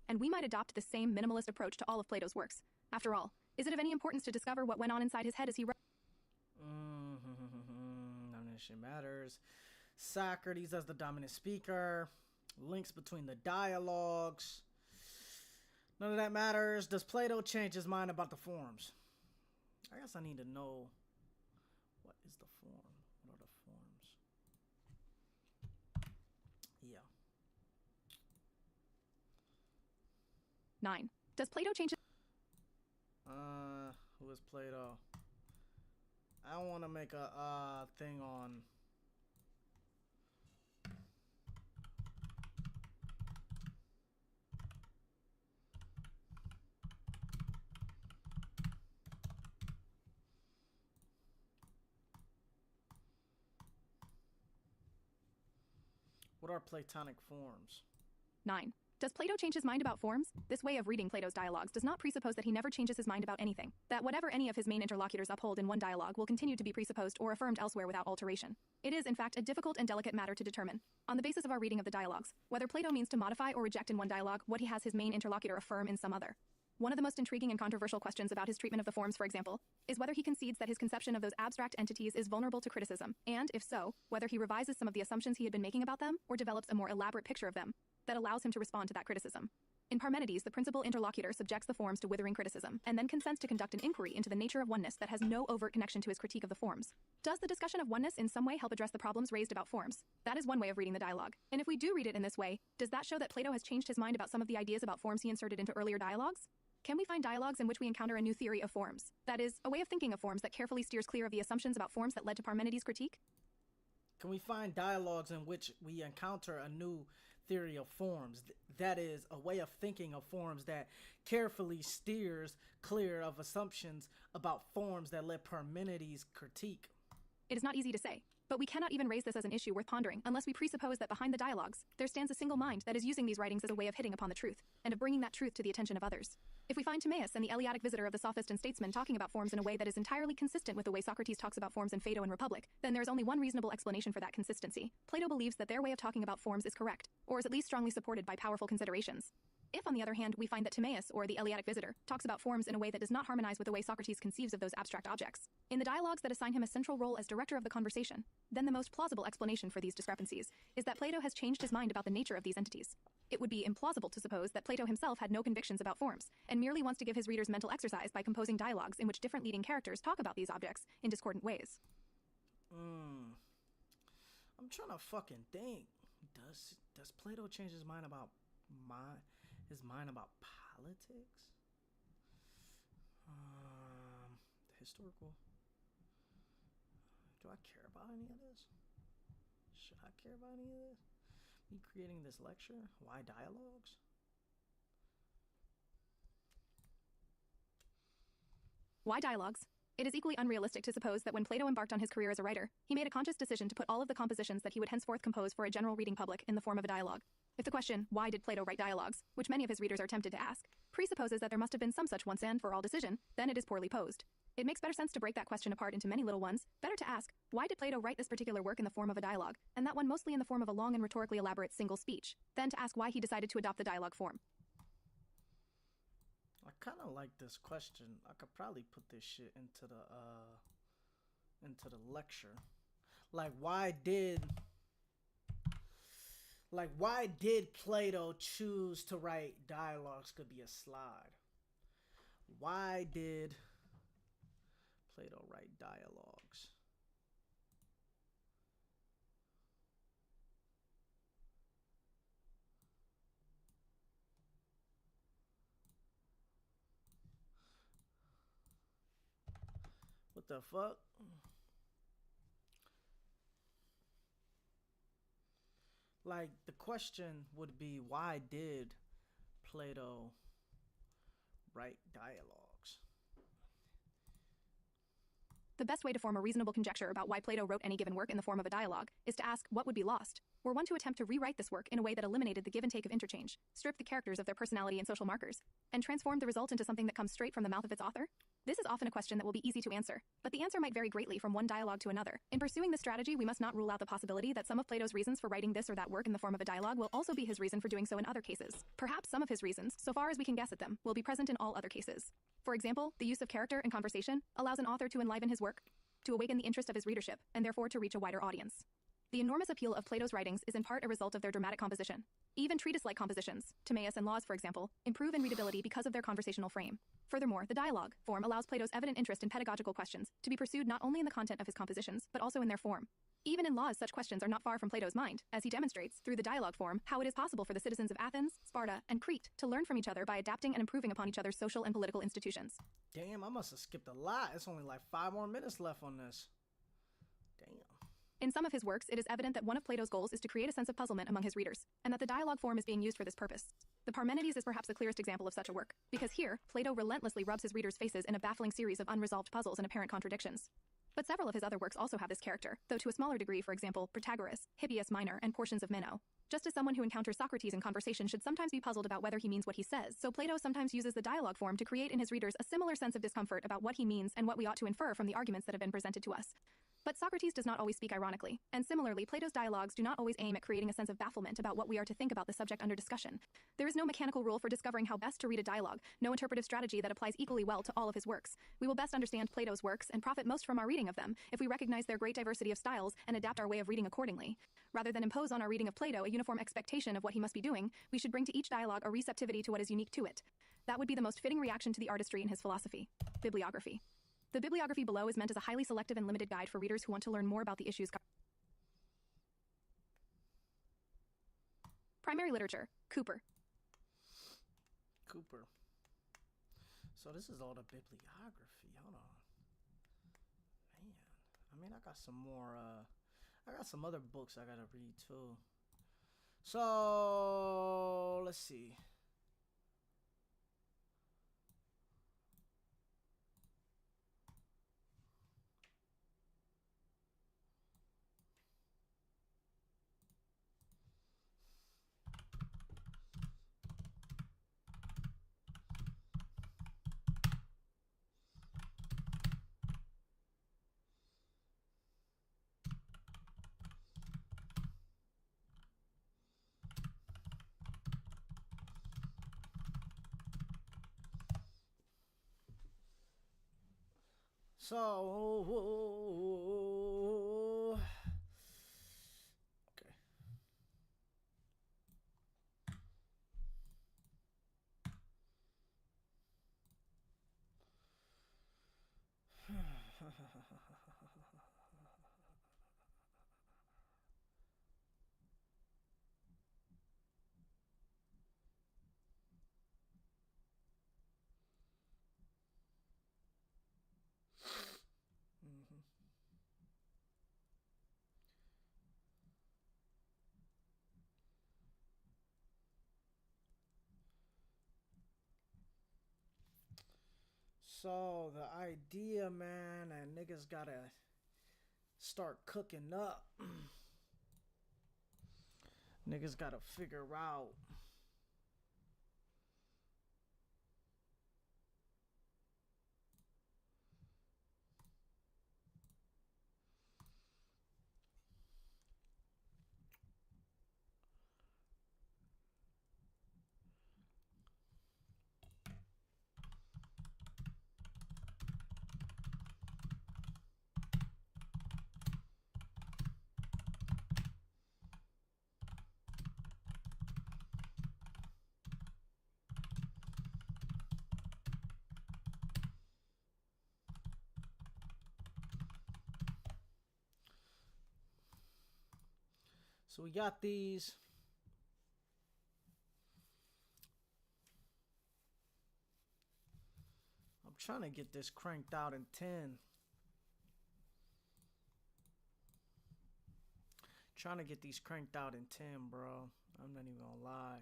And we might adopt the same minimalist approach to all of Plato's works. After all, is it of any importance to discover what went on inside his head as he wrote? None of this shit matters. Socrates as the dominant speaker. Links between the dialogues. None of that matters. Does Plato change his mind about the forms? I guess I need to know, what is the form? What are the forms? Yeah. 9. Does Plato change his... Who is Plato? I want to make a thing on... What are Platonic forms? 9. Does Plato change his mind about forms? This way of reading Plato's dialogues does not presuppose that he never changes his mind about anything, that whatever any of his main interlocutors uphold in one dialogue will continue to be presupposed or affirmed elsewhere without alteration. It is, in fact, a difficult and delicate matter to determine, on the basis of our reading of the dialogues, whether Plato means to modify or reject in one dialogue what he has his main interlocutor affirm in some other. One of the most intriguing and controversial questions about his treatment of the forms, for example, is whether he concedes that his conception of those abstract entities is vulnerable to criticism, and, if so, whether he revises some of the assumptions he had been making about them, or develops a more elaborate picture of them that allows him to respond to that criticism. In Parmenides, the principal interlocutor subjects the forms to withering criticism, and then consents to conduct an inquiry into the nature of oneness that has no overt connection to his critique of the forms. Does the discussion of oneness in some way help address the problems raised about forms? That is one way of reading the dialogue. And if we do read it in this way, does that show that Plato has changed his mind about some of the ideas about forms he inserted into earlier dialogues? Can we find dialogues in which we encounter a new theory of forms? That is, a way of thinking of forms that carefully steers clear of the assumptions about forms that led to Parmenides' critique? Can we find dialogues in which we encounter a new theory of forms? That is, a way of thinking of forms that carefully steers clear of assumptions about forms that led Parmenides' critique. It is not easy to say, but we cannot even raise this as an issue worth pondering unless we presuppose that behind the dialogues, there stands a single mind that is using these writings as a way of hitting upon the truth, and of bringing that truth to the attention of others. If we find Timaeus and the Eleatic visitor of the sophist and statesman talking about forms in a way that is entirely consistent with the way Socrates talks about forms in Phaedo and Republic, then there is only one reasonable explanation for that consistency. Plato believes that their way of talking about forms is correct, or is at least strongly supported by powerful considerations. If, on the other hand, we find that Timaeus, or the Eleatic visitor, talks about forms in a way that does not harmonize with the way Socrates conceives of those abstract objects, in the dialogues that assign him a central role as director of the conversation, then the most plausible explanation for these discrepancies is that Plato has changed his mind about the nature of these entities. It would be implausible to suppose that Plato himself had no convictions about forms, and merely wants to give his readers mental exercise by composing dialogues in which different leading characters talk about these objects in discordant ways. I'm trying to fucking think. Does Plato change his mind about politics? Historical. Do I care about any of this? Should I care about any of this? Me creating this lecture? Why dialogues? Why dialogues? It is equally unrealistic to suppose that when Plato embarked on his career as a writer, he made a conscious decision to put all of the compositions that he would henceforth compose for a general reading public in the form of a dialogue. If the question, why did Plato write dialogues, which many of his readers are tempted to ask, presupposes that there must have been some such once and for all decision, then it is poorly posed. It makes better sense to break that question apart into many little ones. Better to ask, why did Plato write this particular work in the form of a dialogue, and that one mostly in the form of a long and rhetorically elaborate single speech, than to ask why he decided to adopt the dialogue form. I kind of like this question. I could probably put this shit into the lecture. Like why did Plato choose to write dialogues? Could be a slide. Why did Plato write dialogues? What the fuck? Like, the question would be, why did Plato write dialogues? The best way to form a reasonable conjecture about why Plato wrote any given work in the form of a dialogue is to ask what would be lost, were one to attempt to rewrite this work in a way that eliminated the give and take of interchange, stripped the characters of their personality and social markers, and transformed the result into something that comes straight from the mouth of its author? This is often a question that will be easy to answer, but the answer might vary greatly from one dialogue to another. In pursuing this strategy, we must not rule out the possibility that some of Plato's reasons for writing this or that work in the form of a dialogue will also be his reason for doing so in other cases. Perhaps some of his reasons, so far as we can guess at them, will be present in all other cases. For example, the use of character and conversation allows an author to enliven his work, to awaken the interest of his readership, and therefore to reach a wider audience. The enormous appeal of Plato's writings is in part a result of their dramatic composition. Even treatise-like compositions, Timaeus and Laws for example, improve in readability because of their conversational frame. Furthermore, the dialogue form allows Plato's evident interest in pedagogical questions to be pursued not only in the content of his compositions, but also in their form. Even in Laws, such questions are not far from Plato's mind, as he demonstrates, through the dialogue form, how it is possible for the citizens of Athens, Sparta, and Crete to learn from each other by adapting and improving upon each other's social and political institutions. Damn, I must have skipped a lot. It's only like 5 more minutes left on this. Damn. In some of his works, it is evident that one of Plato's goals is to create a sense of puzzlement among his readers, and that the dialogue form is being used for this purpose. The Parmenides is perhaps the clearest example of such a work, because here, Plato relentlessly rubs his readers' faces in a baffling series of unresolved puzzles and apparent contradictions. But several of his other works also have this character, though to a smaller degree, for example, Protagoras, Hippias Minor, and portions of Meno. Just as someone who encounters Socrates in conversation should sometimes be puzzled about whether he means what he says, so Plato sometimes uses the dialogue form to create in his readers a similar sense of discomfort about what he means and what we ought to infer from the arguments that have been presented to us. But Socrates does not always speak ironically, and similarly, Plato's dialogues do not always aim at creating a sense of bafflement about what we are to think about the subject under discussion. There is no mechanical rule for discovering how best to read a dialogue, no interpretive strategy that applies equally well to all of his works. We will best understand Plato's works and profit most from our reading of them if we recognize their great diversity of styles and adapt our way of reading accordingly. Rather than impose on our reading of Plato a uniform expectation of what he must be doing, we should bring to each dialogue a receptivity to what is unique to it. That would be the most fitting reaction to the artistry in his philosophy. Bibliography. The bibliography below is meant as a highly selective and limited guide for readers who want to learn more about the issues covered. Primary literature, Cooper. So this is all the bibliography. Hold on. Man. I mean, I got some more, I got some other books I gotta read too. So, let's see. So, okay. So the idea, man, that niggas gotta start cooking up. Niggas gotta figure out So we got these. I'm trying to get this cranked out in 10. Trying to get these cranked out in 10, bro. I'm not even gonna lie.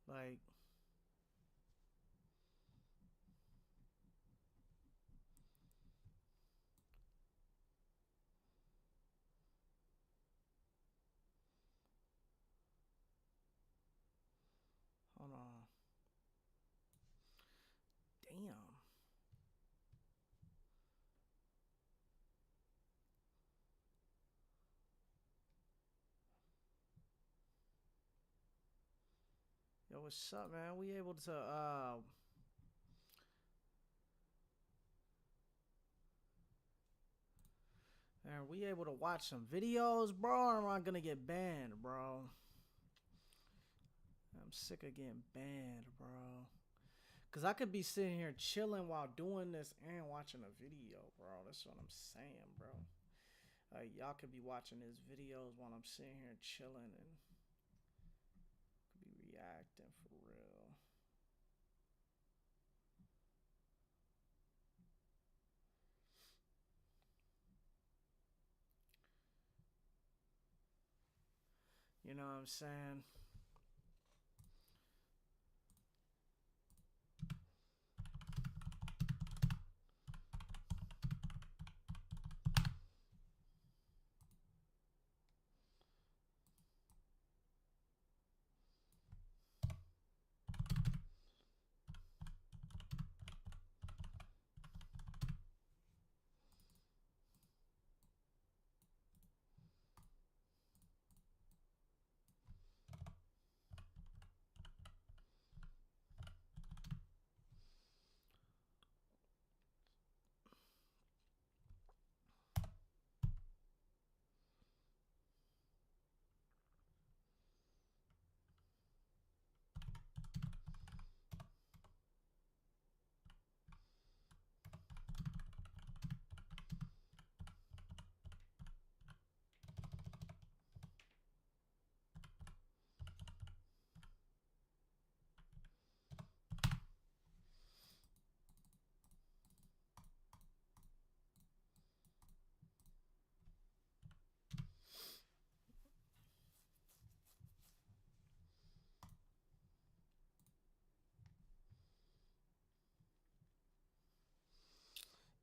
Like, hold on. Damn. Yo, what's up, man? We able to man, we able to watch some videos, bro, or am I gonna get banned, bro? I'm sick of getting banned, bro. Cause I could be sitting here chilling while doing this and watching a video, bro. That's what I'm saying, bro. Y'all could be watching these videos while I'm sitting here chilling and could be reacting for real. You know what I'm saying?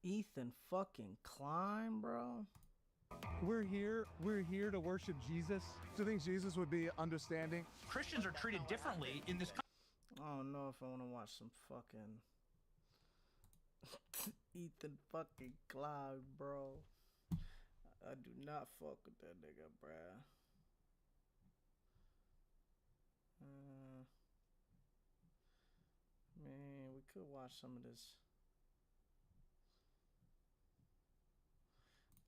Ethan fucking Klein, bro. We're here to worship Jesus. Do you think Jesus would be understanding? Christians are treated differently in this country. I don't know if I want to watch some fucking Ethan fucking Klein, bro. I do not fuck with that nigga, bruh. Man, we could watch some of this.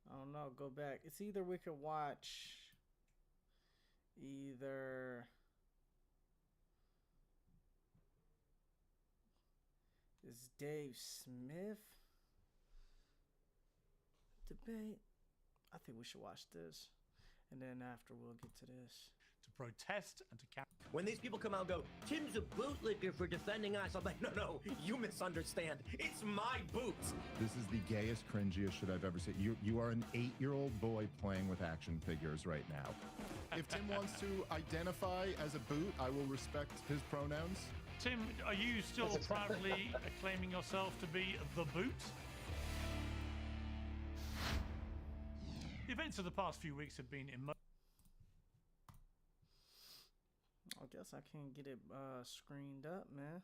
I don't know, go back. It's either we could watch either this Dave Smith debate. I think we should watch this. And then after we'll get to this. To protest and to carry. When these people come out and go, Tim's a bootlicker for defending us, I'm like, no, you misunderstand. It's my boots. This is the gayest, cringiest shit I've ever seen. You are an 8-year-old boy playing with action figures right now. If Tim wants to identify as a boot, I will respect his pronouns. Tim, are you still proudly claiming yourself to be the boot? The events of the past few weeks have been I guess I can't get it screened up, man.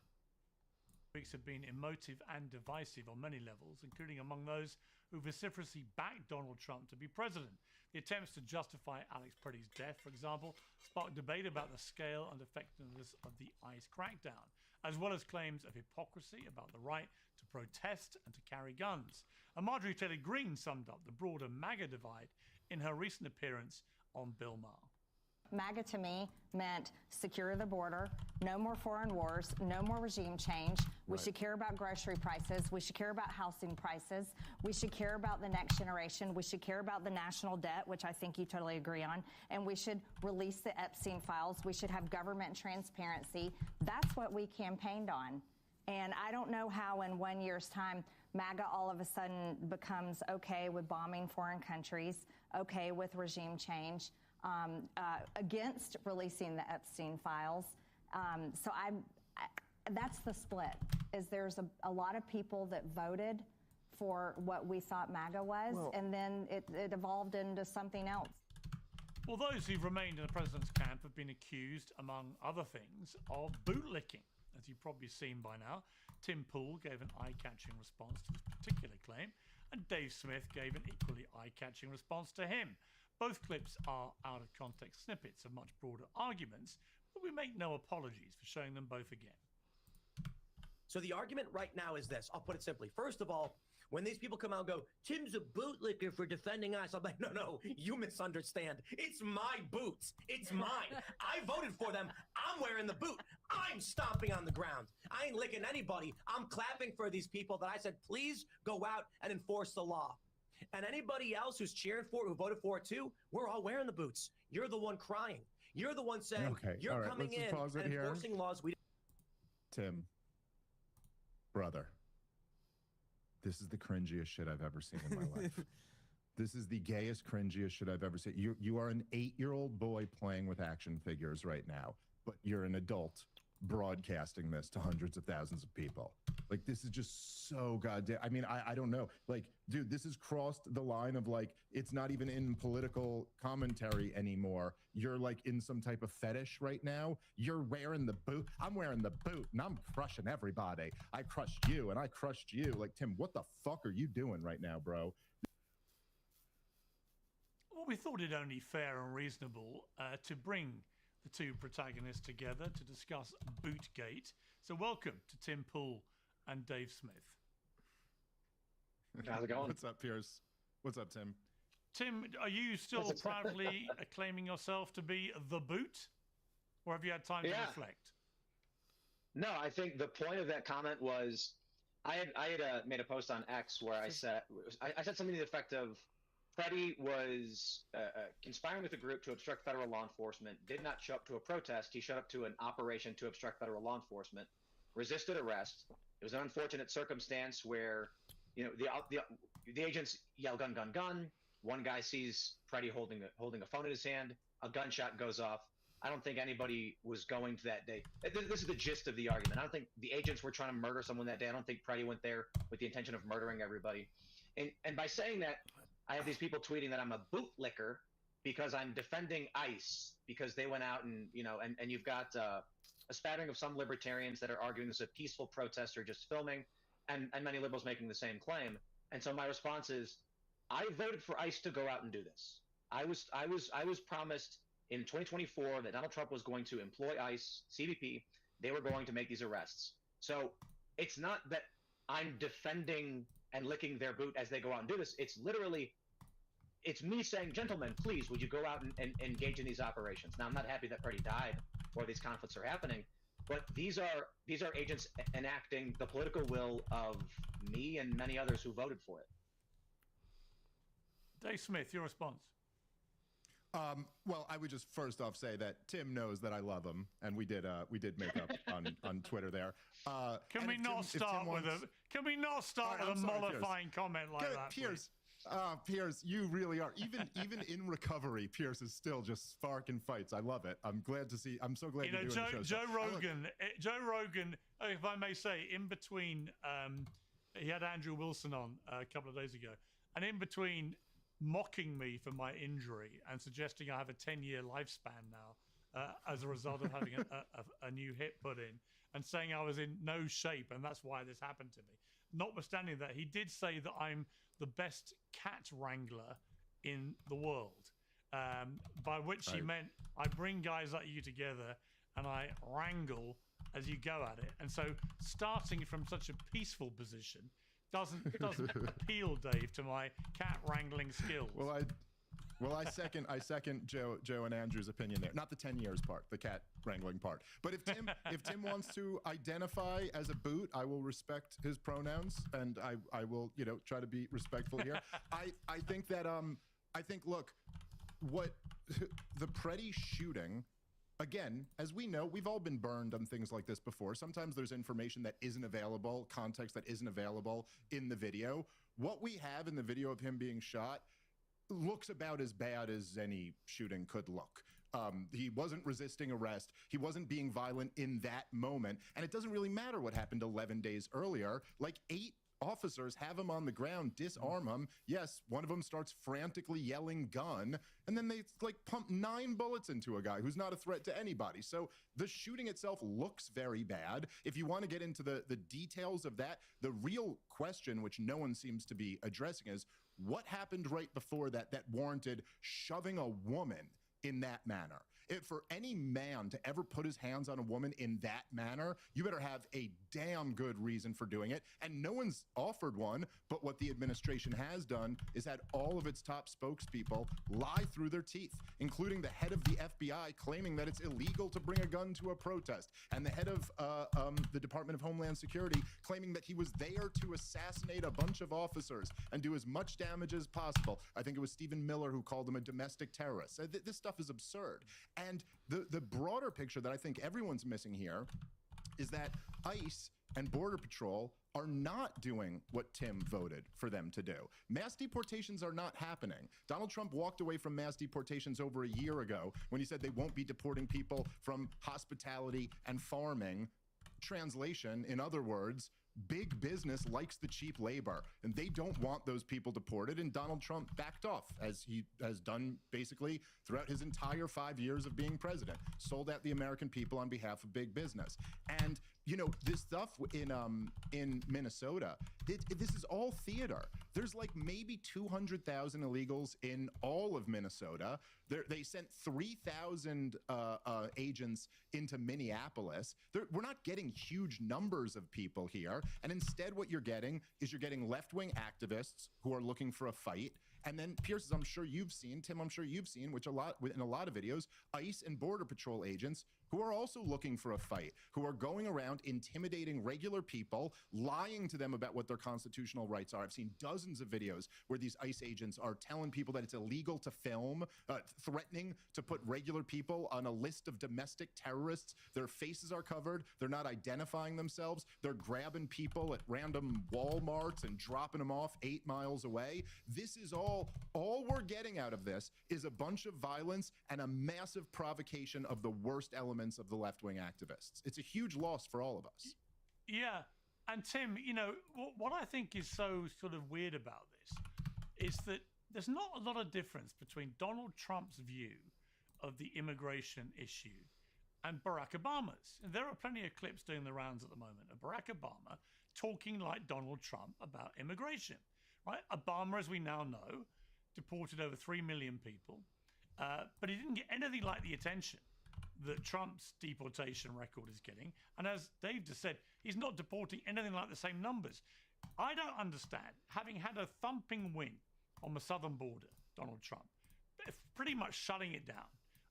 emotive and divisive on many levels, including among those who vociferously backed Donald Trump to be president. The attempts to justify Alex Pretty's death, for example, sparked debate about the scale and effectiveness of the ICE crackdown, as well as claims of hypocrisy about the right to protest and to carry guns. And Marjorie Taylor Greene summed up the broader MAGA divide in her recent appearance on Bill Maher. MAGA to me meant secure the border, no more foreign wars, no more regime change. We should care about grocery prices. We should care about housing prices. We should care about the next generation. We should care about the national debt, which I think you totally agree on. And we should release the Epstein files. We should have government transparency. That's what we campaigned on. And I don't know how in 1 year's time MAGA all of a sudden becomes okay with bombing foreign countries, okay with regime change, against releasing the Epstein files. So that's the split, is there's a lot of people that voted for what we thought MAGA was, and then it evolved into something else. Well, those who've remained in the president's camp have been accused, among other things, of bootlicking. As you've probably seen by now, Tim Pool gave an eye-catching response to this particular claim, and Dave Smith gave an equally eye-catching response to him. Both clips are out-of-context snippets of much broader arguments, but we make no apologies for showing them both again. So the argument right now is this. I'll put it simply. First of all, when these people come out and go, Tim's a bootlicker for defending us, I'm like, no, you misunderstand. It's my boots. It's mine. I voted for them. I'm wearing the boot. I'm stomping on the ground. I ain't licking anybody. I'm clapping for these people that I said, please go out and enforce the law. And anybody else who's cheering for it, who voted for it too, we're all wearing the boots. You're the one crying. You're the one saying, you're coming in and enforcing laws we... Tim, brother, this is the cringiest shit I've ever seen in my life. This is the gayest, cringiest shit I've ever seen. You are an 8-year-old boy playing with action figures right now, but you're an adult broadcasting this to hundreds of thousands of people. Like, this is just so goddamn... I mean, I don't know. Like, dude, this has crossed the line of, like, it's not even in political commentary anymore. You're, like, in some type of fetish right now. You're wearing the boot. I'm wearing the boot, and I'm crushing everybody. I crushed you, and I crushed you. Like, Tim, what the fuck are you doing right now, bro? Well, we thought it only fair and reasonable to bring the two protagonists together to discuss Bootgate. So welcome to Tim Pool and Dave Smith. How's it going? What's up, Pierce? What's up, Tim? Tim, are you still proudly acclaiming yourself to be the boot? Or have you had time to reflect? No, I think the point of that comment was I had made a post on X where I said something to the effect of Freddie was conspiring with a group to obstruct federal law enforcement, did not show up to a protest. He showed up to an operation to obstruct federal law enforcement, resisted arrest. It was an unfortunate circumstance where, you know, the agents yell, gun, gun, gun. One guy sees Freddie holding a phone in his hand. A gunshot goes off. I don't think anybody was going to that day. This is the gist of the argument. I don't think the agents were trying to murder someone that day. I don't think Freddie went there with the intention of murdering everybody. And by saying that, I have these people tweeting that I'm a bootlicker because I'm defending ICE because they went out and, you know, and you've got a spattering of some libertarians that are arguing this is a peaceful protest or just filming, and many liberals making the same claim. And so my response is, I voted for ICE to go out and do this. I was promised in 2024 that Donald Trump was going to employ ICE, CBP. They were going to make these arrests. So it's not that I'm defending and licking their boot as they go out and do this. It's literally, it's me saying, gentlemen, please, would you go out and engage in these operations? Now, I'm not happy that Freddie died or these conflicts are happening, but these are agents enacting the political will of me and many others who voted for it. Dave Smith, your response. Well, I would just first off say that Tim knows that I love him, and we did make up on Twitter there. Can we not start with a mollifying comment like that, Pierce? Pierce, you really are. Even in recovery, Pierce is still just sparking fights. I love it. I'm glad to see. I'm so glad you're doing the show. Joe Rogan, if I may say, in between, he had Andrew Wilson on a couple of days ago, and in between mocking me for my injury and suggesting I have a 10-year lifespan now as a result of having a new hip put in, and saying I was in no shape and that's why this happened to me. Notwithstanding that, he did say that I'm the best cat wrangler in the world, by which he meant I bring guys like you together and I wrangle as you go at it. And so starting from such a peaceful position doesn't appeal, Dave, to my cat wrangling skills. Well, I second Joe and Andrew's opinion there. Not the 10 years part, the cat wrangling part. But if Tim wants to identify as a boot, I will respect his pronouns, and I will try to be respectful here. I think that look, what the Preddy shooting. Again, as we know, we've all been burned on things like this before. Sometimes there's information that isn't available, context that isn't available in the video. What we have in the video of him being shot looks about as bad as any shooting could look. He wasn't resisting arrest. He wasn't being violent in that moment. And it doesn't really matter what happened 11 days earlier. Like 8 officers have him on the ground, disarm him. Yes, one of them starts frantically yelling gun, and then they like pump 9 bullets into a guy who's not a threat to anybody. So the shooting itself looks very bad. If you want to get into the details of that, the real question, which no one seems to be addressing, is what happened right before that warranted shoving a woman in that manner. For any man to ever put his hands on a woman in that manner, you better have a damn good reason for doing it. And no one's offered one, but what the administration has done is had all of its top spokespeople lie through their teeth, including the head of the FBI claiming that it's illegal to bring a gun to a protest, and the head of the Department of Homeland Security claiming that he was there to assassinate a bunch of officers and do as much damage as possible. I think it was Stephen Miller who called him a domestic terrorist. This stuff is absurd. And the broader picture that I think everyone's missing here is that ICE and Border Patrol are not doing what Tim voted for them to do. Mass deportations are not happening. Donald Trump walked away from mass deportations over a year ago when he said they won't be deporting people from hospitality and farming. Translation, in other words, big business likes the cheap labor, and they don't want those people deported, and Donald Trump backed off, as he has done basically throughout his entire 5 years of being president, sold out the American people on behalf of big business. And this stuff in Minnesota, this is all theater. There's like maybe 200,000 illegals in all of Minnesota. They sent 3,000 agents into Minneapolis. We're not getting huge numbers of people here. And instead what you're getting left-wing activists who are looking for a fight. And then Pierce, as I'm sure you've seen, Tim, I'm sure you've seen, in a lot of videos, ICE and Border Patrol agents who are also looking for a fight, who are going around intimidating regular people, lying to them about what their constitutional rights are. I've seen dozens of videos where these ICE agents are telling people that it's illegal to film, threatening to put regular people on a list of domestic terrorists. Their faces are covered. They're not identifying themselves. They're grabbing people at random Walmarts and dropping them off 8 miles away. This is all we're getting out of this is a bunch of violence and a massive provocation of the worst elements of the left-wing activists. It's a huge loss for all of us. Yeah. And Tim, what I think is so sort of weird about this is that there's not a lot of difference between Donald Trump's view of the immigration issue and Barack Obama's. And there are plenty of clips doing the rounds at the moment of Barack Obama talking like Donald Trump about immigration, right? Obama, as we now know, deported over 3 million people, but he didn't get anything like the attention that Trump's deportation record is getting. And as Dave just said, he's not deporting anything like the same numbers. I don't understand, having had a thumping win on the southern border, Donald Trump, pretty much shutting it down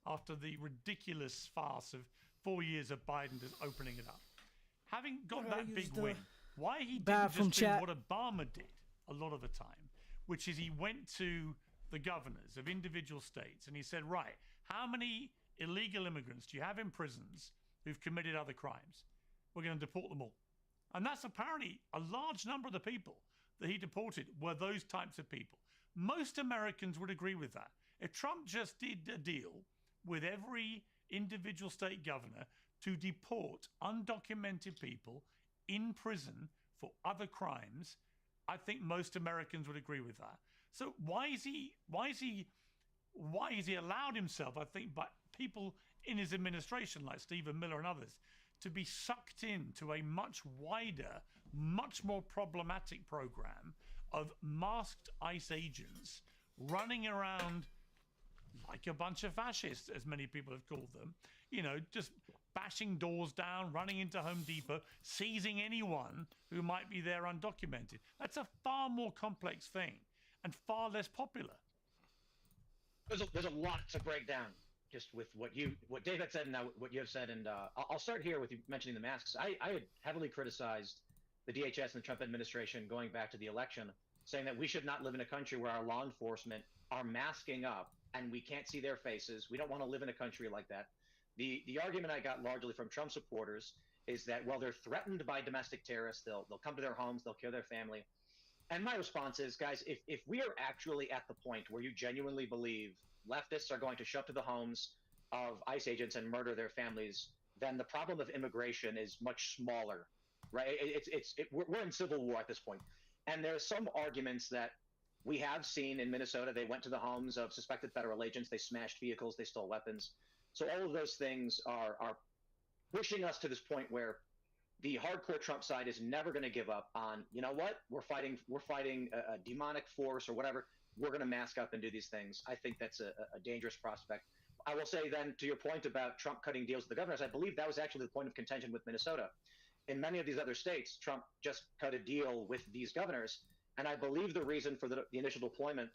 after the ridiculous farce of 4 years of Biden just opening it up. Having got that big win, why he didn't just do what Obama did a lot of the time, which is he went to the governors of individual states and he said, right, how many illegal immigrants do you have in prisons who've committed other crimes? We're going to deport them all. And that's apparently a large number of the people that he deported were those types of people. Most Americans would agree with that. If Trump just did a deal with every individual state governor to deport undocumented people in prison for other crimes, I think most Americans would agree with that. So why is he allowed himself, I think, by people in his administration like Stephen Miller and others, to be sucked into a much wider, much more problematic program of masked ICE agents running around like a bunch of fascists, as many people have called them, just bashing doors down, running into Home Depot, seizing anyone who might be there undocumented. That's a far more complex thing and far less popular. there's a lot to break down just with what David said and now what you have said, and I'll start here with you mentioning the masks. I had heavily criticized the DHS and the Trump administration going back to the election, saying that we should not live in a country where our law enforcement are masking up and we can't see their faces. We don't want to live in a country like that. The argument I got largely from Trump supporters is that, well, they're threatened by domestic terrorists. They'll come to their homes, they'll kill their family. And my response is, guys, if we are actually at the point where you genuinely believe leftists are going to show up to the homes of ICE agents and murder their families, then the problem of immigration is much smaller, right? We're in civil war at this point. And there are some arguments that we have seen in Minnesota. They went to the homes of suspected federal agents. They smashed vehicles. They stole weapons. So all of those things are pushing us to this point where the hardcore Trump side is never going to give up on, you know what, we're fighting a demonic force or whatever. We're going to mask up and do these things. I think that's a dangerous prospect. I will say then, to your point about Trump cutting deals with the governors, I believe that was actually the point of contention with Minnesota. In many of these other states, Trump just cut a deal with these governors. And I believe the reason for the initial deployment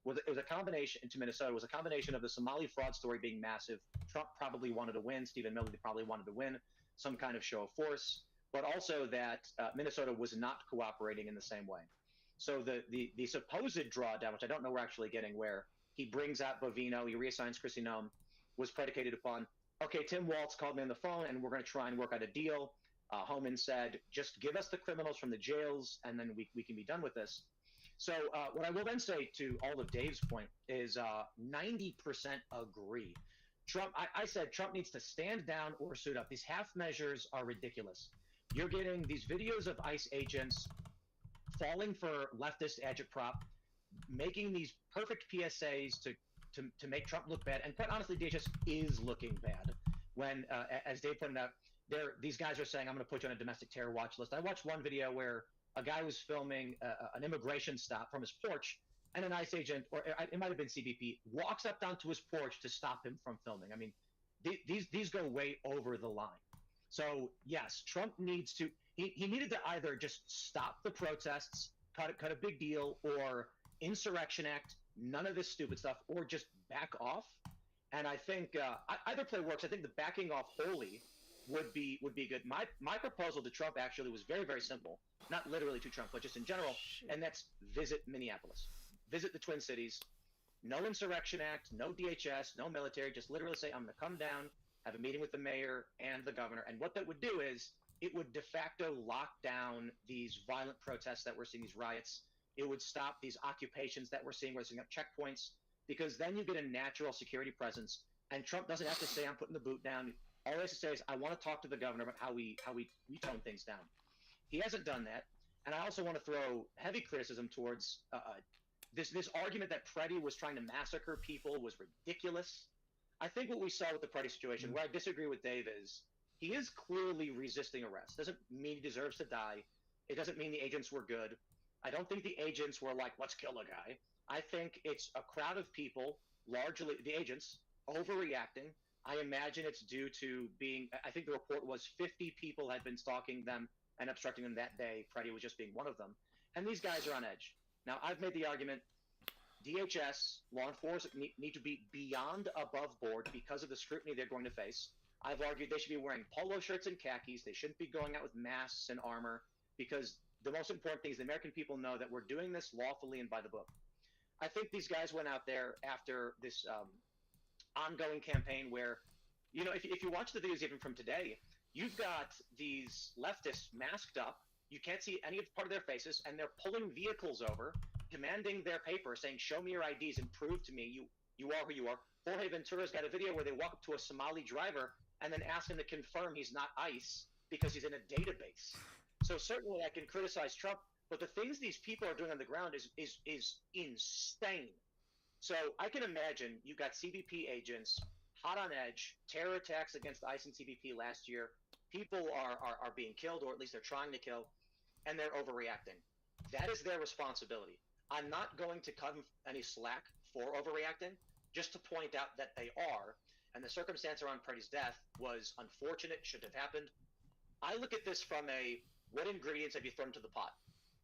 was a combination into Minnesota, was a combination of the Somali fraud story being massive. Trump probably wanted to win. Stephen Miller probably wanted to win some kind of show of force, but also that Minnesota was not cooperating in the same way. So the supposed drawdown, which I don't know we're actually getting, where he brings out Bovino, he reassigns Chrissy Nome, was predicated upon, okay, Tim Walz called me on the phone and we're going to try and work out a deal. Homan said, just give us the criminals from the jails and then we can be done with this. So what I will then say to all of Dave's point is 90% agree. Trump, I said Trump needs to stand down or suit up. These half measures are ridiculous. You're getting these videos of ICE agents falling for leftist agitprop, making these perfect PSAs to make Trump look bad. And quite honestly, DHS is looking bad when, as Dave pointed out, these guys are saying, I'm going to put you on a domestic terror watch list. I watched one video where a guy was filming an immigration stop from his porch, and an ICE agent, or it might have been CBP, walks up onto his porch to stop him from filming. I mean, these go way over the line. So yes, Trump needs to, he needed to either just stop the protests, cut a big deal, or Insurrection Act, none of this stupid stuff, or just back off. And I think either play works. I think the backing off wholly would be good. My proposal to Trump actually was very, very simple. Not literally to Trump, but just in general, and that's visit Minneapolis. Visit the Twin Cities. No Insurrection Act, no DHS, no military, just literally say, I'm going to come down, have a meeting with the mayor and the governor. And what that would do is it would de facto lock down these violent protests that we're seeing, these riots. It would stop these occupations that we're seeing. We're setting up checkpoints, because then you get a natural security presence. And Trump doesn't have to say, I'm putting the boot down. All he has to say is, I want to talk to the governor about how we tone things down. He hasn't done that. And I also want to throw heavy criticism towards this argument that Preddy was trying to massacre people was ridiculous. I think what we saw with the Preddy situation, where I disagree with Dave, is he is clearly resisting arrest. Doesn't mean he deserves to die. It doesn't mean the agents were good. I don't think the agents were like, let's kill a guy. I think it's a crowd of people, largely the agents, overreacting. I imagine it's due to being, I think the report was 50 people had been stalking them and obstructing them that day. Preddy was just being one of them. And these guys are on edge. Now, I've made the argument, DHS, law enforcement need to be beyond above board because of the scrutiny they're going to face. I've argued they should be wearing polo shirts and khakis. They shouldn't be going out with masks and armor, because the most important thing is the American people know that we're doing this lawfully and by the book. I think these guys went out there after this ongoing campaign where, you know, if you watch the videos even from today, you've got these leftists masked up. You can't see any part of their faces, and they're pulling vehicles over, demanding their paper, saying, show me your IDs and prove to me you are who you are. Jorge Ventura's got a video where they walk up to a Somali driver and then ask him to confirm he's not ICE because he's in a database. So certainly I can criticize Trump, but the things these people are doing on the ground is insane. So I can imagine you got CBP agents hot on edge, terror attacks against ICE and CBP last year. People are being killed, or at least they're trying to kill, and they're overreacting. That is their responsibility. I'm not going to cut them any slack for overreacting, just to point out that they are. And the circumstance around Preddy's death was unfortunate, shouldn't have happened. I look at this from what ingredients have you thrown to the pot?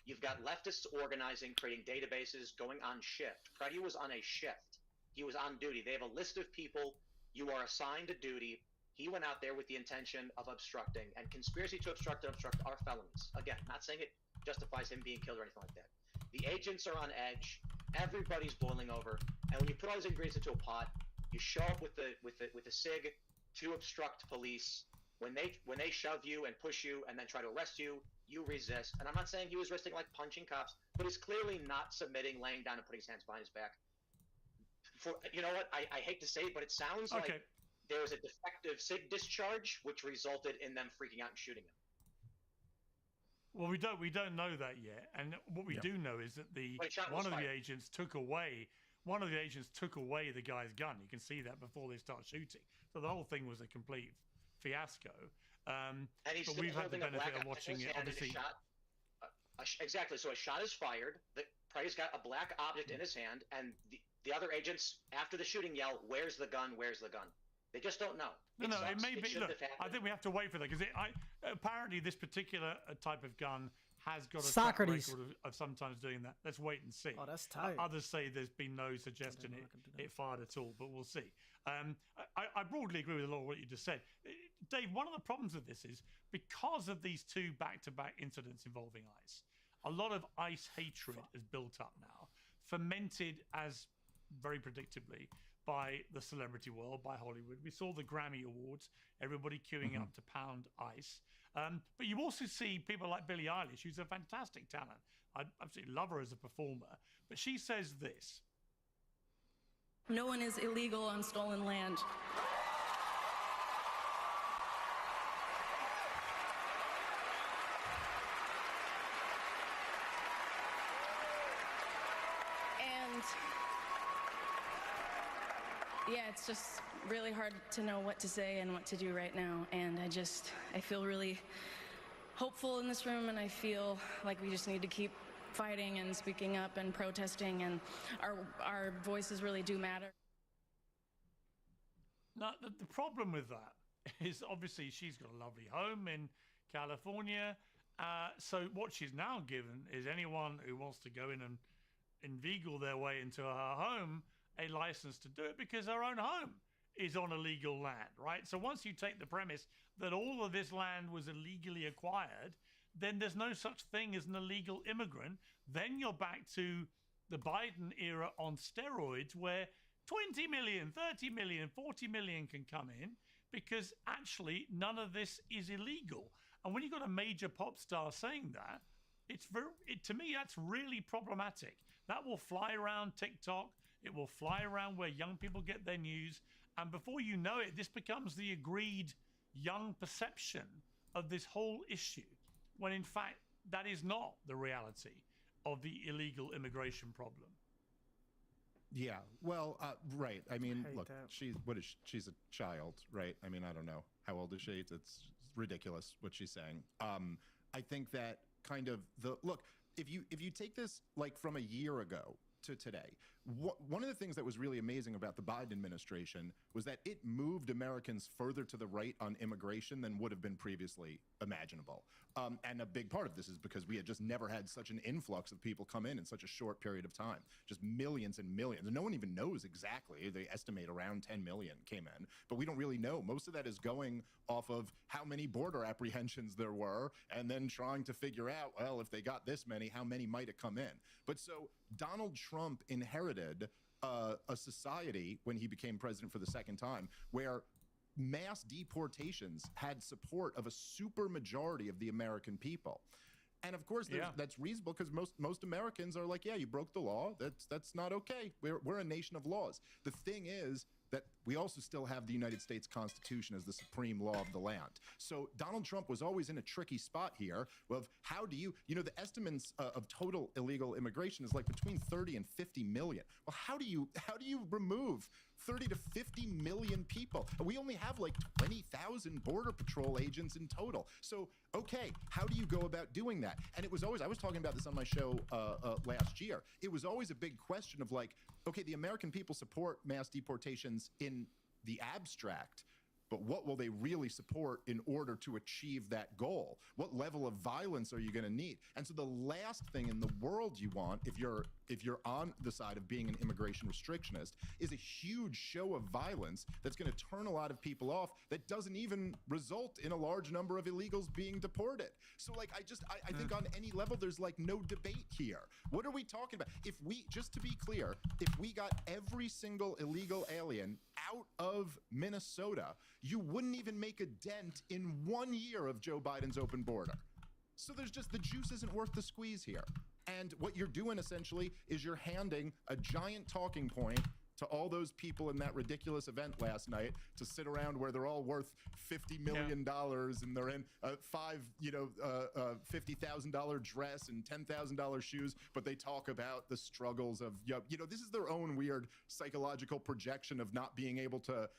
You've got leftists organizing, creating databases, going on shift. Preddy was on a shift. He was on duty. They have a list of people. You are assigned a duty. He went out there with the intention of obstructing, and conspiracy to obstruct and obstruct are felonies. Again, not saying it justifies him being killed or anything like that. The agents are on edge. Everybody's boiling over, and when you put all these ingredients into a pot, you show up with the SIG to obstruct police. When they shove you and push you and then try to arrest you, you resist. And I'm not saying he was resisting like punching cops, but he's clearly not submitting, laying down, and putting his hands behind his back. You know what? I hate to say it, but it sounds like there was a defective SIG discharge, which resulted in them freaking out and shooting him. Well, we don't know that yet, and what we do know is that one of the agents took away the guy's gun. You can see that before they start shooting. So the whole thing was a complete fiasco. And he's but still we've had the holding a benefit black of watching it. Obviously, exactly. So a shot is fired. Prey's got a black object in his hand, and the other agents, after the shooting, yell, "Where's the gun? Where's the gun?" They just don't know. No, it may be. Look, I think we have to wait for that because apparently this particular type of gun has got a track record of sometimes doing that. Let's wait and see. Oh, that's tight. Others say there's been no suggestion it fired at all, but we'll see. I broadly agree with a lot of what you just said. Dave, one of the problems with this is because of these two back-to-back incidents involving ICE, a lot of ICE hatred is built up now, fermented as very predictably by the celebrity world, by Hollywood. We saw the Grammy Awards, everybody queuing up to pound ICE. But you also see people like Billie Eilish, who's a fantastic talent. I absolutely love her as a performer. But she says this. No one is illegal on stolen land. And yeah, it's just really hard to know what to say and what to do right now. And I feel really hopeful in this room, and I feel like we just need to keep fighting and speaking up and protesting, and our voices really do matter. Now, the problem with that is obviously she's got a lovely home in California. So what she's now given is anyone who wants to go in and inveigle their way into her home a license to do it, because her own home is on illegal land, right? So once you take the premise that all of this land was illegally acquired, then there's no such thing as an illegal immigrant. Then you're back to the Biden era on steroids, where 20 million, 30 million, 40 million can come in because actually none of this is illegal. And when you've got a major pop star saying that, to me, that's really problematic. That will fly around TikTok. It will fly around where young people get their news. And before you know it, this becomes the agreed young perception of this whole issue, when in fact, that is not the reality of the illegal immigration problem. Yeah, well, right. I mean, look, that. she's a child, right? I mean, I don't know. How old is she? It's ridiculous what she's saying. I think that kind of look, if you take this like from a year ago to today, one of the things that was really amazing about the Biden administration was that it moved Americans further to the right on immigration than would have been previously imaginable. And a big part of this is because we had just never had such an influx of people come in such a short period of time, just millions and millions. And no one even knows exactly. They estimate around 10 million came in, but we don't really know. Most of that is going off of how many border apprehensions there were, and then trying to figure out, well, if they got this many, how many might have come in? But so Donald Trump inherited a society when he became president for the second time where mass deportations had support of a super majority of the American people. And of course, that's reasonable because most Americans are like, yeah, you broke the law. That's not okay. We're a nation of laws. The thing is that we also still have the United States Constitution as the supreme law of the land. So Donald Trump was always in a tricky spot here of how do you the estimates of total illegal immigration is like between 30 and 50 million. Well, how do you remove 30 to 50 million people? We only have like 20,000 Border Patrol agents in total. So, okay, how do you go about doing that? And it was always, I was talking about this on my show last year, it was always a big question of like, okay, the American people support mass deportations in the abstract, but what will they really support in order to achieve that goal? What level of violence are you going to need? And so the last thing in the world you want, if you're if you're on the side of being an immigration restrictionist, is a huge show of violence that's going to turn a lot of people off that doesn't even result in a large number of illegals being deported. So like I think on any level there's like no debate here. What are we talking about? If we, just to be clear, if we got every single illegal alien out of Minnesota, you wouldn't even make a dent in 1 year of Joe Biden's open border. So there's just, the juice isn't worth the squeeze here. And what you're doing essentially is you're handing a giant talking point to all those people in that ridiculous event last night to sit around where they're all worth $50 million and they're in a $50,000 dress and $10,000 shoes, but they talk about the struggles of, this is their own weird psychological projection of not being able to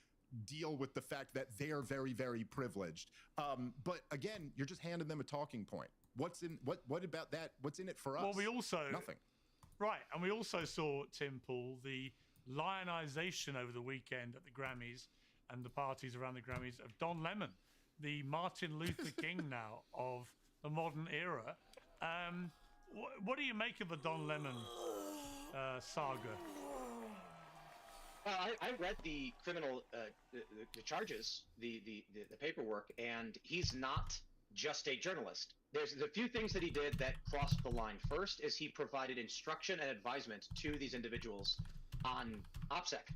deal with the fact that they're very, very privileged. But again, you're just handing them a talking point. What about that? What's in it for us? Well, we also nothing. Right, and we also saw, Tim Pool, the lionization over the weekend at the Grammys and the parties around the Grammys of Don Lemon, the Martin Luther King now of the modern era. What do you make of the Don Lemon saga? I read the criminal the charges, the paperwork, and he's not just a journalist. There's the few things that he did that crossed the line. First is he provided instruction and advisement to these individuals on OPSEC.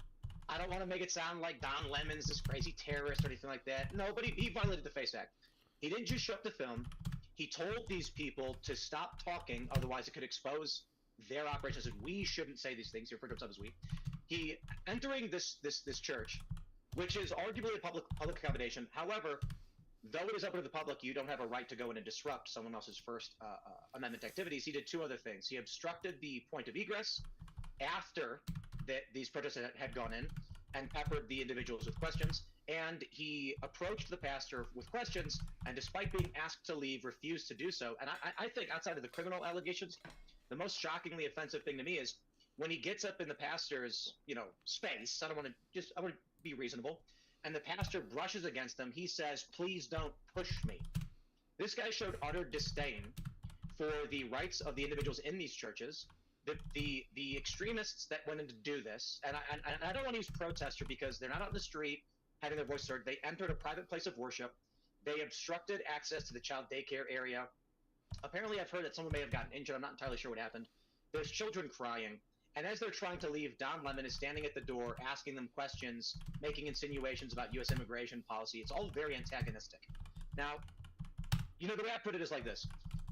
I don't want to make it sound like Don Lemon's this crazy terrorist or anything like that. No, but he violated the FACE Act. He didn't just show up to film. He told these people to stop talking, otherwise it could expose their operations, and we shouldn't say these things. He referred to himself as we. He entering this church, which is arguably a public accommodation. However, though it is open to the public, you don't have a right to go in and disrupt someone else's First Amendment activities. He did two other things. He obstructed the point of egress after these protests had gone in and peppered the individuals with questions. And he approached the pastor with questions, and despite being asked to leave, refused to do so. And I think outside of the criminal allegations, the most shockingly offensive thing to me is when he gets up in the pastor's, space. I want to be reasonable. And the pastor brushes against him. He says, "Please don't push me." This guy showed utter disdain for the rights of the individuals in these churches. The extremists that went in to do this, and I don't want to use protester because they're not out in the street having their voice heard. They entered a private place of worship. They obstructed access to the child daycare area. Apparently, I've heard that someone may have gotten injured. I'm not entirely sure what happened. There's children crying. And as they're trying to leave, Don Lemon is standing at the door asking them questions, making insinuations about U.S. immigration policy. It's all very antagonistic. Now, the way I put it is like this.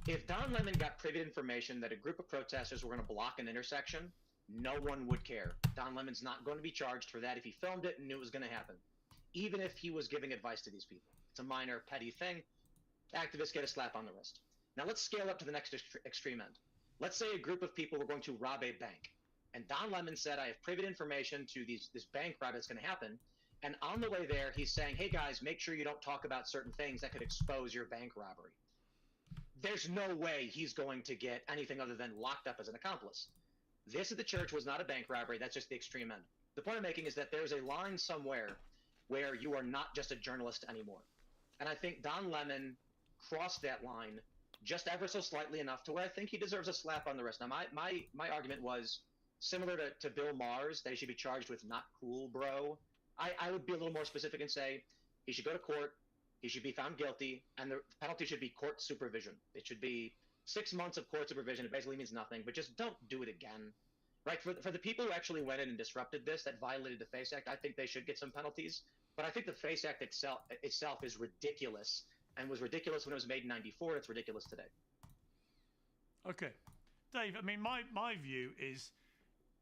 If Don Lemon got privy information that a group of protesters were going to block an intersection, no one would care. Don Lemon's not going to be charged for that if he filmed it and knew it was going to happen, even if he was giving advice to these people. It's a minor, petty thing. Activists get a slap on the wrist. Now let's scale up to the next extreme end. Let's say a group of people were going to rob a bank. And Don Lemon said, I have privy information to this bank robbery that's going to happen. And on the way there, he's saying, hey, guys, make sure you don't talk about certain things that could expose your bank robbery. There's no way he's going to get anything other than locked up as an accomplice. This at the church was not a bank robbery. That's just the extreme end. The point I'm making is that there's a line somewhere where you are not just a journalist anymore. And I think Don Lemon crossed that line just ever so slightly enough to where I think he deserves a slap on the wrist. Now, my argument was similar to Bill Maher's, that he should be charged with not cool, bro. I would be a little more specific and say he should go to court, he should be found guilty, and the penalty should be court supervision. It should be 6 months of court supervision. It basically means nothing, but just don't do it again. Right? For the people who actually went in and disrupted this, that violated the FACE Act, I think they should get some penalties. But I think the FACE Act itself is ridiculous, and was ridiculous when it was made in '94. It's ridiculous today. Okay. Dave, I mean, my view is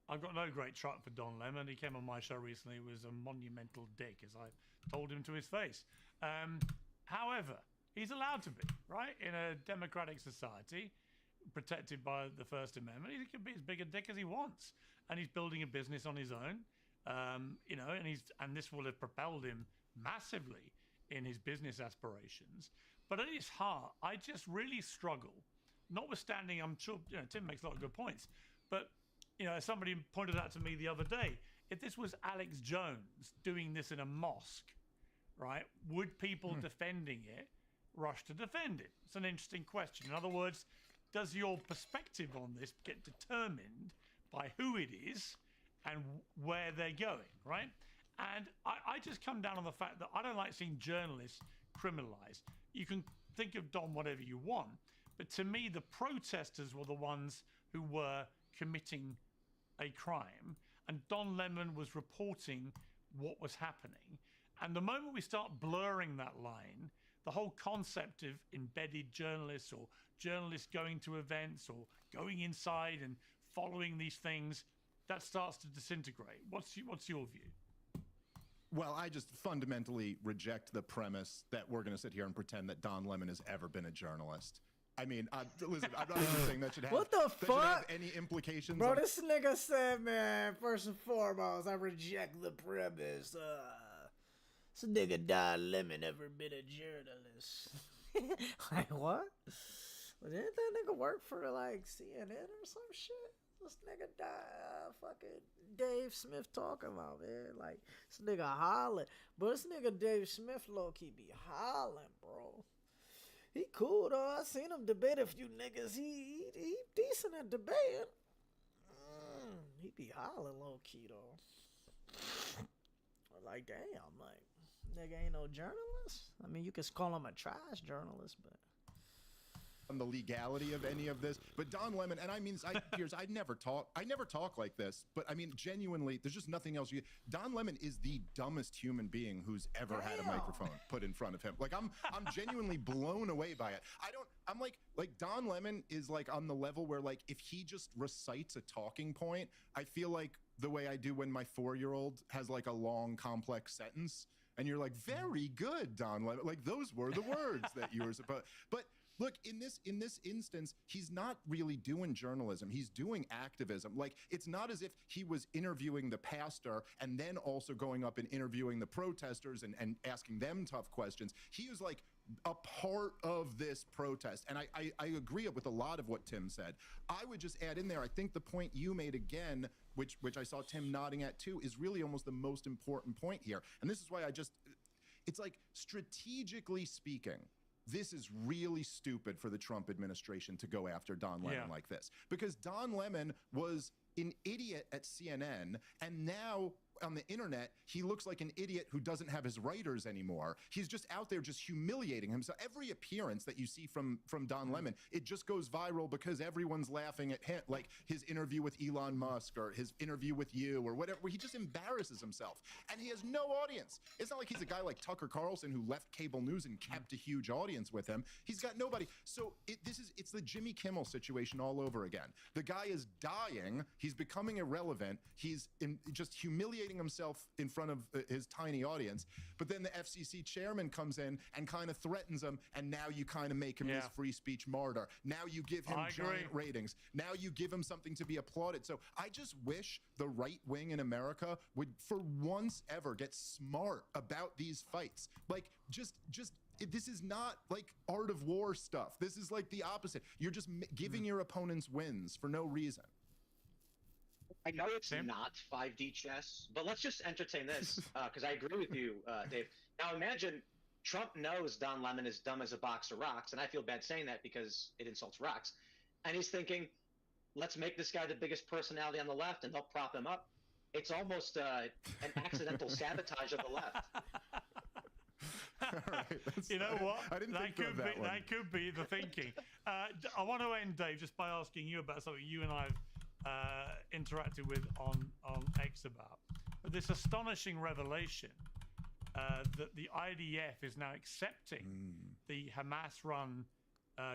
I've got no great truck for Don Lemon. He came on my show recently. He was a monumental dick, as I told him to his face. However, he's allowed to be, right? In a democratic society, protected by the First Amendment, he can be as big a dick as he wants. And he's building a business on his own, and this will have propelled him massively in his business aspirations. But at his heart, I just really struggle, notwithstanding, I'm sure, Tim makes a lot of good points, but somebody pointed out to me the other day, if this was Alex Jones doing this in a mosque, right, would people defending it rush to defend it? It's an interesting question. In other words, does your perspective on this get determined by who it is and where they're going, right? And I just come down on the fact that I don't like seeing journalists criminalized. You can think of Don whatever you want, but to me, the protesters were the ones who were committing a crime, and Don Lemon was reporting what was happening. And the moment we start blurring that line, the whole concept of embedded journalists or journalists going to events or going inside and following these things, that starts to disintegrate. What's your view? Well, I just fundamentally reject the premise that we're going to sit here and pretend that Don Lemon has ever been a journalist. I mean, listen, I'm not even saying that should have, what the that fuck? should have any implications. Bro, this nigga said, man, first and foremost, I reject the premise. This nigga Don Lemon ever been a journalist. Like, what? Well, didn't that nigga work for, like, CNN or some shit? This nigga died, fucking Dave Smith talking about, man. Like, this nigga hollering. But this nigga Dave Smith low-key be hollering, bro. He cool, though. I seen him debate a few niggas. He decent at debating. He be hollering low-key, though. Like, damn, like, nigga ain't no journalist? I mean, you could call him a trash journalist, but... on the legality of any of this, but Don Lemon, and I mean, Piers, I never talk like this, but I mean, genuinely, there's just nothing else. Don Lemon is the dumbest human being who's ever had a microphone put in front of him. Like, I'm genuinely blown away by it. I'm like Don Lemon is like on the level where, like, if he just recites a talking point, I feel like the way I do when my 4-year-old has like a long, complex sentence, and you're like, very good, Don Lemon. Like, those were the words that you were supposed, but look, in this instance, he's not really doing journalism. He's doing activism. Like, it's not as if he was interviewing the pastor and then also going up and interviewing the protesters and asking them tough questions. He was like a part of this protest. And I agree with a lot of what Tim said. I would just add in there, I think the point you made again, which I saw Tim nodding at too, is really almost the most important point here. And this is why it's like, strategically speaking, this is really stupid for the Trump administration to go after Don Lemon like this, because Don Lemon was an idiot at CNN, and now on the internet, he looks like an idiot who doesn't have his writers anymore. He's just out there just humiliating himself. Every appearance that you see from Don Lemon, it just goes viral because everyone's laughing at him, like his interview with Elon Musk or his interview with you or whatever, where he just embarrasses himself. And he has no audience. It's not like he's a guy like Tucker Carlson who left cable news and kept a huge audience with him. He's got nobody. So it's the Jimmy Kimmel situation all over again. The guy is dying. He's becoming irrelevant. He's just humiliating himself in front of his tiny audience, but then the FCC chairman comes in and kind of threatens him, and now you kind of make him this free speech martyr. Now you give him giant ratings. Now you give him something to be applauded. So I just wish the right wing in America would, for once ever, get smart about these fights. Like, just this is not like Art of War stuff. This is like the opposite. You're just giving your opponents wins for no reason. I know it's not 5D chess, but let's just entertain this, because I agree with you, Dave. Now imagine Trump knows Don Lemon is dumb as a box of rocks, and I feel bad saying that because it insults rocks. And he's thinking, let's make this guy the biggest personality on the left, and they'll prop him up. It's almost an accidental sabotage of the left. Right, you know what? I didn't think of that one. That could be the thinking. I want to end, Dave, just by asking you about something you and I have interacted with on X about. But this astonishing revelation that the IDF is now accepting the Hamas-run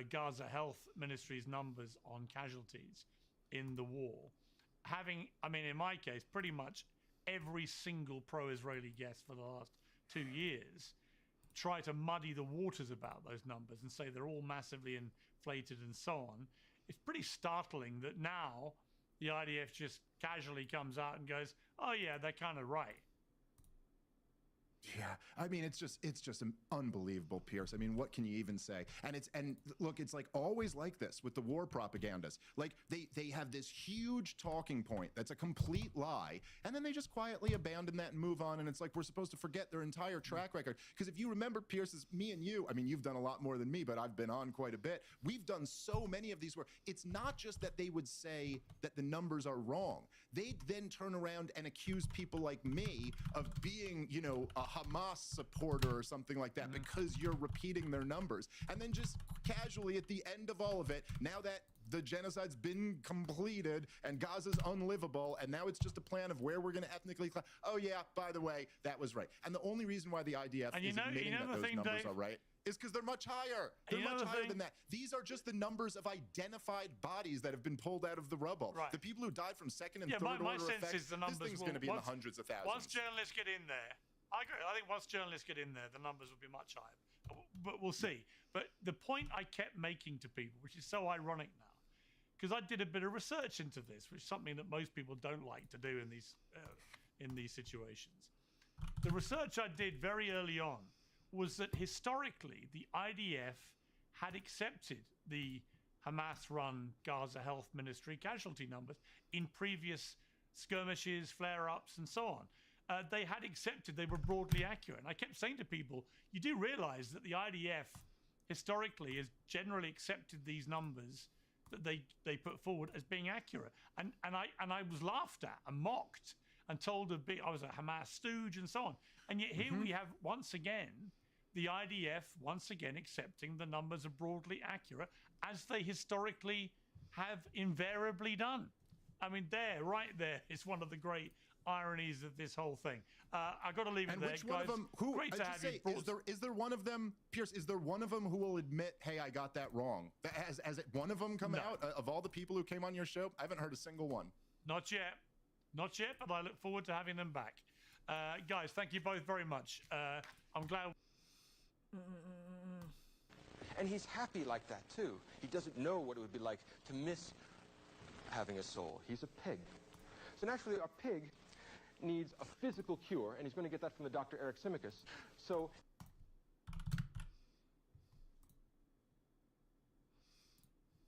Gaza Health Ministry's numbers on casualties in the war. Having, I mean, in my case, pretty much every single pro-Israeli guest for the last 2 years try to muddy the waters about those numbers and say they're all massively inflated and so on. It's pretty startling that now the IDF just casually comes out and goes, oh yeah, they're kind of right. Yeah, I mean, it's just unbelievable, Pierce. I mean, what can you even say? And look, it's like always like this with the war propagandists. Like they have this huge talking point that's a complete lie, and then they just quietly abandon that and move on. And it's like we're supposed to forget their entire track record. Because if you remember, Pierce, is me and you. I mean, you've done a lot more than me, but I've been on quite a bit. We've done so many of these where it's not just that they would say that the numbers are wrong. They'd then turn around and accuse people like me of being, you know, a Hamas supporter or something like that because you're repeating their numbers. And then just casually at the end of all of it, now that the genocide's been completed and Gaza's unlivable, and now it's just a plan of where we're going to ethnically oh yeah, by the way, that was right. And the only reason why the IDF is admitting that those numbers are right is because they're much higher. They're much higher than that. These are just the numbers of identified bodies that have been pulled out of the rubble. Right. The people who died from second and third my order sense effects, is the numbers this thing's going to be in the hundreds of thousands. Once journalists get in there, I agree. I think once journalists get in there, the numbers will be much higher. But we'll see. But the point I kept making to people, which is so ironic now, because I did a bit of research into this, which is something that most people don't like to do in these situations. The research I did very early on was that historically the IDF had accepted the Hamas-run Gaza Health Ministry casualty numbers in previous skirmishes, flare-ups, and so on. They had accepted they were broadly accurate. And I kept saying to people, you do realize that the IDF historically has generally accepted these numbers that they put forward as being accurate. And I was laughed at and mocked and told I was a Hamas stooge and so on. And yet here we have, once again, the IDF once again accepting the numbers are broadly accurate, as they historically have invariably done. I mean, right there is one of the great ironies of this whole thing. I got to leave it there, which guys. one of them? Great to have you. Is there one of them, Pierce? Is there one of them who will admit, "Hey, I got that wrong"? Has one of them come out of all the people who came on your show? I haven't heard a single one. Not yet, but I look forward to having them back. Guys, thank you both very much. I'm glad. And he's happy like that, too. He doesn't know what it would be like to miss having a soul. He's a pig. So naturally, our pig needs a physical cure, and he's going to get that from the Dr. Eric Simicus. So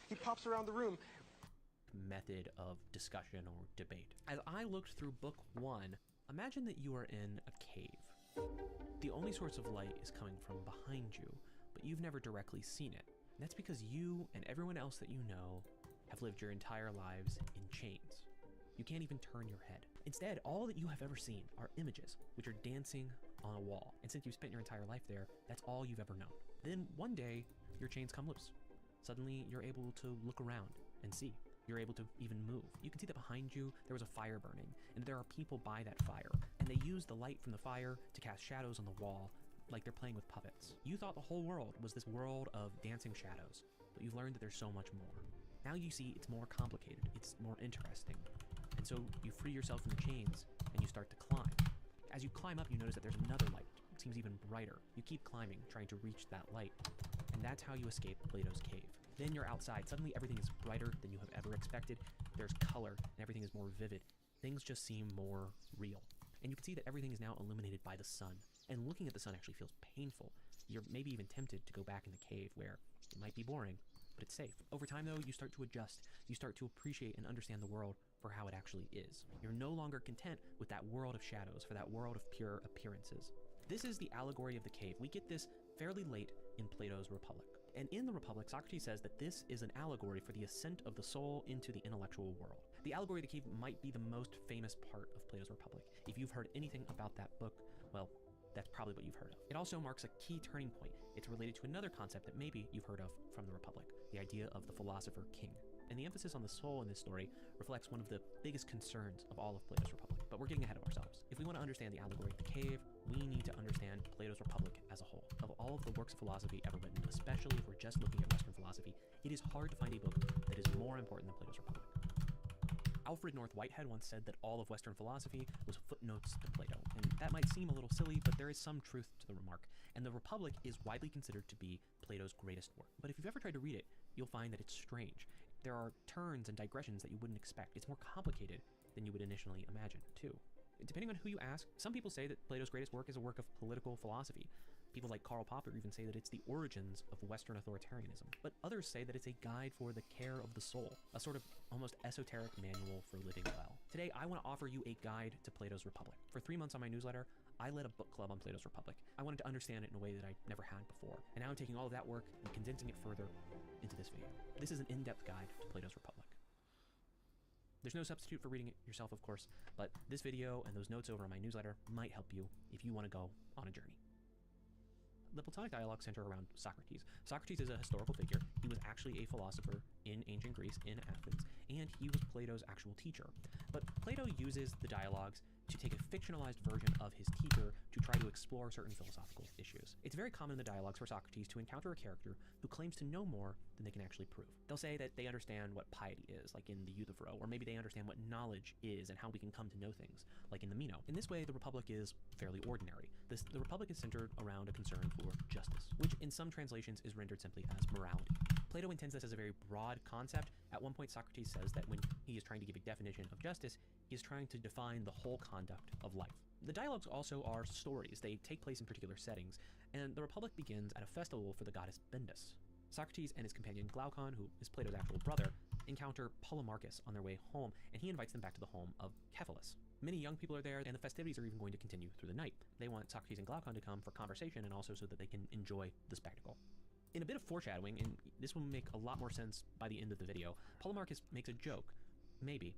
he pops around the room. Method of discussion or debate. As I looked through book 1, imagine that you are in a cave. The only source of light is coming from behind you, but you've never directly seen it. And that's because you and everyone else that you know have lived your entire lives in chains. You can't even turn your head. Instead, all that you have ever seen are images, which are dancing on a wall. And since you've spent your entire life there, that's all you've ever known. Then one day, your chains come loose. Suddenly, you're able to look around and see. You're able to even move. You can see that behind you, there was a fire burning, and there are people by that fire, and they use the light from the fire to cast shadows on the wall, like they're playing with puppets. You thought the whole world was this world of dancing shadows, but you've learned that there's so much more. Now you see it's more complicated, it's more interesting. And so you free yourself from the chains, and you start to climb. As you climb up, you notice that there's another light. It seems even brighter. You keep climbing, trying to reach that light. And that's how you escape Plato's cave. Then you're outside. Suddenly everything is brighter than you have ever expected. There's color, and everything is more vivid. Things just seem more real. And you can see that everything is now illuminated by the sun. And looking at the sun actually feels painful. You're maybe even tempted to go back in the cave where it might be boring, but it's safe. Over time, though, you start to adjust. You start to appreciate and understand the world for how it actually is. You're no longer content with that world of shadows, for that world of pure appearances. This is the allegory of the cave. We get this fairly late in Plato's Republic. And in the Republic, Socrates says that this is an allegory for the ascent of the soul into the intellectual world. The allegory of the cave might be the most famous part of Plato's Republic. If you've heard anything about that book, well, that's probably what you've heard of. It also marks a key turning point. It's related to another concept that maybe you've heard of from the Republic, the idea of the philosopher king. And the emphasis on the soul in this story reflects one of the biggest concerns of all of Plato's Republic. But we're getting ahead of ourselves. If we want to understand the allegory of the cave, we need to understand Plato's Republic as a whole. Of all of the works of philosophy ever written, especially if we're just looking at Western philosophy, it is hard to find a book that is more important than Plato's Republic. Alfred North Whitehead once said that all of Western philosophy was footnotes to Plato, and that might seem a little silly, but there is some truth to the remark, and the Republic is widely considered to be Plato's greatest work. But if you've ever tried to read it, you'll find that it's strange. There are turns and digressions that you wouldn't expect. It's more complicated than you would initially imagine, too. Depending on who you ask, some people say that Plato's greatest work is a work of political philosophy. People like Karl Popper even say that it's the origins of Western authoritarianism. But others say that it's a guide for the care of the soul, a sort of almost esoteric manual for living well. Today, I want to offer you a guide to Plato's Republic. For 3 months on my newsletter, I led a book club on Plato's Republic. I wanted to understand it in a way that I never had before. And now I'm taking all of that work and condensing it further into this video. This is an in-depth guide to Plato's Republic. There's no substitute for reading it yourself, of course, but this video and those notes over on my newsletter might help you if you want to go on a journey. The Platonic dialogues center around Socrates. Socrates is a historical figure. He was actually a philosopher in ancient Greece, in Athens, and he was Plato's actual teacher. But Plato uses the dialogues to take a fictionalized version of his teacher to try to explore certain philosophical issues. It's very common in the dialogues for Socrates to encounter a character who claims to know more than they can actually prove. They'll say that they understand what piety is, like in the Euthyphro, or maybe they understand what knowledge is and how we can come to know things, like in the Meno. In this way, the Republic is fairly ordinary. The Republic is centered around a concern for justice, which in some translations is rendered simply as morality. Plato intends this as a very broad concept. At one point, Socrates says that when he is trying to give a definition of justice, he is trying to define the whole conduct of life. The dialogues also are stories. They take place in particular settings, and the Republic begins at a festival for the goddess Bendis. Socrates and his companion Glaucon, who is Plato's actual brother, encounter Polemarchus on their way home, and he invites them back to the home of Cephalus. Many young people are there, and the festivities are even going to continue through the night. They want Socrates and Glaucon to come for conversation and also so that they can enjoy the spectacle. In a bit of foreshadowing, and this will make a lot more sense by the end of the video, Polemarchus makes a joke, maybe,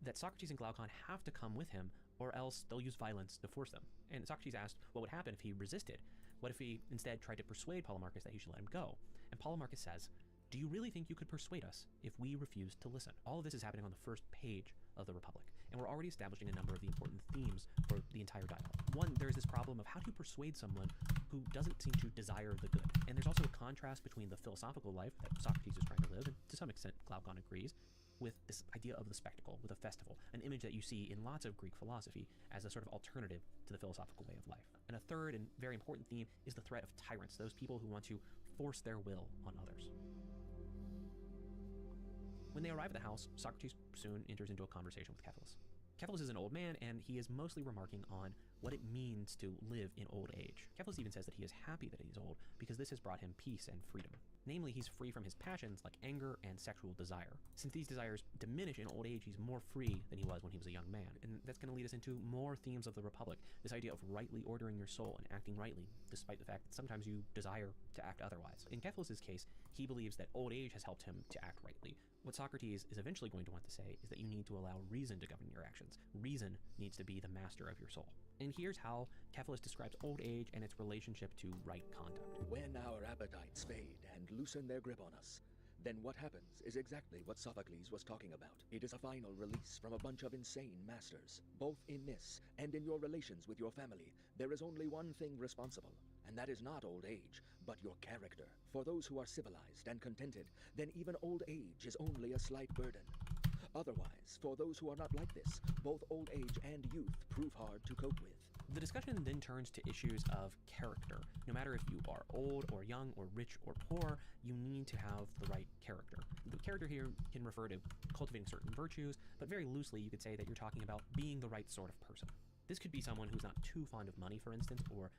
that Socrates and Glaucon have to come with him, or else they'll use violence to force them. And Socrates asked what would happen if he resisted. What if he instead tried to persuade Polemarchus that he should let him go? And Polemarchus says, "Do you really think you could persuade us if we refused to listen?" All of this is happening on the first page of the Republic, and we're already establishing a number of the important themes for the entire dialogue. One, there's this problem of how to persuade someone who doesn't seem to desire the good. And there's also a contrast between the philosophical life that Socrates is trying to live, and to some extent Glaucon agrees, with this idea of the spectacle, with a festival, an image that you see in lots of Greek philosophy as a sort of alternative to the philosophical way of life. And a third and very important theme is the threat of tyrants, those people who want to force their will on others. When they arrive at the house, Socrates soon enters into a conversation with Cephalus. Cephalus is an old man, and he is mostly remarking on what it means to live in old age. Cephalus even says that he is happy that he's old because this has brought him peace and freedom. Namely, he's free from his passions like anger and sexual desire. Since these desires diminish in old age, he's more free than he was when he was a young man. And that's going to lead us into more themes of the Republic, this idea of rightly ordering your soul and acting rightly, despite the fact that sometimes you desire to act otherwise. In Cephalus's case, he believes that old age has helped him to act rightly. What Socrates is eventually going to want to say is that you need to allow reason to govern your actions. Reason needs to be the master of your soul. And here's how Cephalus describes old age and its relationship to right conduct. When our appetites fade and loosen their grip on us, then what happens is exactly what Sophocles was talking about. It is a final release from a bunch of insane masters. Both in this and in your relations with your family, there is only one thing responsible, and that is not old age, but your character. For those who are civilized and contented, then even old age is only a slight burden. Otherwise, for those who are not like this, both old age and youth prove hard to cope with. The discussion then turns to issues of character. No matter if you are old or young or rich or poor, you need to have the right character. The character here can refer to cultivating certain virtues, but very loosely you could say that you're talking about being the right sort of person. This could be someone who's not too fond of money, for instance, or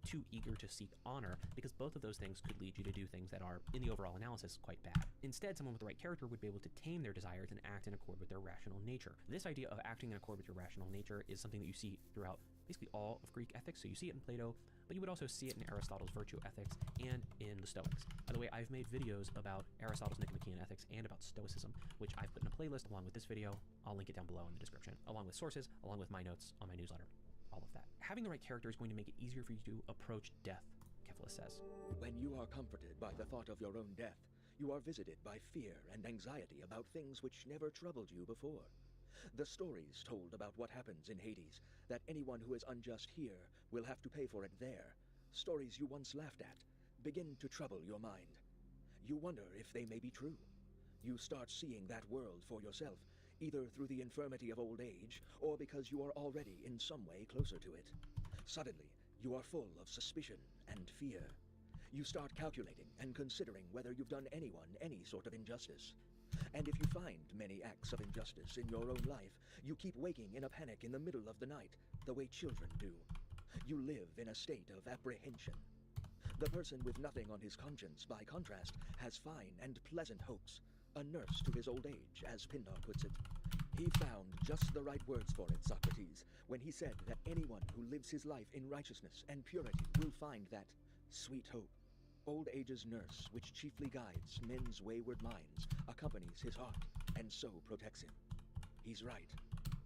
too eager to seek honor, because both of those things could lead you to do things that are, in the overall analysis, quite bad. Instead, someone with the right character would be able to tame their desires and act in accord with their rational nature. This idea of acting in accord with your rational nature is something that you see throughout basically all of Greek ethics. So you see it in Plato, but you would also see it in Aristotle's virtue ethics and in the Stoics. By the way, I've made videos about Aristotle's Nicomachean ethics and about Stoicism, which I've put in a playlist along with this video. I'll link it down below in the description, along with sources, along with my notes on my newsletter. All of that. Having the right character is going to make it easier for you to approach death, Cephalus says. When you are comforted by the thought of your own death, you are visited by fear and anxiety about things which never troubled you before. The stories told about what happens in Hades, that anyone who is unjust here will have to pay for it there, stories you once laughed at, begin to trouble your mind. You wonder if they may be true. You start seeing that world for yourself, either through the infirmity of old age, or because you are already in some way closer to it. Suddenly, you are full of suspicion and fear. You start calculating and considering whether you've done anyone any sort of injustice. And if you find many acts of injustice in your own life, you keep waking in a panic in the middle of the night, the way children do. You live in a state of apprehension. The person with nothing on his conscience, by contrast, has fine and pleasant hopes. A nurse to his old age, as Pindar puts it. He found just the right words for it, Socrates, when he said that anyone who lives his life in righteousness and purity will find that sweet hope. Old age's nurse, which chiefly guides men's wayward minds, accompanies his heart, and so protects him. He's right.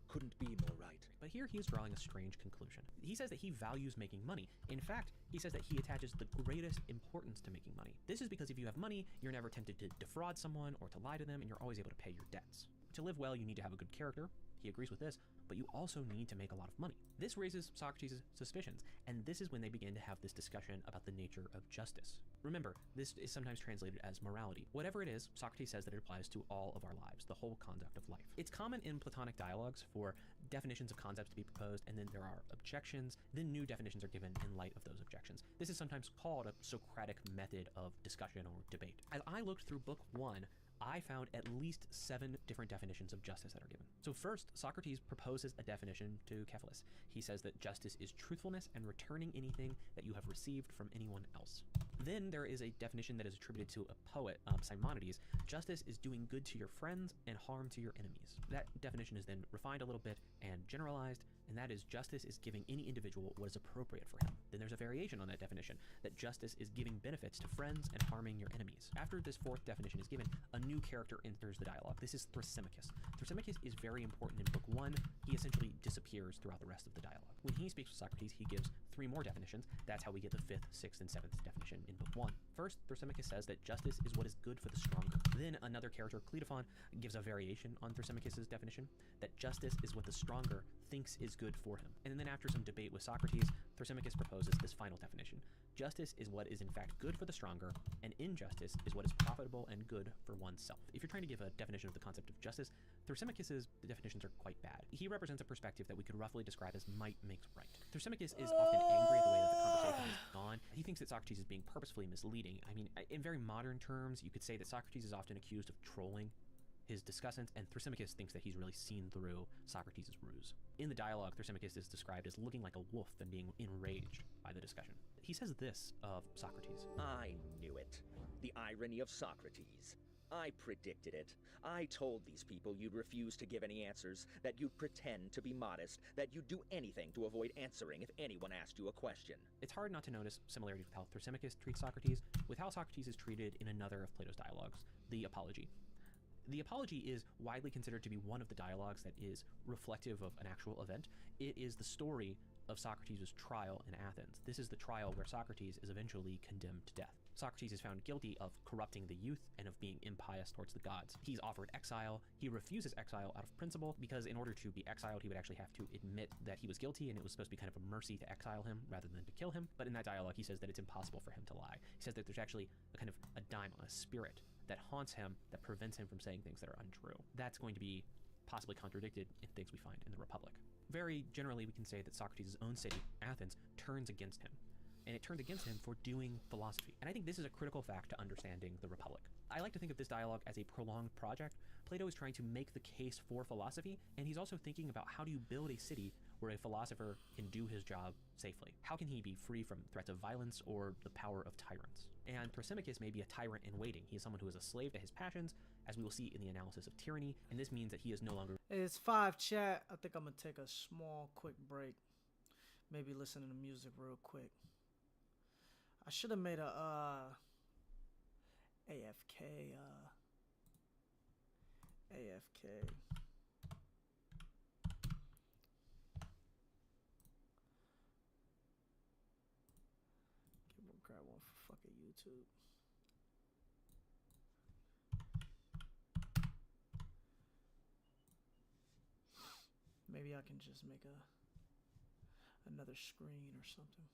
Couldn't be more right. But here he is drawing a strange conclusion. He says that he values making money. In fact, he says that he attaches the greatest importance to making money. This is because if you have money, you're never tempted to defraud someone or to lie to them, and you're always able to pay your debts. To live well, you need to have a good character. He agrees with this, but you also need to make a lot of money. This raises Socrates' suspicions, and this is when they begin to have this discussion about the nature of justice. Remember, this is sometimes translated as morality. Whatever it is, Socrates says that it applies to all of our lives, the whole conduct of life. It's common in Platonic dialogues for definitions of concepts to be proposed, and then there are objections, then new definitions are given in light of those objections. This is sometimes called a Socratic method of discussion or debate. As I looked through book 1, I found at least 7 different definitions of justice that are given. So first, Socrates proposes a definition to Cephalus. He says that justice is truthfulness and returning anything that you have received from anyone else. Then there is a definition that is attributed to a poet, Simonides. Justice is doing good to your friends and harm to your enemies. That definition is then refined a little bit and generalized, and that is justice is giving any individual what is appropriate for him. Then there's a variation on that definition, that justice is giving benefits to friends and harming your enemies. After this fourth definition is given, a new character enters the dialogue. This is Thrasymachus. Thrasymachus is very important in book 1. He essentially disappears throughout the rest of the dialogue. When he speaks with Socrates, he gives 3 more definitions. That's how we get the 5th, 6th, and 7th definition in book 1. First, Thrasymachus says that justice is what is good for the stronger. Then another character, Cleitophon, gives a variation on Thrasymachus' definition, that justice is what the stronger thinks is good for him. And then after some debate with Socrates, Thrasymachus proposes this final definition. Justice is what is in fact good for the stronger, and injustice is what is profitable and good for oneself. If you're trying to give a definition of the concept of justice, Thrasymachus' definitions are quite bad. He represents a perspective that we could roughly describe as might makes right. Thrasymachus is often angry at the way that the conversation has gone. He thinks that Socrates is being purposefully misleading. I mean, in very modern terms, you could say that Socrates is often accused of trolling his discussants, and Thrasymachus thinks that he's really seen through Socrates' ruse. In the dialogue, Thrasymachus is described as looking like a wolf and being enraged by the discussion. He says this of Socrates. I knew it. The irony of Socrates. I predicted it. I told these people you'd refuse to give any answers, that you'd pretend to be modest, that you'd do anything to avoid answering if anyone asked you a question. It's hard not to notice similarities with how Thrasymachus treats Socrates, with how Socrates is treated in another of Plato's dialogues, the Apology. The Apology is widely considered to be one of the dialogues that is reflective of an actual event. It is the story of Socrates' trial in Athens. This is the trial where Socrates is eventually condemned to death. Socrates is found guilty of corrupting the youth and of being impious towards the gods. He's offered exile. He refuses exile out of principle because in order to be exiled, he would actually have to admit that he was guilty, and it was supposed to be kind of a mercy to exile him rather than to kill him. But in that dialogue, he says that it's impossible for him to lie. He says that there's actually a kind of a daimon, a spirit that haunts him, that prevents him from saying things that are untrue. That's going to be possibly contradicted in things we find in the Republic. Very generally, we can say that Socrates' own city, Athens, turns against him. And it turned against him for doing philosophy. And I think this is a critical fact to understanding the Republic. I like to think of this dialogue as a prolonged project. Plato is trying to make the case for philosophy, and he's also thinking about how do you build a city where a philosopher can do his job safely? How can he be free from threats of violence or the power of tyrants? And Thrasymachus may be a tyrant in waiting. He is someone who is a slave to his passions, as we will see in the analysis of tyranny, and this means that he is no longer... It's 5 chat. I think I'm gonna take a small, quick break. Maybe listen to the music real quick. I should have made a AFK. We'll grab one for fucking YouTube. Maybe I can just make another screen or something.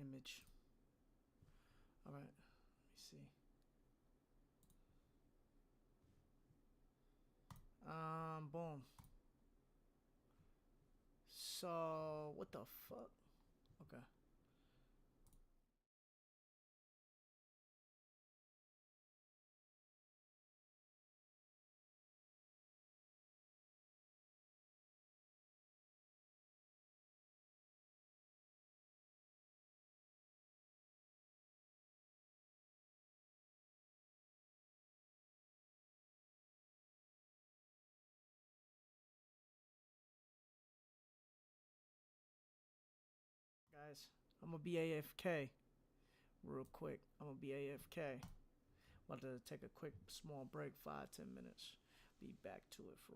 image. All right, let me see. Boom. So what the fuck? Okay. Guys, I'm gonna be AFK real quick. I'm gonna be AFK. About to take a quick small break, 5-10 minutes. Be back to it for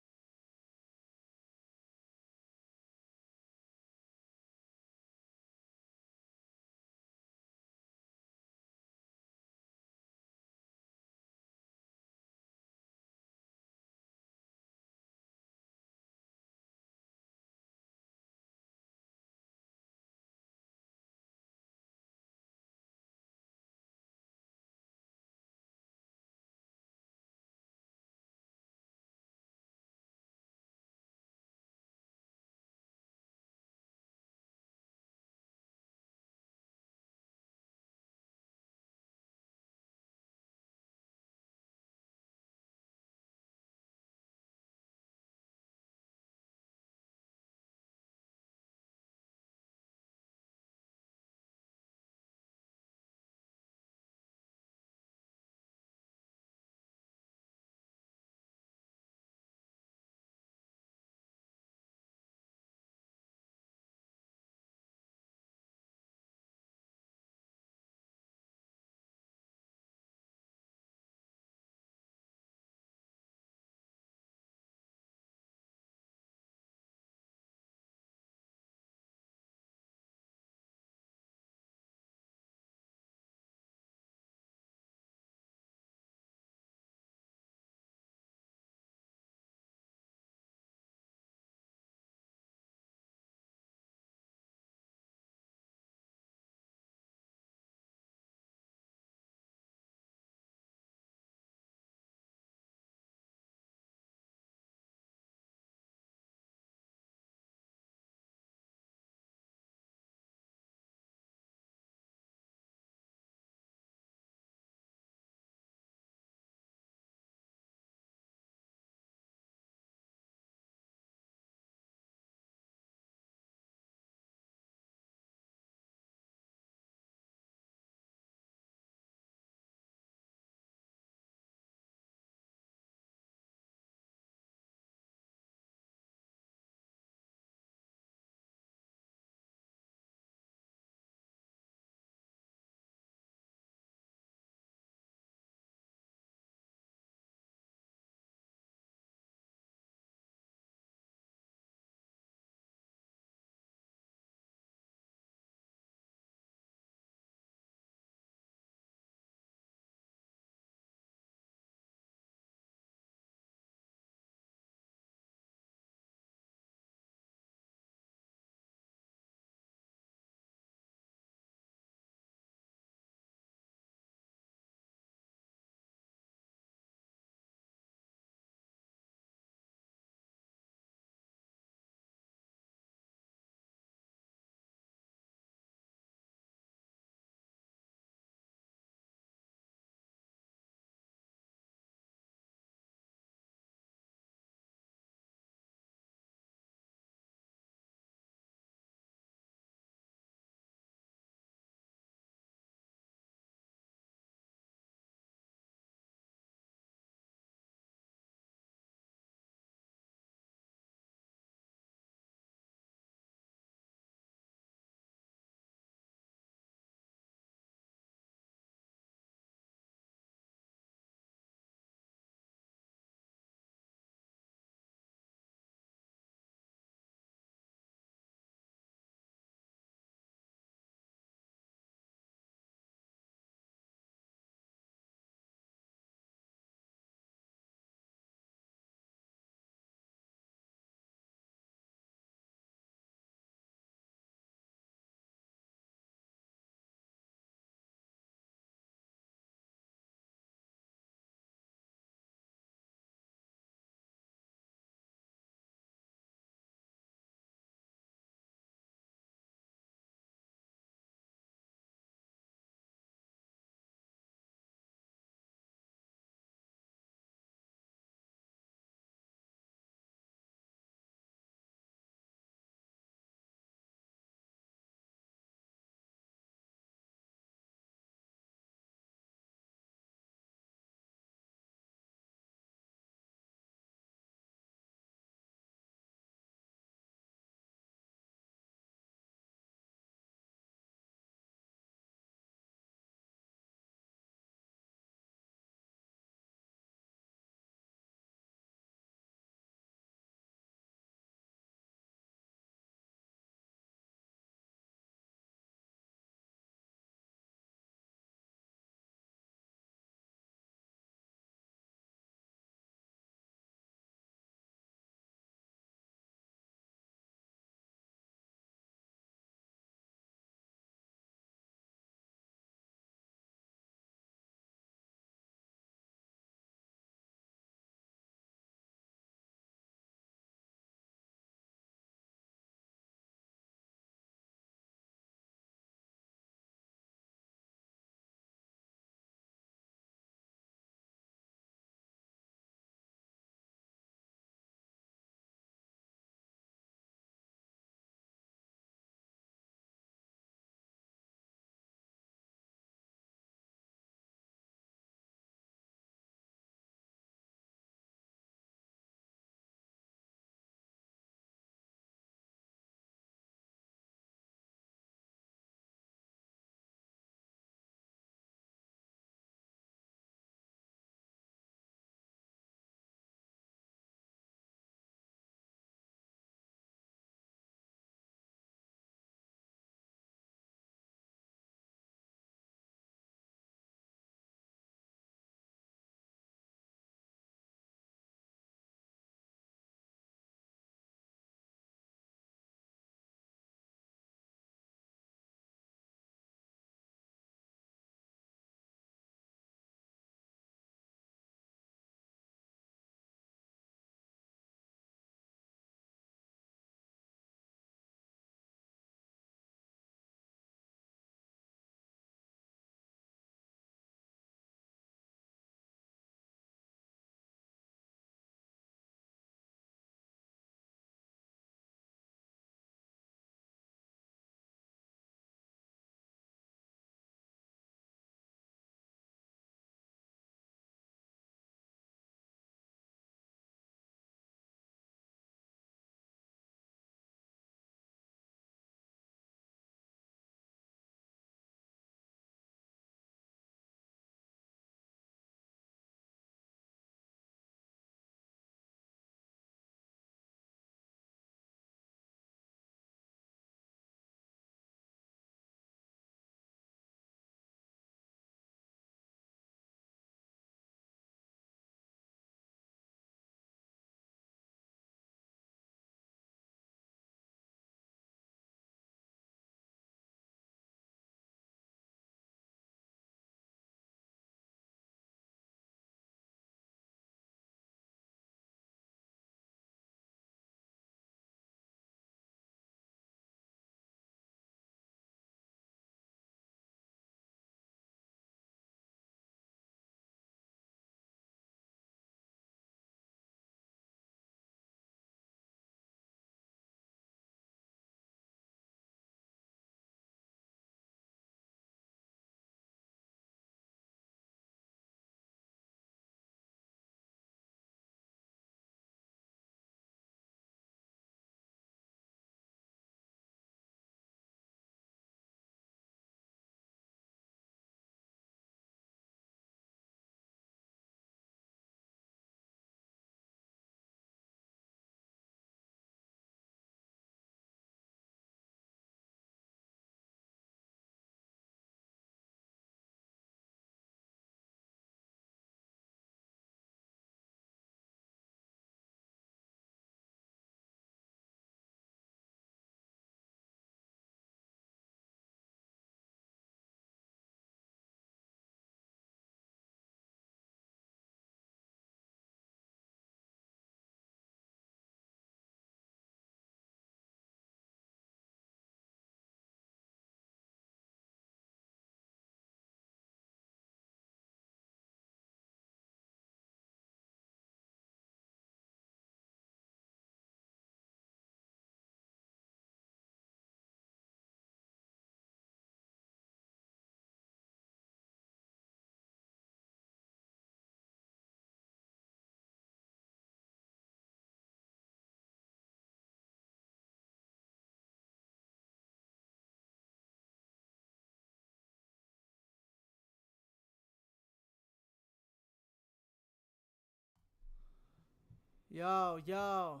Yo, yo.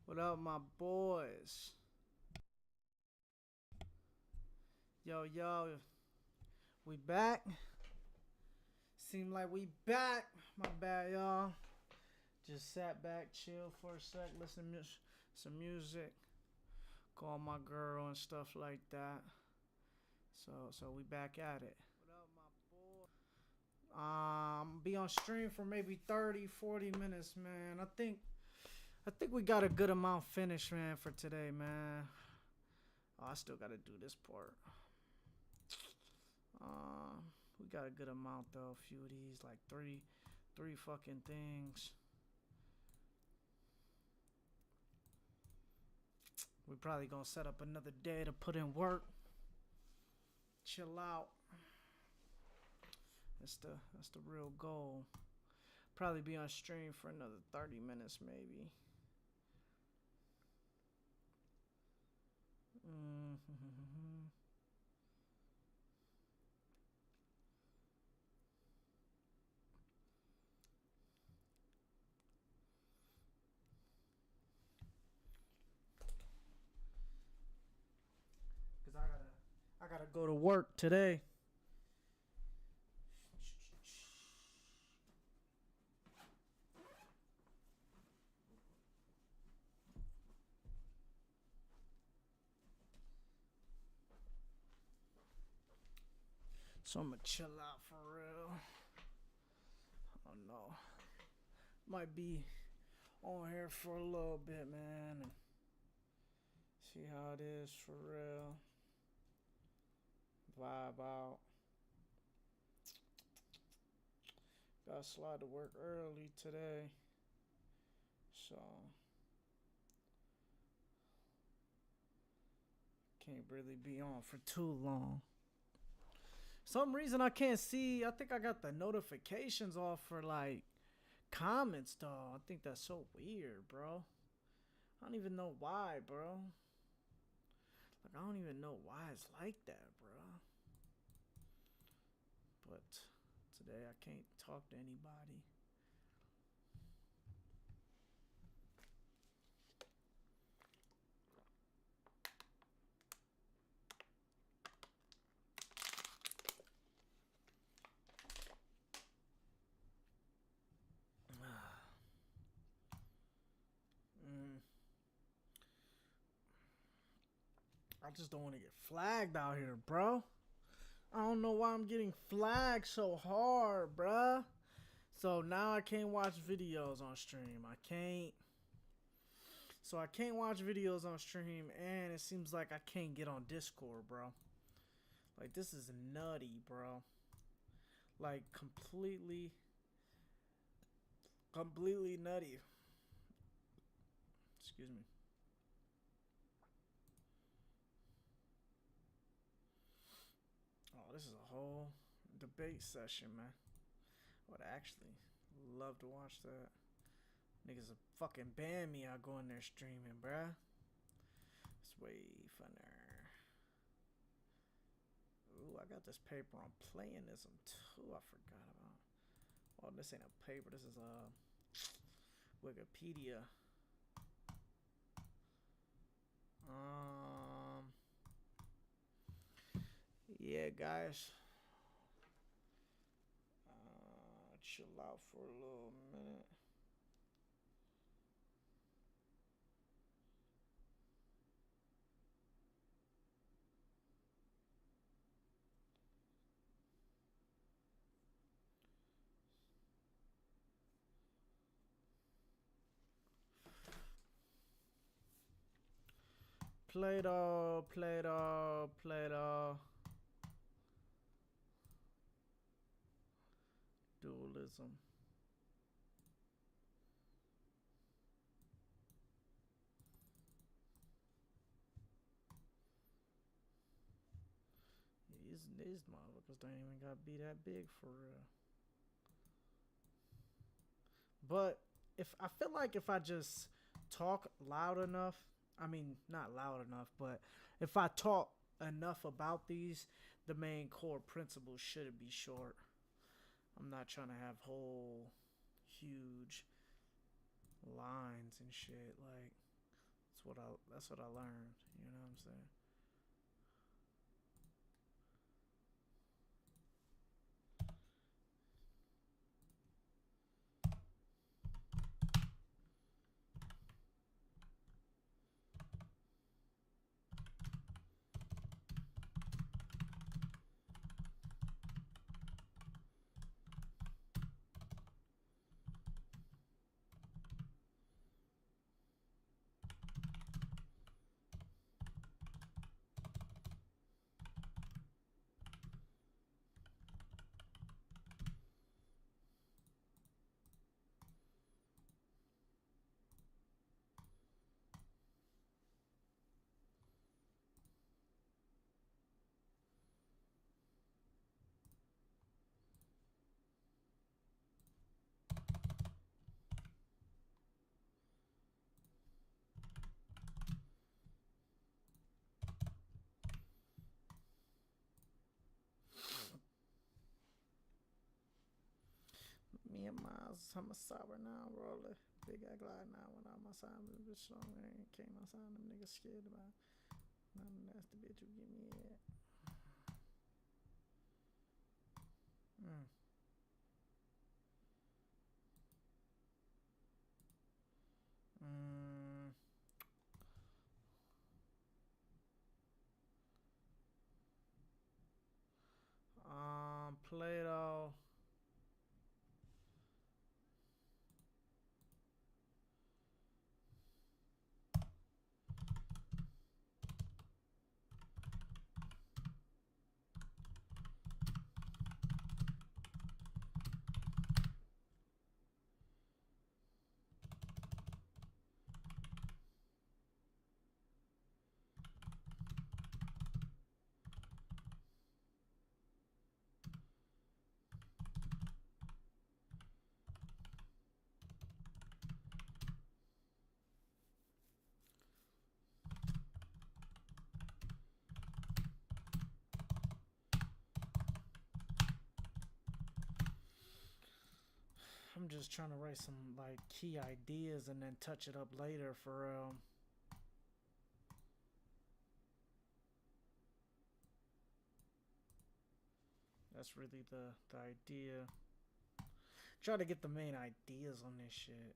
What up, my boys? Yo, yo. We back? Seem like we back. My bad, y'all. Just sat back, chill for a sec, listen to some music. Call my girl and stuff like that. So we back at it. Be on stream for maybe 30, 40 minutes, man. I think we got a good amount finished, man, for today, man. Oh, I still gotta do this part. We got a good amount though. A few of these, like three fucking things. We probably gonna set up another day to put in work. Chill out. That's the real goal. Probably be on stream for another 30 minutes maybe. Cause I gotta go to work today. So I'm gonna chill out for real. I don't know. Might be on here for a little bit, man, and see how it is for real. Vibe out. Gotta slide to work early today. So can't really be on for too long. Some reason I can't see. I think I got the notifications off for like comments though. I think that's so weird, bro. I don't even know why, bro. Like I don't even know why it's like that, bro. But today I can't talk to anybody. I just don't want to get flagged out here, bro. I don't know why I'm getting flagged so hard, bruh. So now I can't watch videos on stream. I can't watch videos on stream, and it seems like I can't get on Discord, bro. Like, this is nutty, bro. Like, completely nutty. Excuse me. Oh, this is a whole debate session, man. I would actually love to watch that. Niggas will fucking ban me. I'll go in there streaming, bruh. It's way funner. Ooh, I got this paper on Playanism too. I forgot about. Oh, this ain't a paper. This is a Wikipedia. Yeah, guys. Chill out for a little minute. Plato. Dualism. These motherfuckers don't even gotta be that big for real. But if I feel like if I just talk loud enough, I mean not loud enough, but if I talk enough about these, the main core principles shouldn't be short. I'm not trying to have whole huge lines and shit. Like that's what I learned. You know what I'm saying? Me and Miles, I'm a sour now, roller. Big I glide now when I'm outside. Bitch, so I came outside. Them niggas scared about. Not a nasty bitch who give me it. Plato. I'm just trying to write some like key ideas and then touch it up later for that's really the idea. Try to get the main ideas on this shit.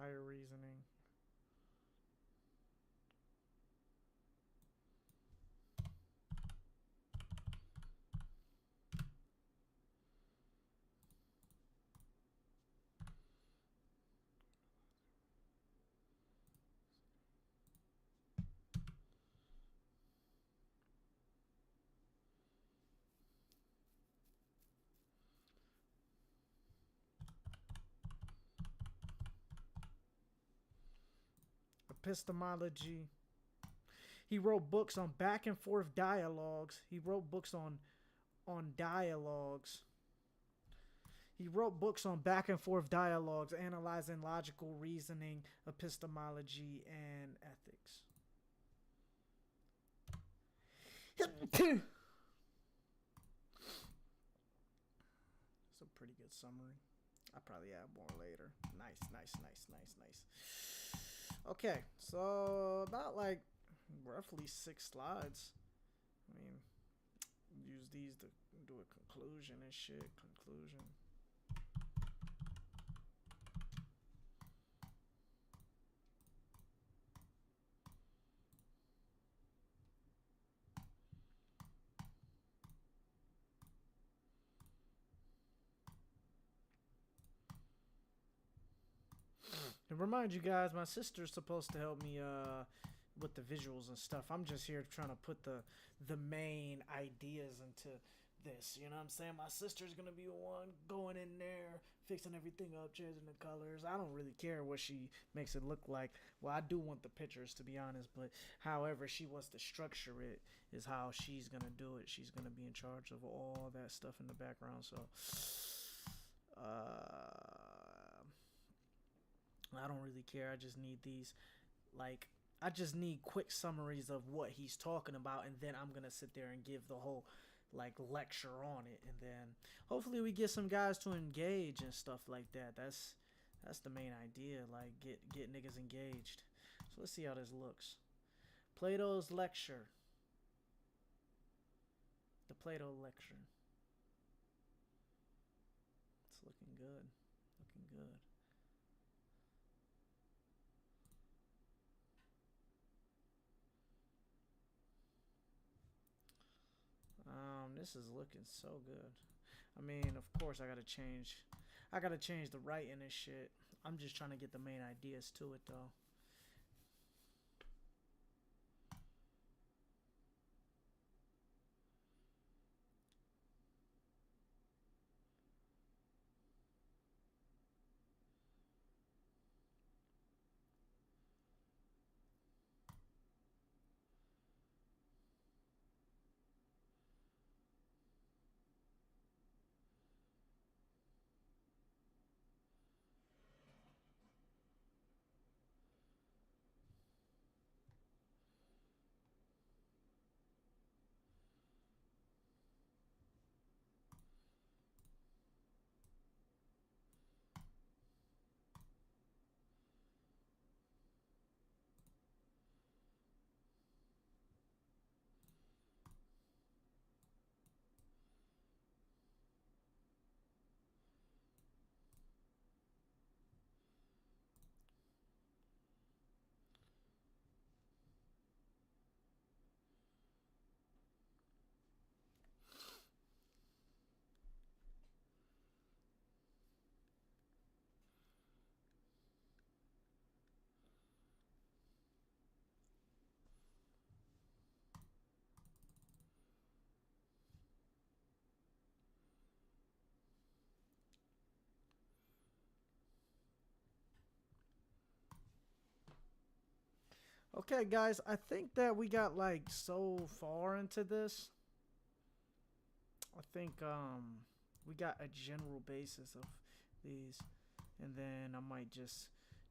Higher reasoning. Epistemology. He wrote books on back and forth dialogues. He wrote books on dialogues. He wrote books on back and forth dialogues, analyzing logical reasoning, epistemology, and ethics. It's a pretty good summary. I'll probably add more later. Nice. Okay, so about like roughly 6 slides. I mean, use these to do a conclusion and shit. Conclusion. And remind you guys, my sister's supposed to help me with the visuals and stuff. I'm just here trying to put the main ideas into this. You know what I'm saying? My sister's gonna be the one going in there, fixing everything up, changing the colors. I don't really care what she makes it look like. Well, I do want the pictures, to be honest, but however she wants to structure it is how she's gonna do it. She's gonna be in charge of all that stuff in the background. So I don't really care. I just need these, like, I just need quick summaries of what he's talking about, and then I'm gonna sit there and give the whole like lecture on it, and then hopefully we get some guys to engage and stuff like that. That's the main idea, like get niggas engaged. So let's see how this looks. Plato's lecture. The Plato lecture. It's looking good. Looking good. This is looking so good. I mean, of course I gotta change the writing and shit. I'm just trying to get the main ideas to it though. Okay, guys, I think that we got like so far into this. I think we got a general basis of these, and then I might just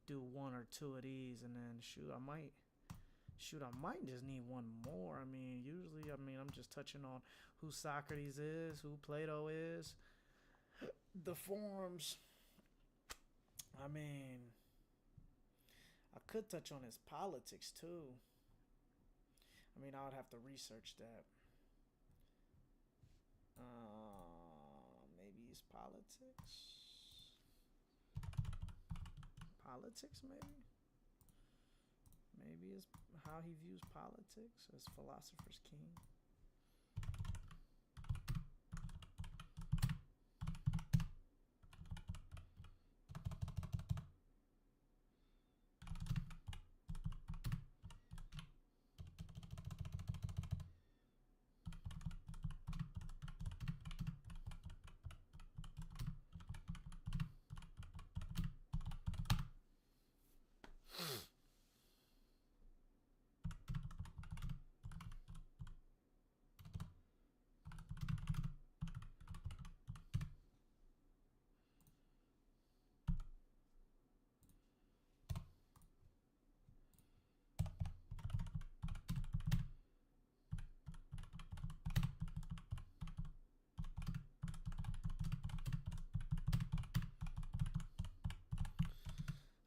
do 1 or 2 of these, and then I might just need one more. I mean, usually, I'm just touching on who Socrates is, who Plato is, the forms. I mean, I could touch on his politics too. I mean, I would have to research that. Maybe his politics. Politics, maybe. Maybe is how he views politics as philosopher's king.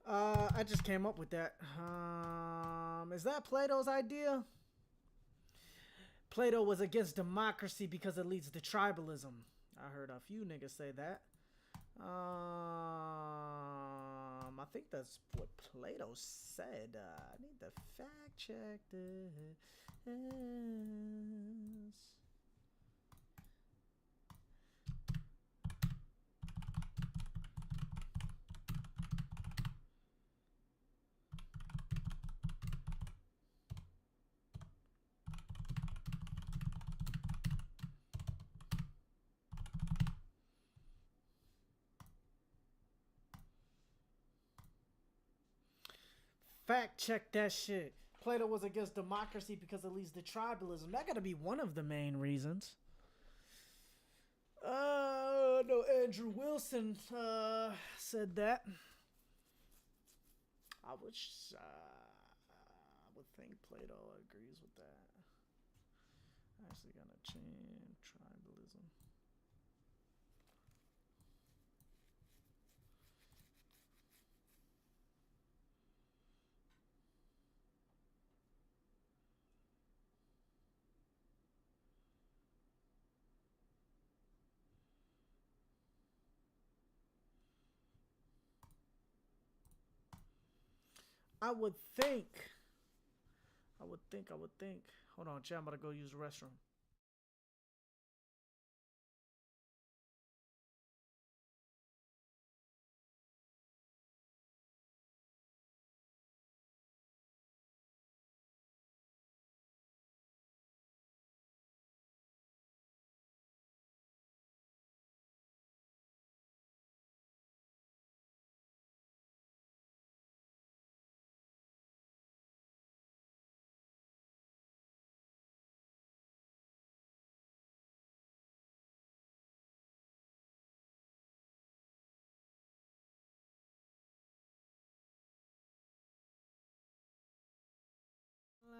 I just came up with that. Is that Plato's idea? Plato was against democracy because it leads to tribalism. I heard a few niggas say that. I think that's what Plato said. I need to fact check this. Fact check that shit. Plato was against democracy because it leads to tribalism. That gotta be one of the main reasons. No, Andrew Wilson said that. I would think Plato agrees with that. Actually, gonna change tribalism. I would think. Hold on, chat. I'm about to go use the restroom.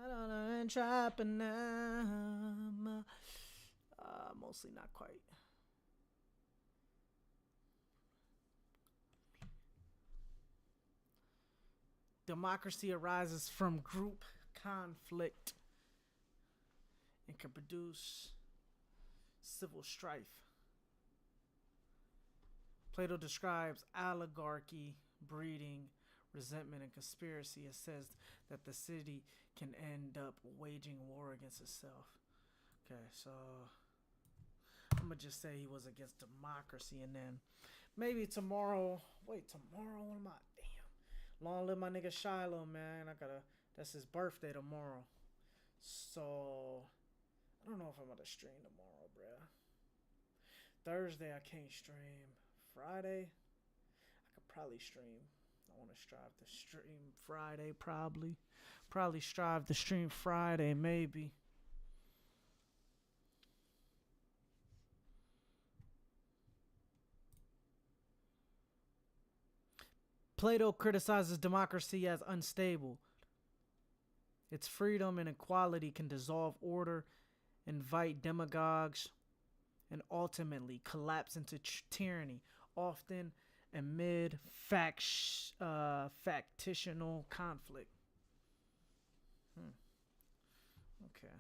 And trapping them. Mostly not quite. Democracy arises from group conflict and can produce civil strife. Plato describes oligarchy breeding resentment and conspiracy. It says that the city can end up waging war against itself. Okay, so I'm gonna just say he was against democracy, and then maybe tomorrow. Wait, tomorrow? What am I? Damn. Long live my nigga Shiloh, man. That's his birthday tomorrow. So I don't know if I'm gonna stream tomorrow, bruh. Thursday I can't stream. Friday I could probably stream. I want to strive to stream Friday, probably. Probably strive to stream Friday, maybe. Plato criticizes democracy as unstable. Its freedom and equality can dissolve order, invite demagogues, and ultimately collapse into tyranny, often amid factional conflict. Okay.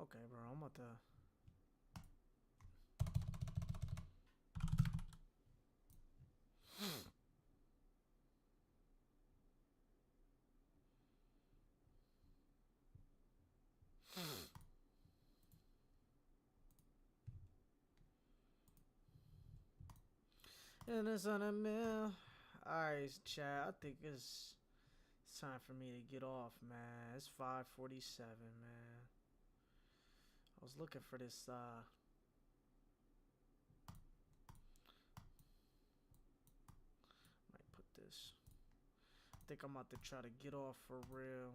Okay, bro, I'm about to. And it's on a mill. Alright, chat. I think it's time for me to get off, man. It's 5:47, man. I was looking for this might put this. I think I'm about to try to get off for real.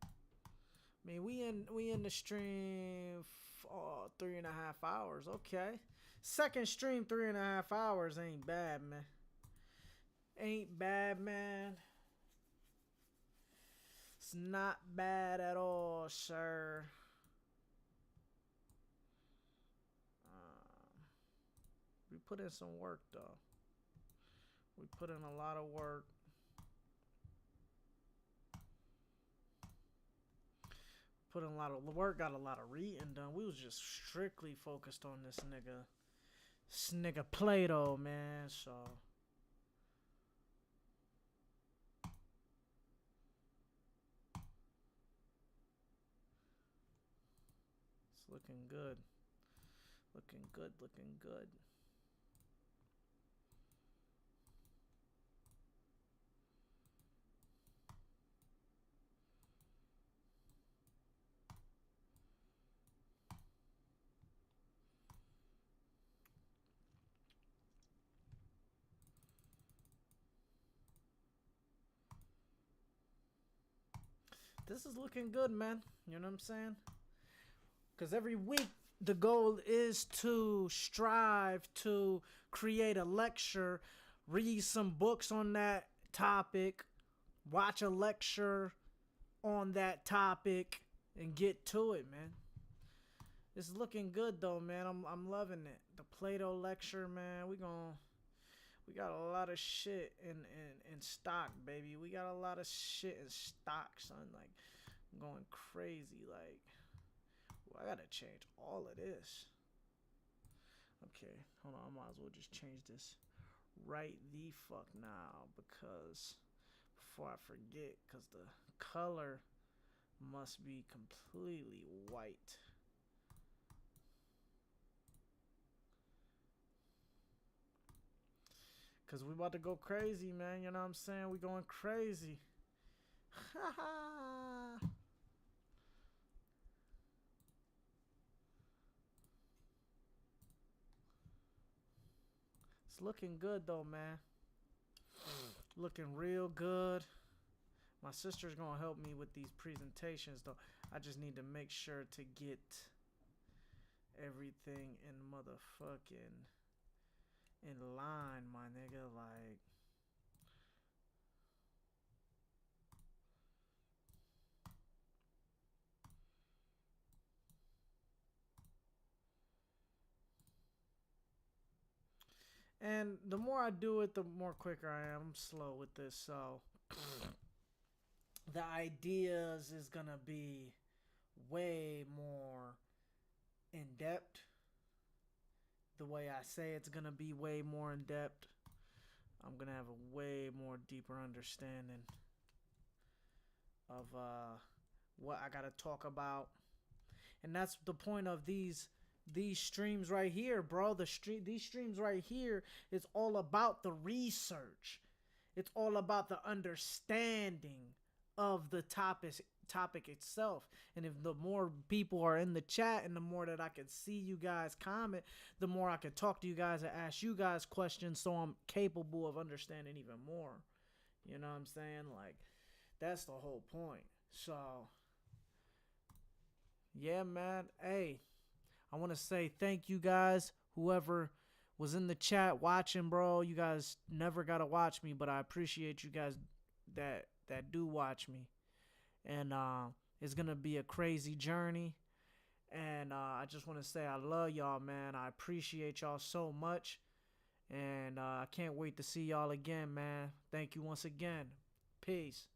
I mean, we in the stream 3.5 hours. Okay. Second stream 3.5 hours ain't bad, man. Ain't bad, man. It's not bad at all, sir. We put in some work, though. We put in a lot of work. Put in a lot of work, got a lot of reading done. We was just strictly focused on this nigga Plato, man. So it's looking good. Looking good, looking good. This is looking good, man. You know what I'm saying? Because every week the goal is to strive to create a lecture, read some books on that topic, watch a lecture on that topic, and get to it, man. It's looking good though, man. I'm loving it. The Plato lecture, man. We got a lot of shit in stock, baby. We got a lot of shit in stock, son. Like, I'm going crazy. Like, well, I gotta change all of this. Okay, hold on. I might as well just change this right the fuck now, because before I forget, because the color must be completely white. Cause we about to go crazy, man. You know what I'm saying? We going crazy. It's looking good though, man. Looking real good. My sister's gonna help me with these presentations though. I just need to make sure to get everything in motherfucking in line, my nigga. Like, and the more I do it, the more quicker I am. I'm slow with this, so the ideas is gonna be way more in depth. The way I say it's gonna be way more in depth. I'm gonna have a way more deeper understanding of what I gotta talk about, and that's the point of these streams right here, bro. These streams right here is all about the research. It's all about the understanding of the topic itself. And if the more people are in the chat and the more that I can see you guys comment, the more I can talk to you guys and ask you guys questions, so I'm capable of understanding even more. You know what I'm saying? Like, that's the whole point. So yeah, man. Hey, I want to say thank you guys, whoever was in the chat watching, bro. You guys never got to watch me, but I appreciate you guys that do watch me. And it's going to be a crazy journey. And I just want to say I love y'all, man. I appreciate y'all so much. And I can't wait to see y'all again, man. Thank you once again. Peace.